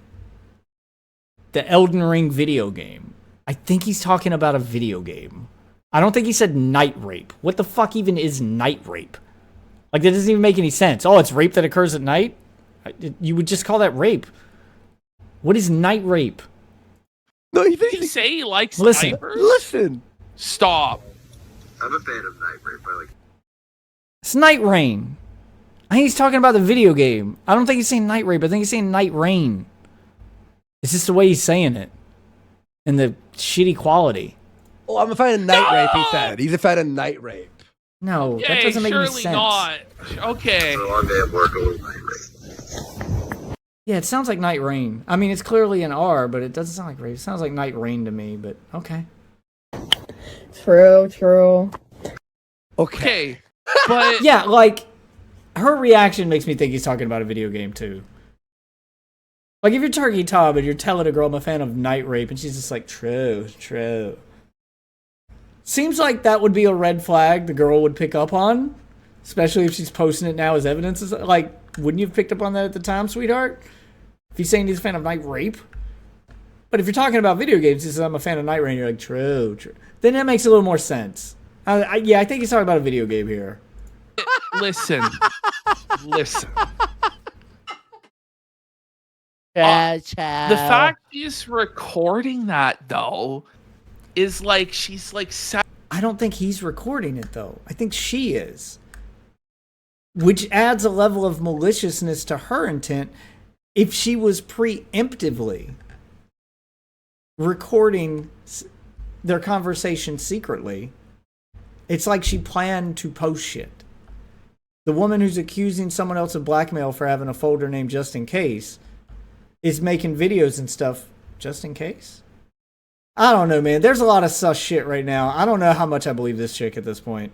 the Elden Ring video game. I think he's talking about a video game. I don't think he said night rape. What the fuck even is night rape? Like, that doesn't even make any sense. Oh, it's rape that occurs at night? You would just call that rape. What is night rape? No, Did he say he likes Listen. diapers? Listen. Stop. I'm a fan of Night Rape. I like. It's Night Rain. I think he's talking about the video game. I don't think he's saying night rape. I think he's saying night rain. It's just the way he's saying it. And the shitty quality. Oh, I'm a fan of night rape. He said he's a fan of night rape. No, that Yay, doesn't make any surely sense. not. Okay. It's a long day at work. I like Night Rape. Yeah, it sounds like night rain. I mean, it's clearly an R, but it doesn't sound like rape. It sounds like night rain to me, but okay. True. Okay. But Yeah, like, her reaction makes me think he's talking about a video game, too. Like, if you're Turkey Tom and you're telling a girl I'm a fan of night rape, and she's just like, true. Seems like that would be a red flag the girl would pick up on, especially if she's posting it now as evidence. Like, wouldn't you have picked up on that at the time, sweetheart? If he's saying he's a fan of night rape? But if you're talking about video games, he says, I'm a fan of night rain, you're like, true. Then that makes a little more sense. Yeah, I think he's talking about a video game here. listen. Chad. The fact he's recording that, though, is like she's like I don't think he's recording it though. I think she is. Which adds a level of maliciousness to her intent if she was preemptively recording their conversation secretly. It's like she planned to post shit. The woman who's accusing someone else of blackmail for having a folder named Just In Case is making videos and stuff just in case. I don't know, man. There's a lot of sus shit right now. I don't know how much I believe this chick at this point.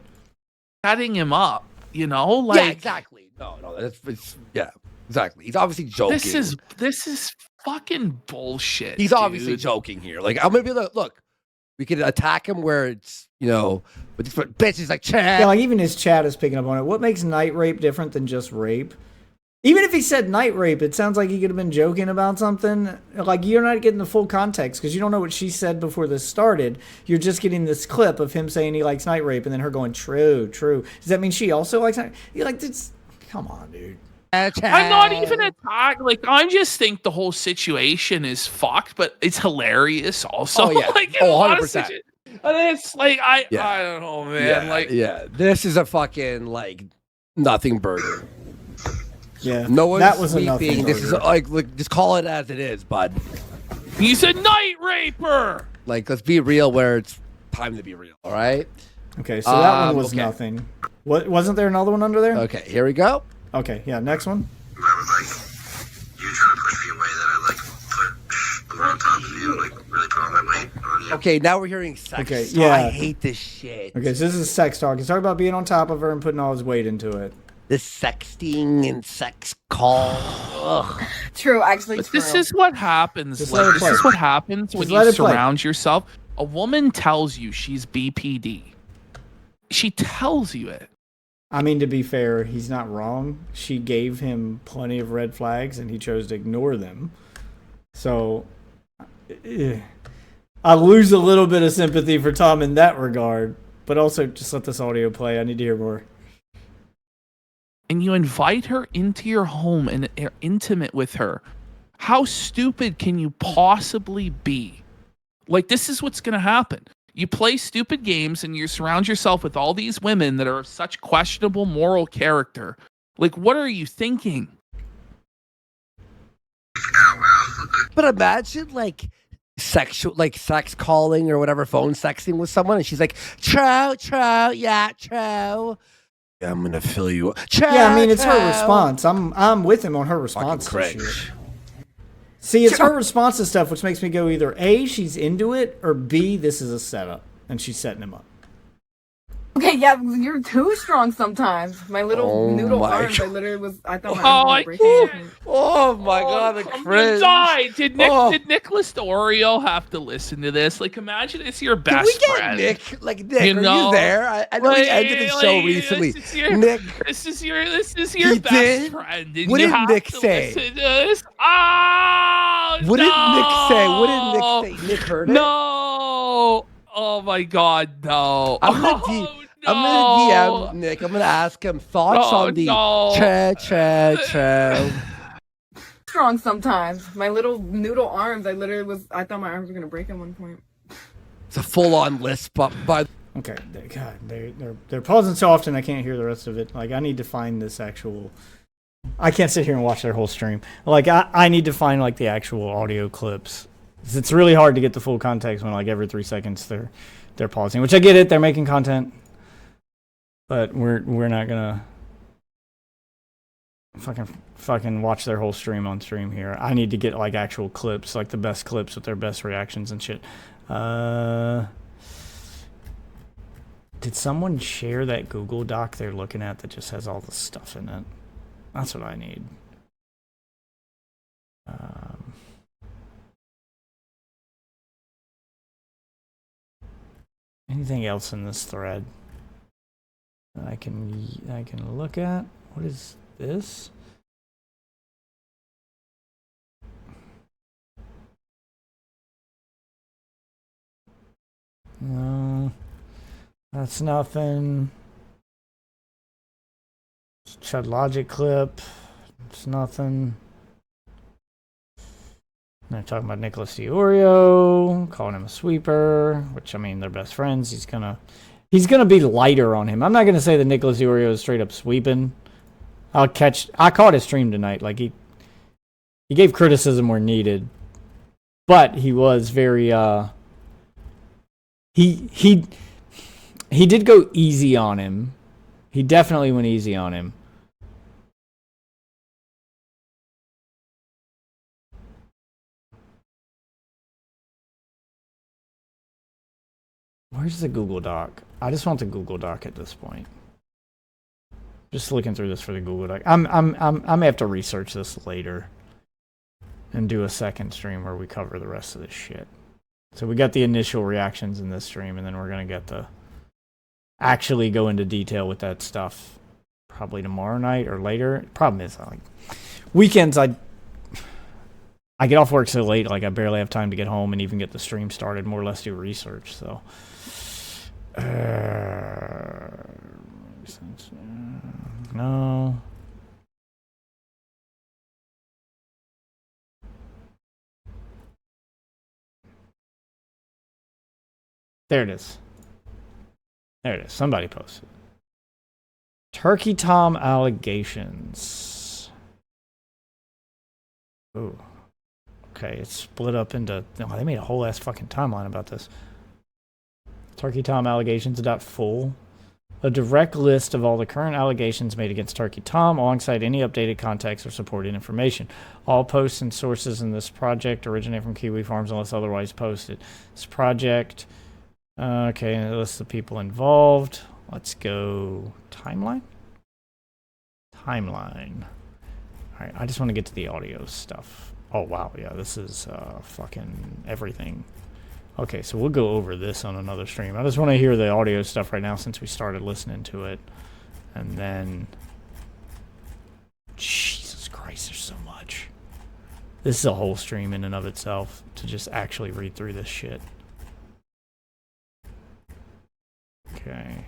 setting him up, you know? Like, yeah, exactly. No, yeah, exactly. He's obviously joking. This is fucking bullshit. He's obviously dude. joking here. Like, I'm gonna be like, look, we could attack him where it's, but this bitch is like, Chad. Yeah, like even his chat is picking up on it. What makes night rape different than just rape? Even if he said night rape, it sounds like he could have been joking about something. Like, you're not getting the full context because you don't know what she said before this started. You're just getting this clip of him saying he likes night rape and then her going, true. Does that mean she also likes night? You're like, come on, dude. I'm not even attacked. Like, I just think the whole situation is fucked, but it's hilarious also. Oh, yeah. Like, 100%. And it's like, I don't know, man. Yeah, this is a fucking, like, nothing burger. Yeah, no one's that was sleeping. This is like, just call it as it is, bud. He's a night raper. Like, let's be real where it's time to be real, all right? Okay, so that one was nothing. What, wasn't there another one under there? Okay, here we go. Okay, yeah, next one. I was like, you trying to push me away that I like put on top of you, like really put all my weight on you. Okay, now we're hearing sex. Okay, talk. yeah. I hate this shit. Okay, so this is sex talk. He's talking about being on top of her and putting all his weight into it. This sexting and sex call. Ugh. True, actually. But this is what happens. Just Like, let it this play. is what happens when Just let you it play. surround yourself. A woman tells you she's BPD. She tells you it. I mean, to be fair, he's not wrong. She gave him plenty of red flags, and he chose to ignore them. So, I lose a little bit of sympathy for Tom in that regard. But also, just let this audio play. I need to hear more. And you invite her into your home and are intimate with her. How stupid can you possibly be? Like, this is what's going to happen. You play stupid games and you surround yourself with all these women that are of such questionable moral character. Like, what are you thinking? But imagine, like, sex calling or whatever, phone sexting with someone, and she's like, true, yeah, true. Yeah, I'm gonna fill you up. Yeah, I mean, it's her response. I'm with him on her response to shit. See, it's her response to stuff which makes me go either A, she's into it, or B, this is a setup and she's setting him up. Okay, yeah, you're too strong sometimes. My little noodle arms, I thought my arms were breaking. Oh my god, the cringe. Did Nicholas the Oreo have to listen to this? Like, imagine it's your best Did we get friend. Nick? Like, Nick, are you there? I know he ended the show recently. Nick, this is your he best did? friend. And What you did have Nick to say? listen to this. Oh, what did Nick say? What did Nick say? Nick heard it? No. Oh my god, no. I'm gonna DM Nick. I'm gonna ask him thoughts on the Strong sometimes. My little noodle arms, I thought my arms were gonna break at one point. It's a full-on lisp, but Okay, God, they're pausing so often I can't hear the rest of it. Like, I need to find this actual. I can't sit here and watch their whole stream. Like, I need to find like the actual audio clips. It's really hard to get the full context when like every 3 seconds they're pausing. Which I get it, they're making content, but we're not gonna fucking watch their whole stream on stream here. I need to get like actual clips, like the best clips with their best reactions and shit. Did someone share that Google Doc they're looking at that just has all the stuff in it? That's what I need. Anything else in this thread that I can look at? What is this? No, that's nothing. Chud Logic clip. It's nothing. They're talking about Nicholas DiOrio, calling him a sweeper, which, I mean, they're best friends. He's gonna be lighter on him. I'm not gonna say that Nicholas DiOrio is straight up sweeping. I caught his stream tonight. Like, he gave criticism where needed, but he was very, he did go easy on him. He definitely went easy on him. Where's the Google Doc? I just want the Google Doc at this point. Just looking through this for the Google Doc. I may have to research this later and do a second stream where we cover the rest of this shit. So we got the initial reactions in this stream, and then we're gonna get the actually go into detail with that stuff probably tomorrow night or later. Problem is, like, weekends I get off work so late, like I barely have time to get home and even get the stream started, more or less do research. So no. There it is. There it is. Somebody posted. Turkey Tom allegations. Ooh. Okay, it's split up into... Oh, they made a whole ass fucking timeline about this. Turkey Tom allegations.full. A direct list of all the current allegations made against Turkey Tom, alongside any updated context or supporting information. All posts and sources in this project originate from Kiwi Farms unless otherwise posted. This project... okay, and it lists the people involved. Let's go... Timeline? Timeline. Alright, I just want to get to the audio stuff. Oh, wow, yeah, this is fucking everything. Okay, so we'll go over this on another stream. I just want to hear the audio stuff right now since we started listening to it. And then... Jesus Christ, there's so much. This is a whole stream in and of itself to just actually read through this shit. Okay.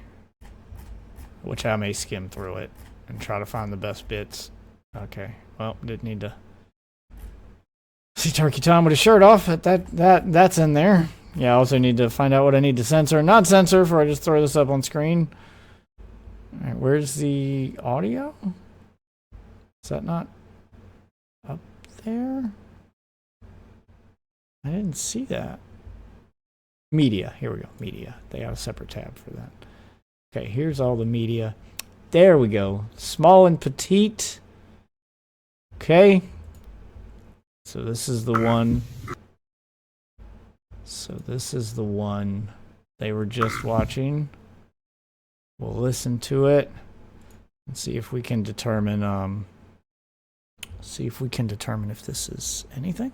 Which I may skim through it and try to find the best bits. Okay. Well, didn't need to see Turkey Tom with his shirt off. That's in there. Yeah, I also need to find out what I need to censor and not censor before I just throw this up on screen. Alright, where's the audio? Is that not up there? I didn't see that. Media. Here we go. Media. They have a separate tab for that. Okay, here's all the media. There we go. Small and petite. Okay. So this is the one. So this is the one they were just watching. We'll listen to it and see if we can determine if this is anything.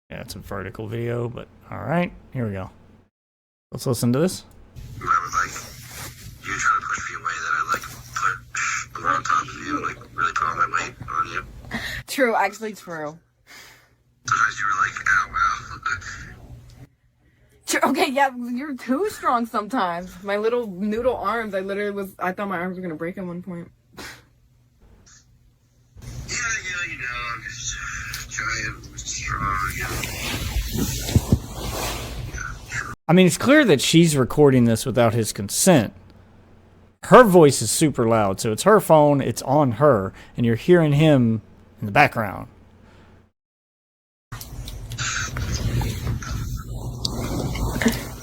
Yeah, it's a vertical video, but alright, here we go. Let's listen to this. I was like, you trying to push me away that I like put on top of you, like really put all my weight on you. True, actually true. Sometimes you were like, ow, wow. True, okay, yeah, you're too strong sometimes. My little noodle arms, I thought my arms were gonna break at one point. Yeah, you know, I'm just giant, strong, you know. I mean, it's clear that she's recording this without his consent. Her voice is super loud, so it's her phone, it's on her, and you're hearing him in the background.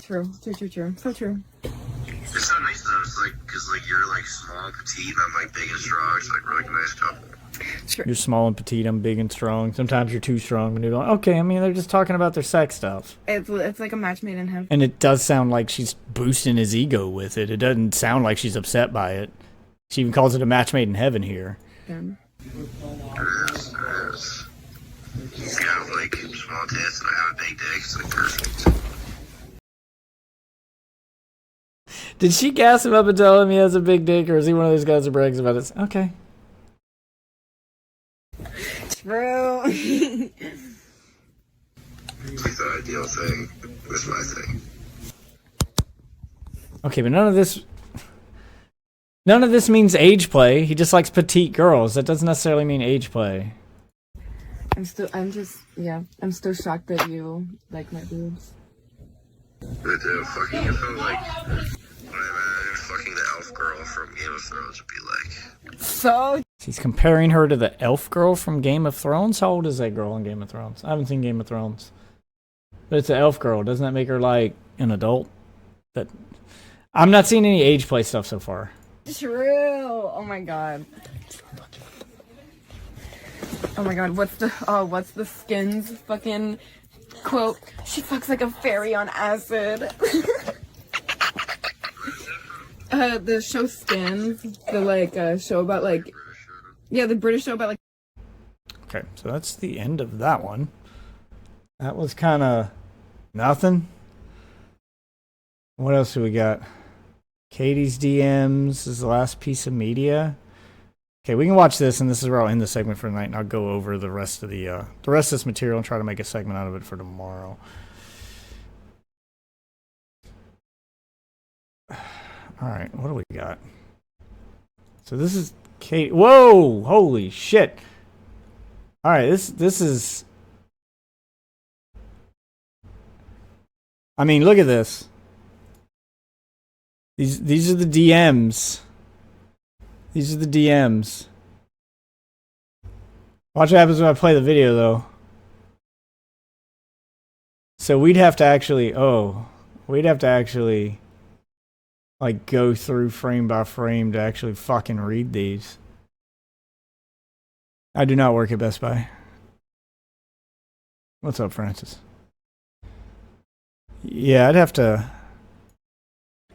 True. So true. It's so nice though, it's like, cause like you're like small, petite, and I'm like big and strong, it's like really nice couple. True. You're small and petite, I'm big and strong. Sometimes you're too strong when you're going, okay, I mean, they're just talking about their sex stuff. It's like a match made in heaven. And it does sound like she's boosting his ego with it. It doesn't sound like she's upset by it. She even calls it a match made in heaven here. Yeah. It is. He's got like small tits and I have a big dick, it's like perfect. Did she gas him up and tell him he has a big dick, or is he one of those guys that brags about it? Okay. True. It's like the ideal thing. That's my thing. Okay, but none of this means age play. He just likes petite girls. That doesn't necessarily mean age play. I'm still shocked that you like my boobs. But fucking, I feel like what I imagine fucking the elf girl from Game of Thrones would be like. So He's comparing her to the elf girl from Game of Thrones. How old is that girl in Game of Thrones? I haven't seen Game of Thrones. But it's an elf girl. Doesn't that make her like an adult? That I'm not seeing any age play stuff so far. true. Oh my god. Oh my god. What's the Skins fucking quote? She fucks like a fairy on acid. The show Skins, the show about the British show about Okay, so that's the end of that one. That was kind of nothing. What else do we got? Katie's DMs is the last piece of media. Okay, we can watch this, and this is where I'll end the segment for tonight, and I'll go over the rest of this material and try to make a segment out of it for tomorrow. All right, what do we got? So this is Kate. Whoa! Holy shit! All right, this is. I mean, look at this. These are the DMs. These are the DMs. Watch what happens when I play the video, though. So we'd have to actually. Like, go through frame by frame to actually fucking read these. I do not work at Best Buy. What's up, Francis? Yeah, I'd have to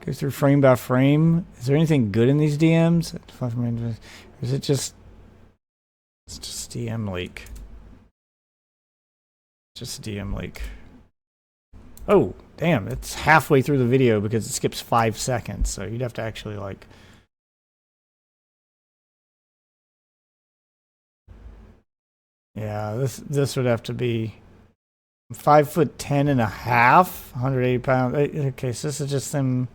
go through frame by frame. Is there anything good in these DMs? Or is it just... It's just DM leak. Just DM leak. Oh, damn, it's halfway through the video because it skips 5 seconds, so you'd have to actually, like... Yeah, this would have to be 5'10" and a half, 180 pounds. Okay, so this is just them...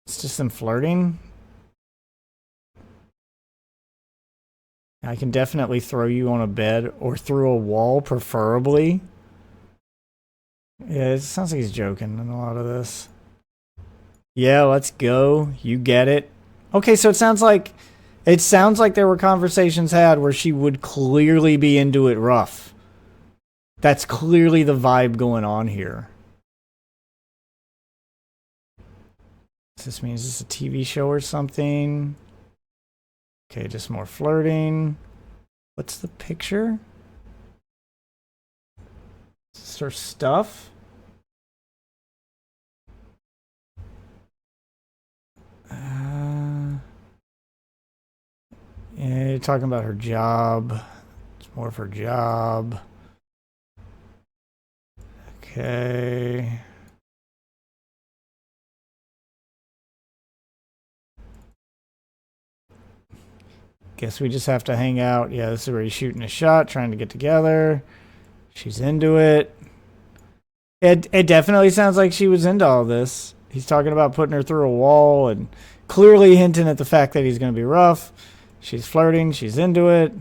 It's just them flirting. I can definitely throw you on a bed or through a wall, preferably. Yeah, it sounds like he's joking in a lot of this. Yeah, let's go. You get it. Okay, so it sounds like there were conversations had where she would clearly be into it rough. That's clearly the vibe going on here. Does this mean is this a TV show or something? Okay, just more flirting. What's the picture? Is this her stuff? Yeah, you're talking about her job. It's more of her job. Okay. Guess we just have to hang out. Yeah, this is where he's shooting a shot, trying to get together. She's into it. It definitely sounds like she was into all this. He's talking about putting her through a wall and clearly hinting at the fact that he's going to be rough. She's flirting. She's into it.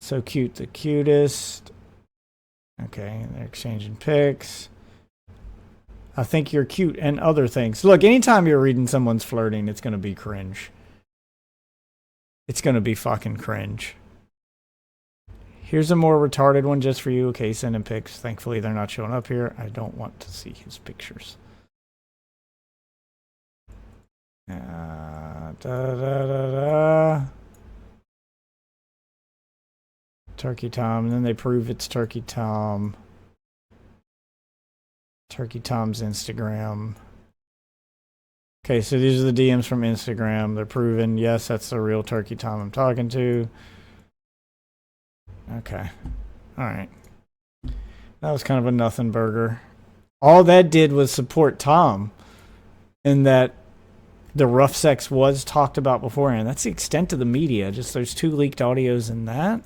So cute, the cutest. Okay, they're exchanging pics. I think you're cute and other things. Look, anytime you're reading someone's flirting, it's going to be cringe. It's going to be fucking cringe. Here's a more retarded one just for you. Okay, sending pics. Thankfully, they're not showing up here. I don't want to see his pictures. Turkey Tom, and then they prove it's Turkey Tom. Turkey Tom's Instagram. Okay, so these are the DMs from Instagram. They're proven, yes, that's the real Turkey Tom I'm talking to. Okay. Alright. That was kind of a nothing burger. All that did was support Tom in that the rough sex was talked about beforehand. That's the extent of the media. Just there's 2 leaked audios in that.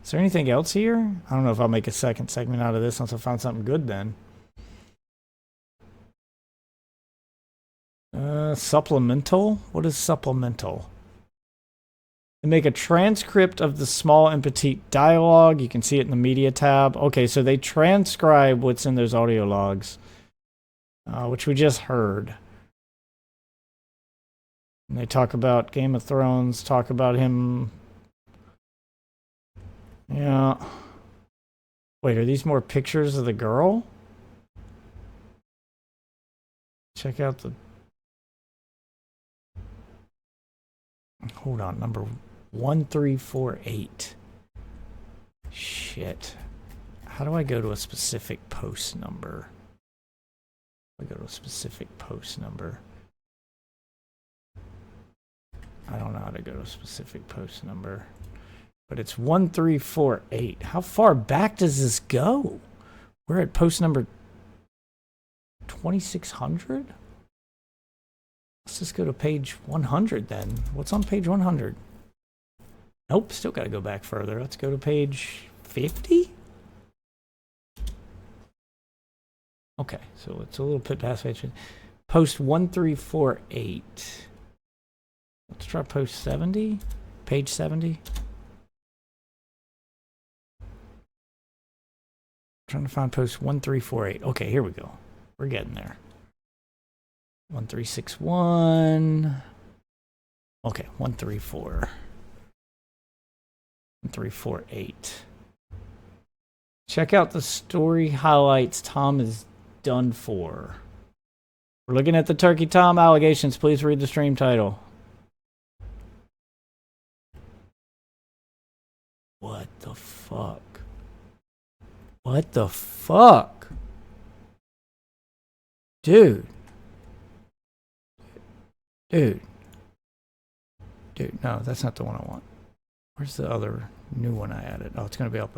Is there anything else here? I don't know if I'll make a second segment out of this unless I found something good then. Supplemental? What is supplemental? They make a transcript of the small and petite dialogue. You can see it in the media tab. Okay, so they transcribe what's in those audio logs, which we just heard. And they talk about Game of Thrones, talk about him. Yeah. Wait, are these more pictures of the girl? Check out the... Hold on, number 1348. Shit. How do I go to a specific post number? I go to a specific post number. I don't know how to go to a specific post number. But it's 1348. How far back does this go? We're at post number 2600? Let's just go to page 100 then. What's on page 100? Nope, still got to go back further. Let's go to page 50? Okay, so it's a little bit past page. Post 1348. Let's try post 70. Page 70. Trying to find post 1348. Okay, here we go. We're getting there. 1361. Okay, 134. 1348. Check out the story highlights Tom is done for. We're looking at the Turkey Tom allegations. Please read the stream title. What the fuck? What the fuck? Dude. Dude. Dude, no, that's not the one I want. Where's the other new one I added? Oh, it's going to be up.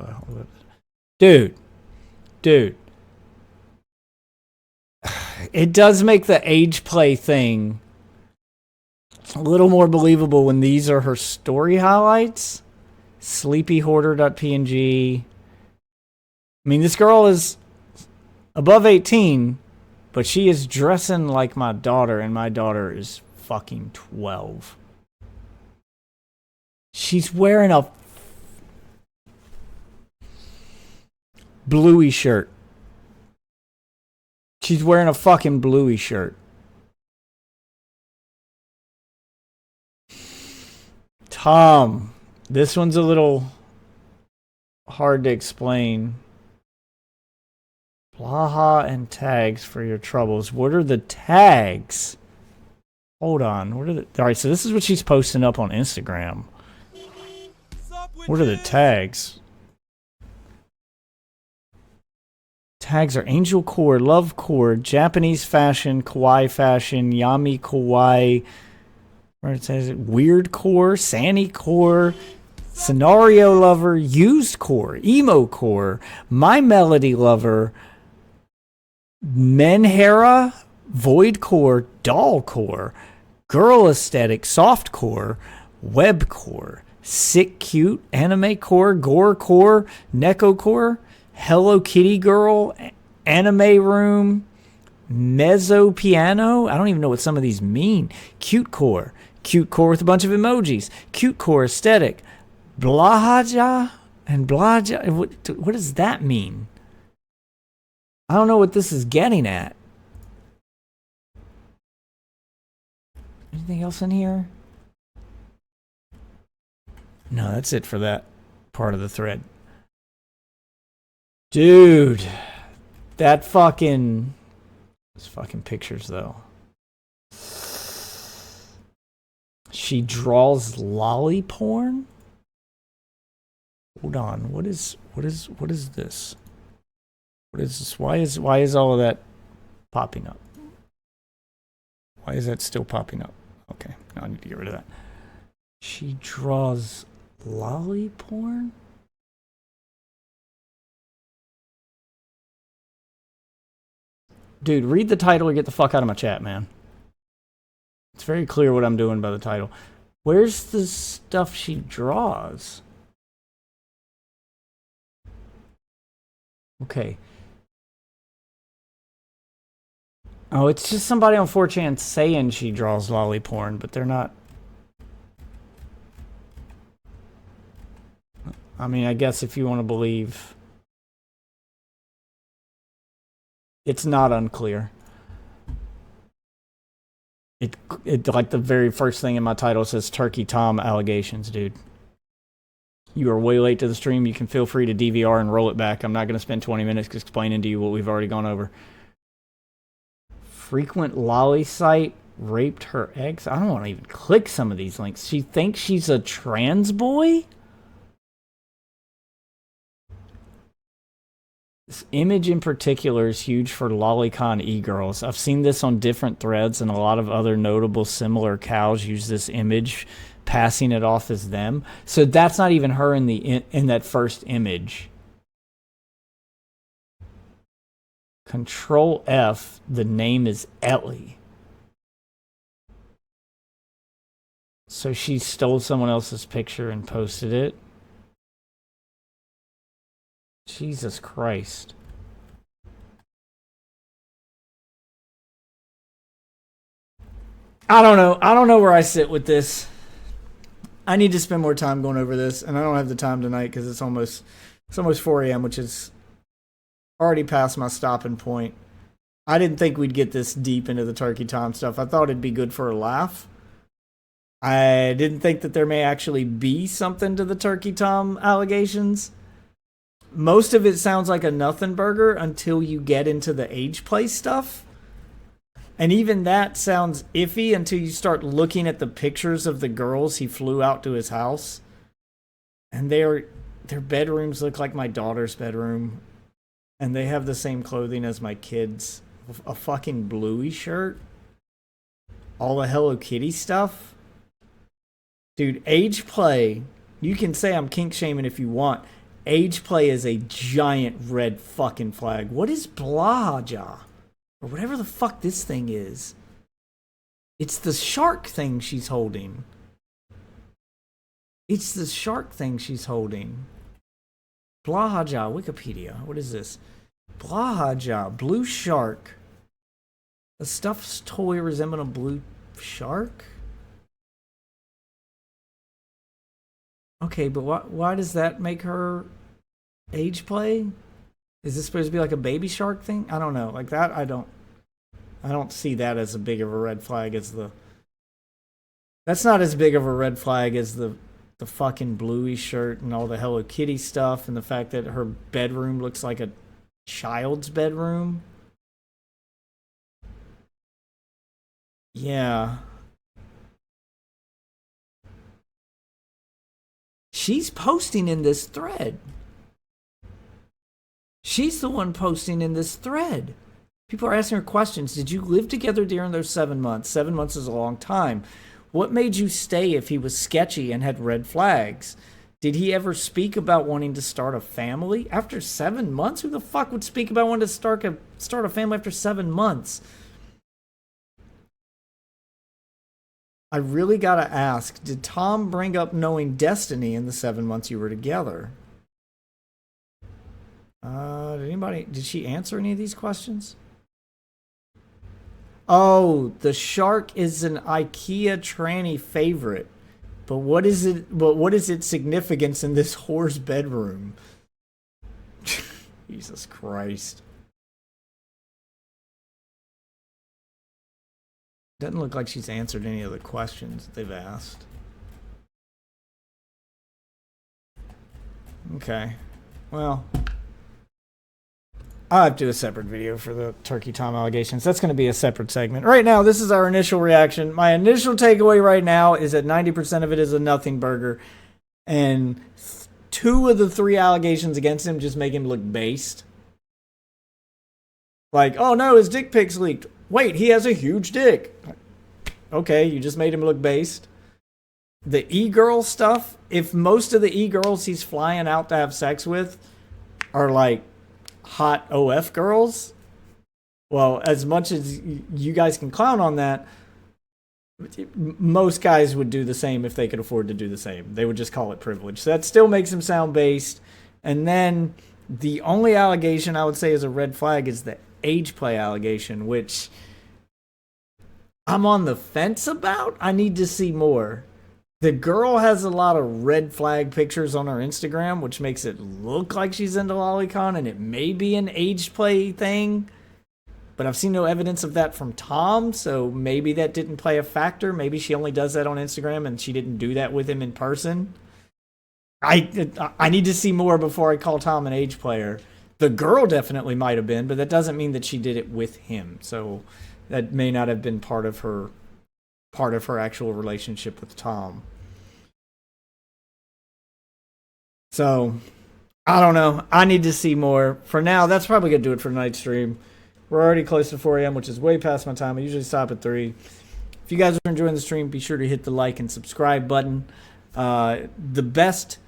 Dude. Dude. It does make the age play thing a little more believable when these are her story highlights. Sleepyhoarder.png. I mean, this girl is above 18, but she is dressing like my daughter, and my daughter is fucking 12. She's wearing a bluey shirt. She's wearing a fucking bluey shirt. Tom, this one's a little hard to explain. Blaha and tags for your troubles. What are the tags? Hold on. What are the... All right, so this is what she's posting up on Instagram. What are the tags? Tags are angel core, love core, Japanese fashion, kawaii fashion, yami kawaii, where it says weird core, Sandy core, scenario lover, used core, emo core, my melody lover, menhera, void core, doll core, girl aesthetic, soft core, web core, sick cute, anime core, gore core, neko core, Hello Kitty girl, anime room, mezzo piano. I don't even know what some of these mean. Cute core with a bunch of emojis. Cute core aesthetic, blahaja and blaja. What does that mean? I don't know what this is getting at. Anything else in here? No, that's it for that part of the thread. Dude, that fucking... Those fucking pictures, though. She draws lolly porn? Hold on, what is this? What is this? Why is all of that popping up? Why is that still popping up? Okay, now I need to get rid of that. She draws lolly porn? Dude, read the title or get the fuck out of my chat, man. It's very clear what I'm doing by the title. Where's the stuff she draws? Okay. Oh, it's just somebody on 4chan saying she draws lolly porn, but they're not. I mean, I guess if you want to believe, it's not unclear. It like the very first thing in my title says Turkey Tom allegations, dude. You are way late to the stream. You can feel free to DVR and roll it back. I'm not going to spend 20 minutes explaining to you what we've already gone over. Frequent lolly site raped her ex. I don't want to even click some of these links. She thinks she's a trans boy? This image in particular is huge for lolicon e-girls. I've seen this on different threads, and a lot of other notable similar cows use this image, passing it off as them. So that's not even her in that first image. Control F, the name is Ellie. So she stole someone else's picture and posted it. Jesus Christ. I don't know. I don't know where I sit with this. I need to spend more time going over this, and I don't have the time tonight because it's almost 4 a.m., which is already past my stopping point. I didn't think we'd get this deep into the Turkey Tom stuff. I thought it'd be good for a laugh. I didn't think that there may actually be something to the Turkey Tom allegations. Most of it sounds like a nothing burger until you get into the age play stuff. And even that sounds iffy until you start looking at the pictures of the girls he flew out to his house. And their bedrooms look like my daughter's bedroom. And they have the same clothing as my kids. A fucking bluey shirt. All the Hello Kitty stuff. Dude, age play, you can say I'm kink shaming if you want. Age play is a giant red fucking flag. What is Blaja? Or whatever the fuck this thing is. It's the shark thing she's holding. It's the shark thing she's holding. Blaja, Wikipedia. What is this? Blaja, blue shark. A stuffed toy resembling a blue shark? Okay, but why does that make her age play? Is this supposed to be like a baby shark thing? I don't know. Like that, I don't see that as a big of a red flag as the... That's not as big of a red flag as the fucking bluey shirt and all the Hello Kitty stuff and the fact that her bedroom looks like a child's bedroom. Yeah. She's posting in this thread. She's the one posting in this thread. People are asking her questions. Did you live together during those 7 months? 7 months is a long time. What made you stay if he was sketchy and had red flags? Did he ever speak about wanting to start a family? After 7 months? Who the fuck would speak about wanting to start a family after 7 months? I really gotta ask, did Tom bring up knowing Destiny in the 7 months you were together? Did she answer any of these questions? Oh, the shark is an IKEA tranny favorite. But what is its significance in this whore's bedroom? Jesus Christ. Doesn't look like she's answered any of the questions they've asked. Okay. Well, I'll have to do a separate video for the Turkey Tom allegations. That's going to be a separate segment. Right now, this is our initial reaction. My initial takeaway right now is that 90% of it is a nothing burger. And 2 of the 3 allegations against him just make him look based. Like, oh no, his dick pics leaked. Wait, he has a huge dick. Okay, you just made him look based. The e-girl stuff, if most of the e-girls he's flying out to have sex with are like hot OF girls, well, as much as you guys can clown on that, most guys would do the same if they could afford to do the same. They would just call it privilege. So that still makes him sound based. And then the only allegation I would say is a red flag is the age play allegation, which I'm on the fence about. I need to see more. The girl has a lot of red flag pictures on her Instagram, which makes it look like she's into lolicon, and it may be an age play thing. But I've seen no evidence of that from Tom, so maybe that didn't play a factor. Maybe she only does that on Instagram and she didn't do that with him in person. I need to see more before I call Tom an age player. The girl definitely might have been, but that doesn't mean that she did it with him. So that may not have been part of her actual relationship with Tom. So I don't know. I need to see more. For now, that's probably gonna do it for tonight's stream. We're already close to 4 a.m., which is way past my time. I usually stop at 3. If you guys are enjoying the stream, be sure to hit the like and subscribe button. The best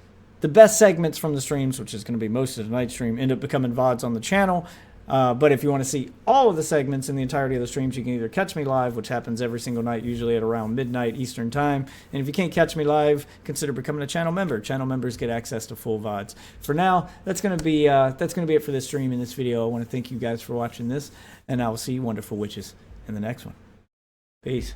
segments from the streams, which is going to be most of tonight's stream, end up becoming VODs on the channel. But if you want to see all of the segments in the entirety of the streams, you can either catch me live, which happens every single night, usually at around midnight Eastern time. And if you can't catch me live, consider becoming a channel member. Channel members get access to full VODs. For now, that's gonna be it for this stream and this video. I want to thank you guys for watching this, and I will see you wonderful witches in the next one. Peace.